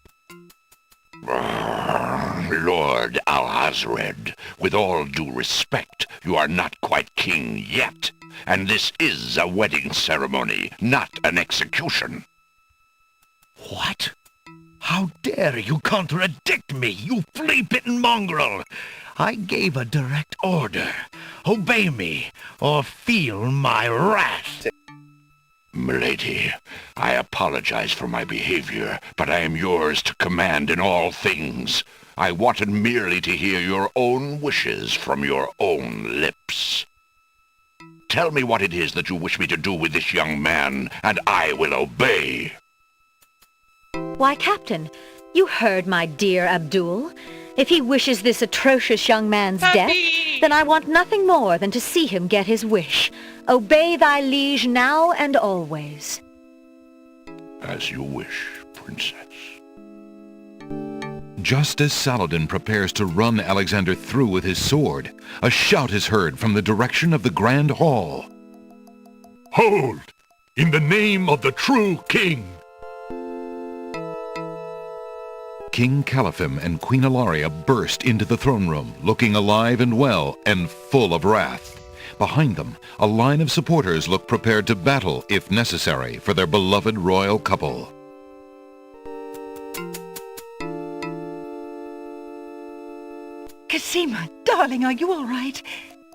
Lord Alhazred, with all due respect, you are not quite king yet. And this is a wedding ceremony, not an execution. What? How dare you contradict me, you flea-bitten mongrel! I gave a direct order. Obey me, or feel my wrath. Milady, I apologize for my behavior, but I am yours to command in all things. I wanted merely to hear your own wishes from your own lips. Tell me what it is that you wish me to do with this young man, and I will obey. Why, Captain, you heard my dear Abdul. If he wishes this atrocious young man's death, then I want nothing more than to see him get his wish. Obey thy liege now and always. As you wish, Princess. Just as Saladin prepares to run Alexander through with his sword, a shout is heard from the direction of the Grand Hall. Hold! In the name of the true king! King Caliphim and Queen Ilaria burst into the throne room, looking alive and well and full of wrath. Behind them, a line of supporters look prepared to battle, if necessary, for their beloved royal couple. Cosima, darling, are you all right?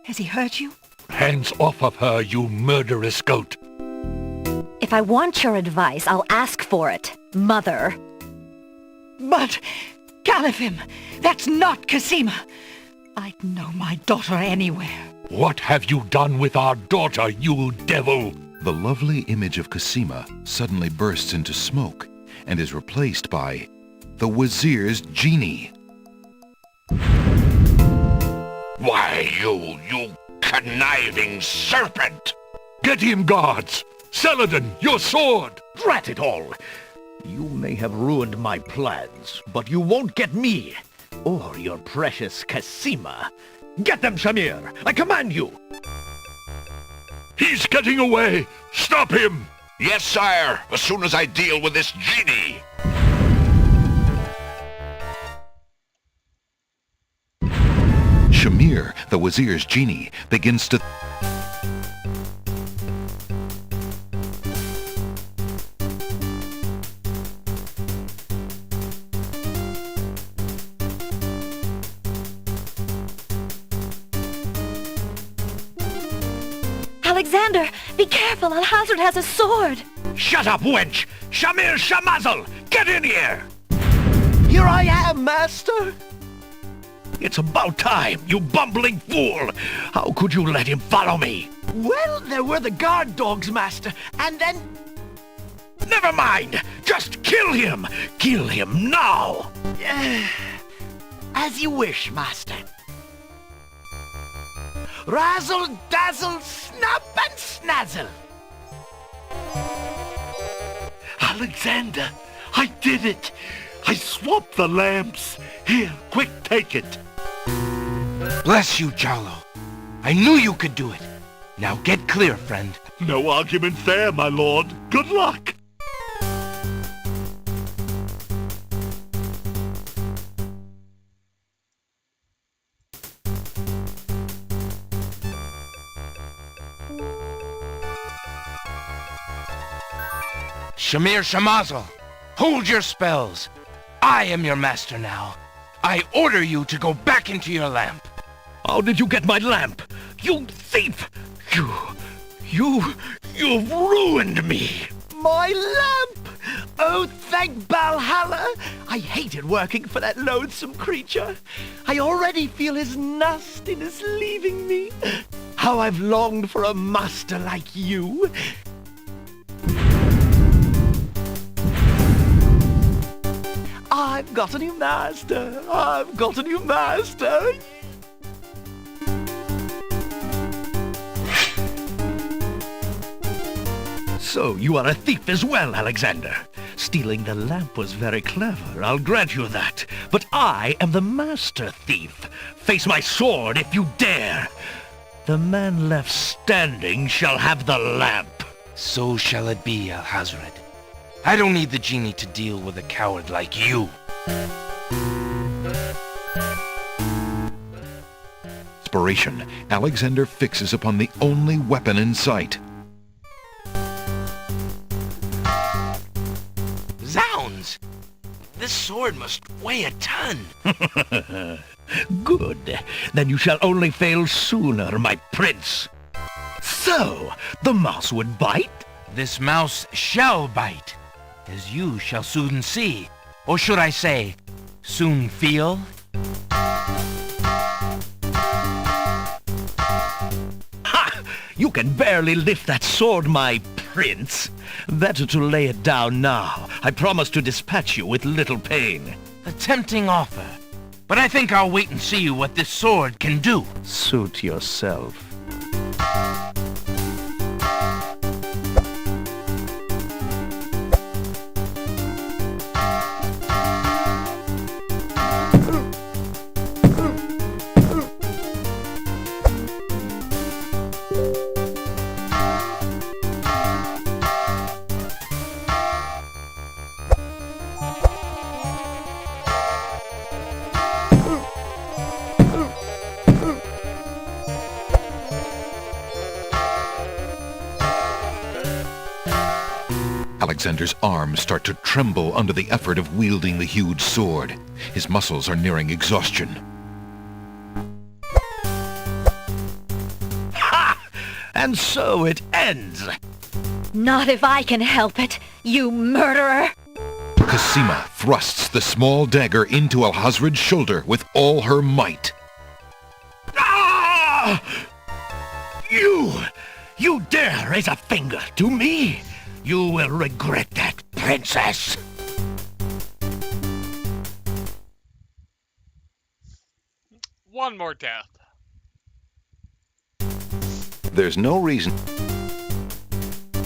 Has he hurt you? Hands off of her, you murderous goat! If I want your advice, I'll ask for it, Mother. But, Caliphim, that's not Cosima. I'd know my daughter anywhere. What have you done with our daughter, you devil? The lovely image of Cosima suddenly bursts into smoke and is replaced by the Wazir's genie. Why, you conniving serpent! Get him, guards! Saladin, your sword! Drat it all! You may have ruined my plans, but you won't get me, or your precious Cosima. Get them, Shamir! I command you! He's getting away! Stop him! Yes, sire, as soon as I deal with this genie! Shamir, the Wazir's genie, begins to... Alexander, be careful, Alhazred has a sword. Shut up, wench! Shamir Shamazel! Get in here! Here I am, master! It's about time, you bumbling fool! How could you let him follow me? Well, there were the guard dogs, master, and then... Never mind! Just kill him! Kill him now! As you wish, master. Razzle, dazzle, snap and snazzle! Alexander, I did it! I swapped the lamps! Here, quick, take it! Bless you, Jarlo. I knew you could do it. Now get clear, friend. No argument there, my lord. Good luck! Shamir Shamazel, hold your spells. I am your master now. I order you to go back into your lamp. How did you get my lamp? You thief! You've ruined me! My lamp! Oh, thank Valhalla! I hated working for that loathsome creature. I already feel his nastiness leaving me. How I've longed for a master like you. I've got a new master. I've got a new master. So, you are a thief as well, Alexander. Stealing the lamp was very clever, I'll grant you that. But I am the master thief. Face my sword if you dare. The man left standing shall have the lamp. So shall it be, Alhazred. I don't need the genie to deal with a coward like you. Inspiration, Alexander fixes upon the only weapon in sight. Zounds! This sword must weigh a ton. Good. Then you shall only fail sooner, my prince. So, the mouse would bite? This mouse shall bite, as you shall soon see. Or should I say, soon feel? Ha! You can barely lift that sword, my prince. Better to lay it down now. I promise to dispatch you with little pain. A tempting offer. But I think I'll wait and see what this sword can do. Suit yourself. Alexander's arms start to tremble under the effort of wielding the huge sword. His muscles are nearing exhaustion. Ha! And so it ends. Not if I can help it, you murderer! Cosima thrusts the small dagger into Alhazred's shoulder with all her might. Ah! You dare raise a finger to me? You will regret that, princess. One more death. There's no reason.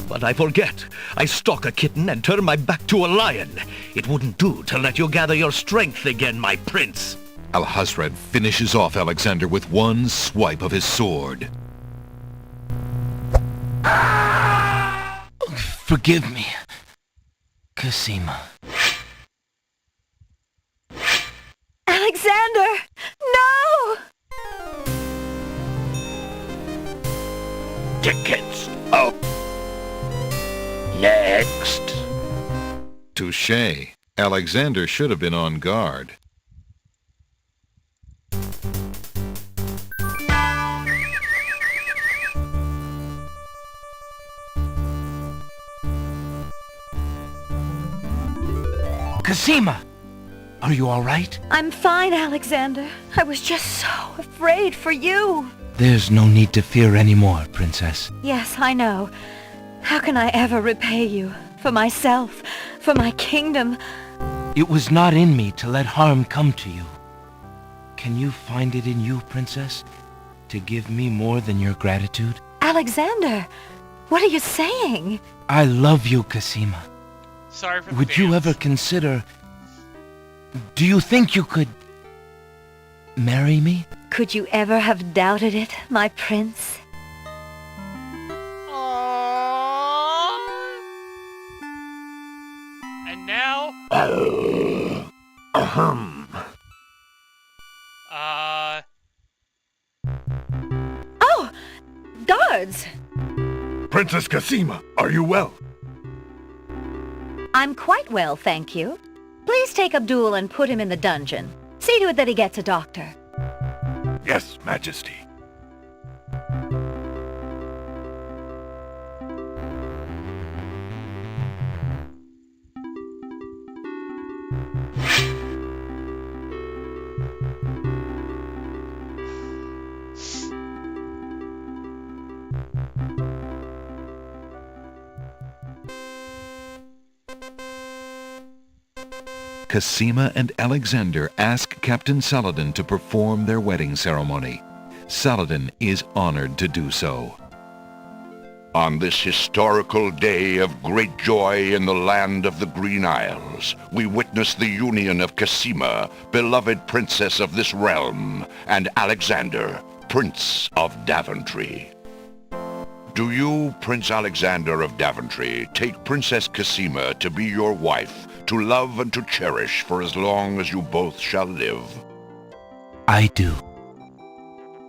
But I forget. I stalk a kitten and turn my back to a lion. It wouldn't do to let you gather your strength again, my prince. Alhazred finishes off Alexander with one swipe of his sword. Forgive me, Cosima. Alexander! No! Tickets up. Next. Touché. Alexander should have been on guard. Cosima! Are you all right? I'm fine, Alexander. I was just so afraid for you. There's no need to fear anymore, Princess. Yes, I know. How can I ever repay you? For myself, for my kingdom. It was not in me to let harm come to you. Can you find it in you, Princess, to give me more than your gratitude? Alexander, what are you saying? I love you, Cosima. Sorry for the Would you ever consider... Do you think you could... marry me? Could you ever have doubted it, my prince? And now... Oh! Guards! Princess Cosima, are you well? I'm quite well, thank you. Please take Abdul and put him in the dungeon. See to it that he gets a doctor. Yes, Majesty. Cosima and Alexander ask Captain Saladin to perform their wedding ceremony. Saladin is honored to do so. On this historical day of great joy in the land of the Green Isles, we witness the union of Cosima, beloved princess of this realm, and Alexander, Prince of Daventry. Do you, Prince Alexander of Daventry, take Princess Cosima to be your wife, to love and to cherish for as long as you both shall live? I do.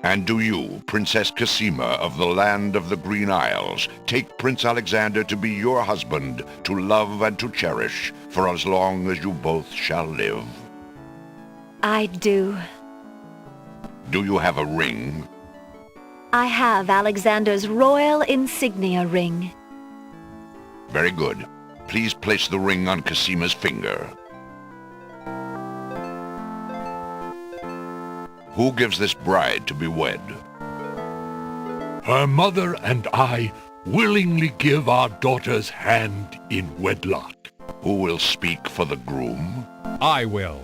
And do you, Princess Cosima of the land of the Green Isles, take Prince Alexander to be your husband, to love and to cherish for as long as you both shall live? I do. Do you have a ring? I have Alexander's royal insignia ring. Very good. Please place the ring on Cosima's finger. Who gives this bride to be wed? Her mother and I willingly give our daughter's hand in wedlock. Who will speak for the groom? I will.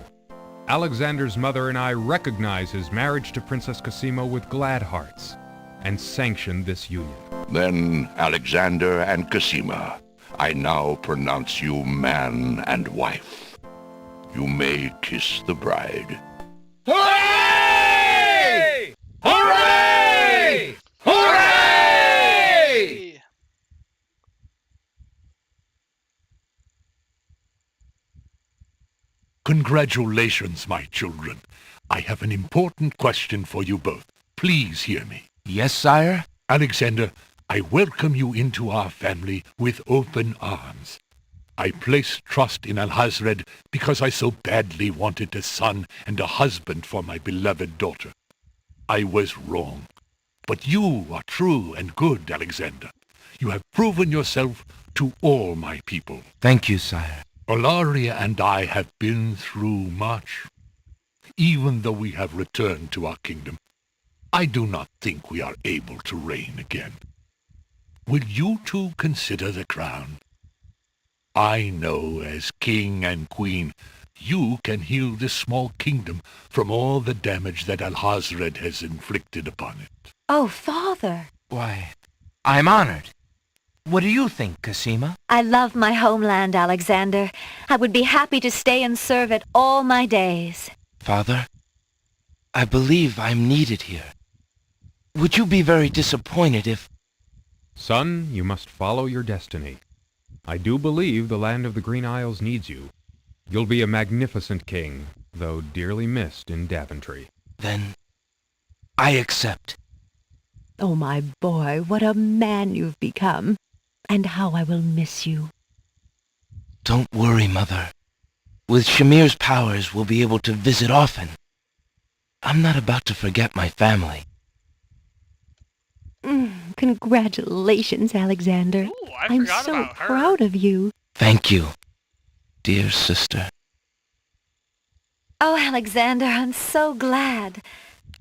Alexander's mother and I recognize his marriage to Princess Cosima with glad hearts, and sanction this union. Then, Alexander and Cosima, I now pronounce you man and wife. You may kiss the bride. Hooray! Hooray! Hooray! Congratulations, my children. I have an important question for you both. Please hear me. Yes, sire? Alexander, I welcome you into our family with open arms. I place trust in Alhazred because I so badly wanted a son and a husband for my beloved daughter. I was wrong. But you are true and good, Alexander. You have proven yourself to all my people. Thank you, sire. Olaria and I have been through much. Even though we have returned to our kingdom, I do not think we are able to reign again. Will you two consider the crown? I know, as king and queen, you can heal this small kingdom from all the damage that Alhazred has inflicted upon it. Oh, Father! Why, I'm honored. What do you think, Cosima? I love my homeland, Alexander. I would be happy to stay and serve it all my days. Father, I believe I'm needed here. Would you be very disappointed if... Son, you must follow your destiny. I do believe the land of the Green Isles needs you. You'll be a magnificent king, though dearly missed in Daventry. Then, I accept. Oh, my boy, what a man you've become. And how I will miss you. Don't worry, Mother. With Shamir's powers, we'll be able to visit often. I'm not about to forget my family. Congratulations, Alexander. Ooh, I'm so proud of you. Thank you, dear sister. Oh, Alexander, I'm so glad.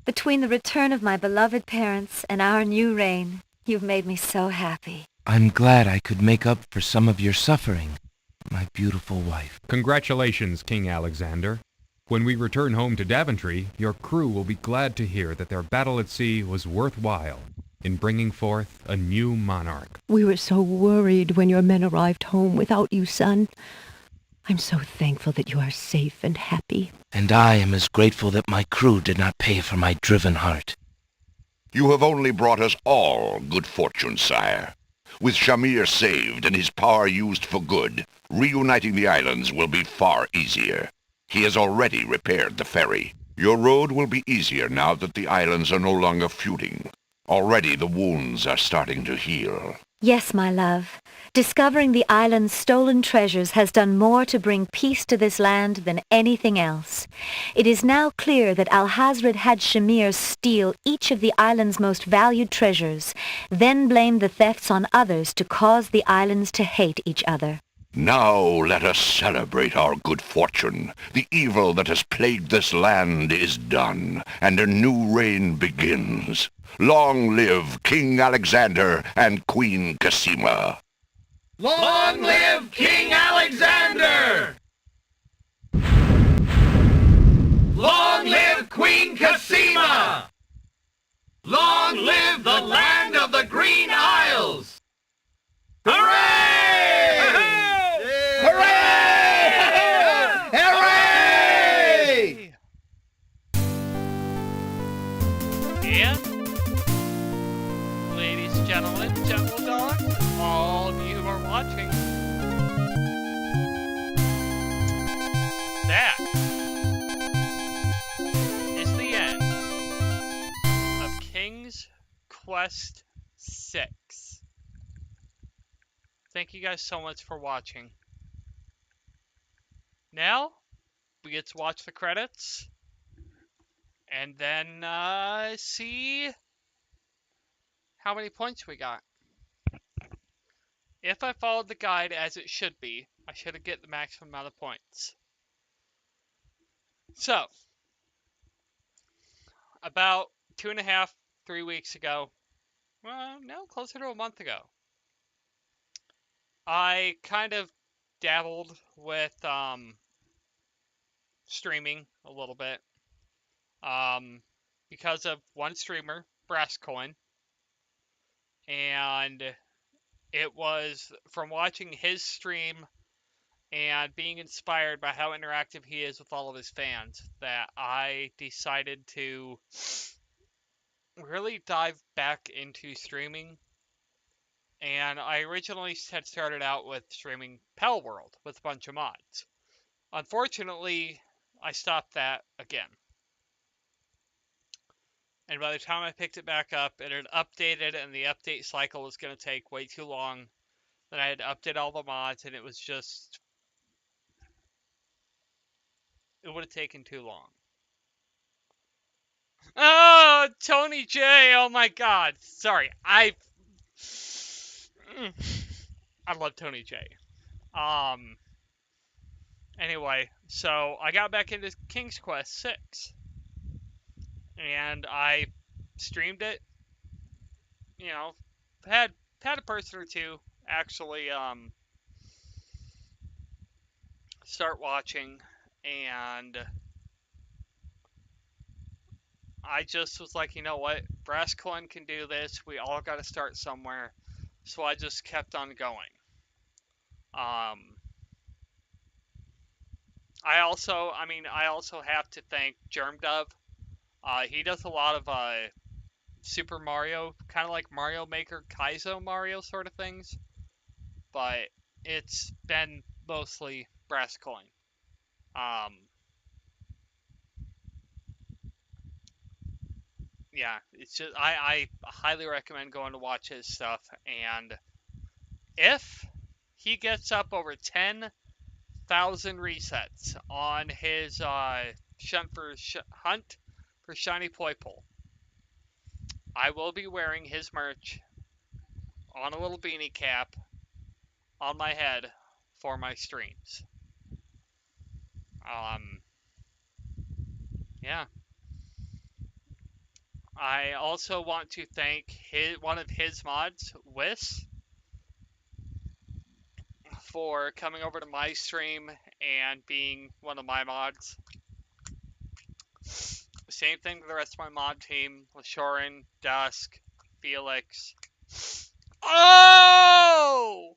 Between the return of my beloved parents and our new reign, you've made me so happy. I'm glad I could make up for some of your suffering, my beautiful wife. Congratulations, King Alexander. When we return home to Daventry, your crew will be glad to hear that their battle at sea was worthwhile in bringing forth a new monarch. We were so worried when your men arrived home without you, son. I'm so thankful that you are safe and happy. And I am as grateful that my crew did not pay for my driven heart. You have only brought us all good fortune, sire. With Shamir saved and his power used for good, reuniting the islands will be far easier. He has already repaired the ferry. Your road will be easier now that the islands are no longer feuding. Already the wounds are starting to heal. Yes, my love. Discovering the island's stolen treasures has done more to bring peace to this land than anything else. It is now clear that Alhazred had Shamir steal each of the island's most valued treasures, then blame the thefts on others to cause the islands to hate each other. Now let us celebrate our good fortune. The evil that has plagued this land is done, and a new reign begins. Long live King Alexander and Queen Cassima. Long live King Alexander! Long live Queen Cassima! Long live the land of the Green Isles! Hooray! Hooray! Hooray! And, ladies, gentlemen, gentle dogs, all of you who are watching, that is the end of King's Quest 6. Thank you guys so much for watching. Now, we get to watch the credits, and then see how many points we got. If I followed the guide as it should be, I should have get the maximum amount of points. So, about 2.5, 3 weeks ago, well, no, closer to a month ago, I kind of dabbled with streaming a little bit because of one streamer, Brasscoin, and it was from watching his stream and being inspired by how interactive he is with all of his fans that I decided to really dive back into streaming. And I originally had started out with streaming Pal World with a bunch of mods. Unfortunately, I stopped that again. And by the time I picked it back up, it had updated, and the update cycle was going to take way too long. Then I had to update all the mods, and it was just... it would have taken too long. Oh, Tony J! Oh my god! Sorry, I love Tony J. Anyway, so I got back into King's Quest 6. And I streamed it. You know, had a person or two actually start watching, and I just was like, you know what, Brasscoin can do this. We all got to start somewhere. So I just kept on going. I also have to thank GermDub. He does a lot of Super Mario, kind of like Mario Maker, Kaizo Mario sort of things, but it's been mostly Brasscoin. Yeah, it's just I highly recommend going to watch his stuff, and if he gets up over 10,000 resets on his hunt for Shiny Poipole, I will be wearing his merch on a little beanie cap on my head for my streams. Yeah. I also want to thank one of his mods, Whis, for coming over to my stream and being one of my mods. Same thing to the rest of my mod team, Lashorin, Dusk, Felix. Oh!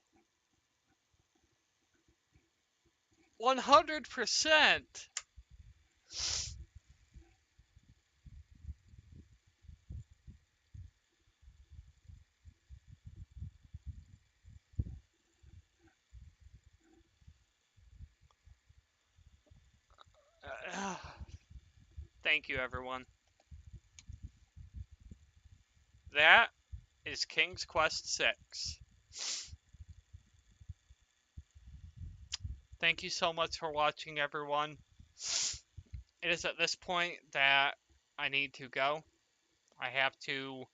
100%! Thank you, everyone. That is King's Quest 6. Thank you so much for watching, everyone. It is at this point that I need to go. I have to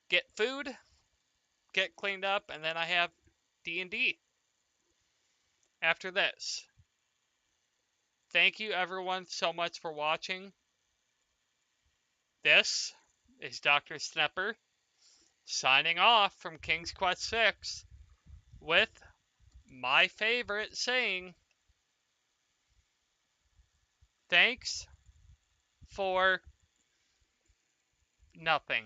get food, get cleaned up, and then I have D&D. after this. Thank you everyone so much for watching. This is Dr. Snepper signing off from King's Quest 6 with my favorite saying, thanks for nothing.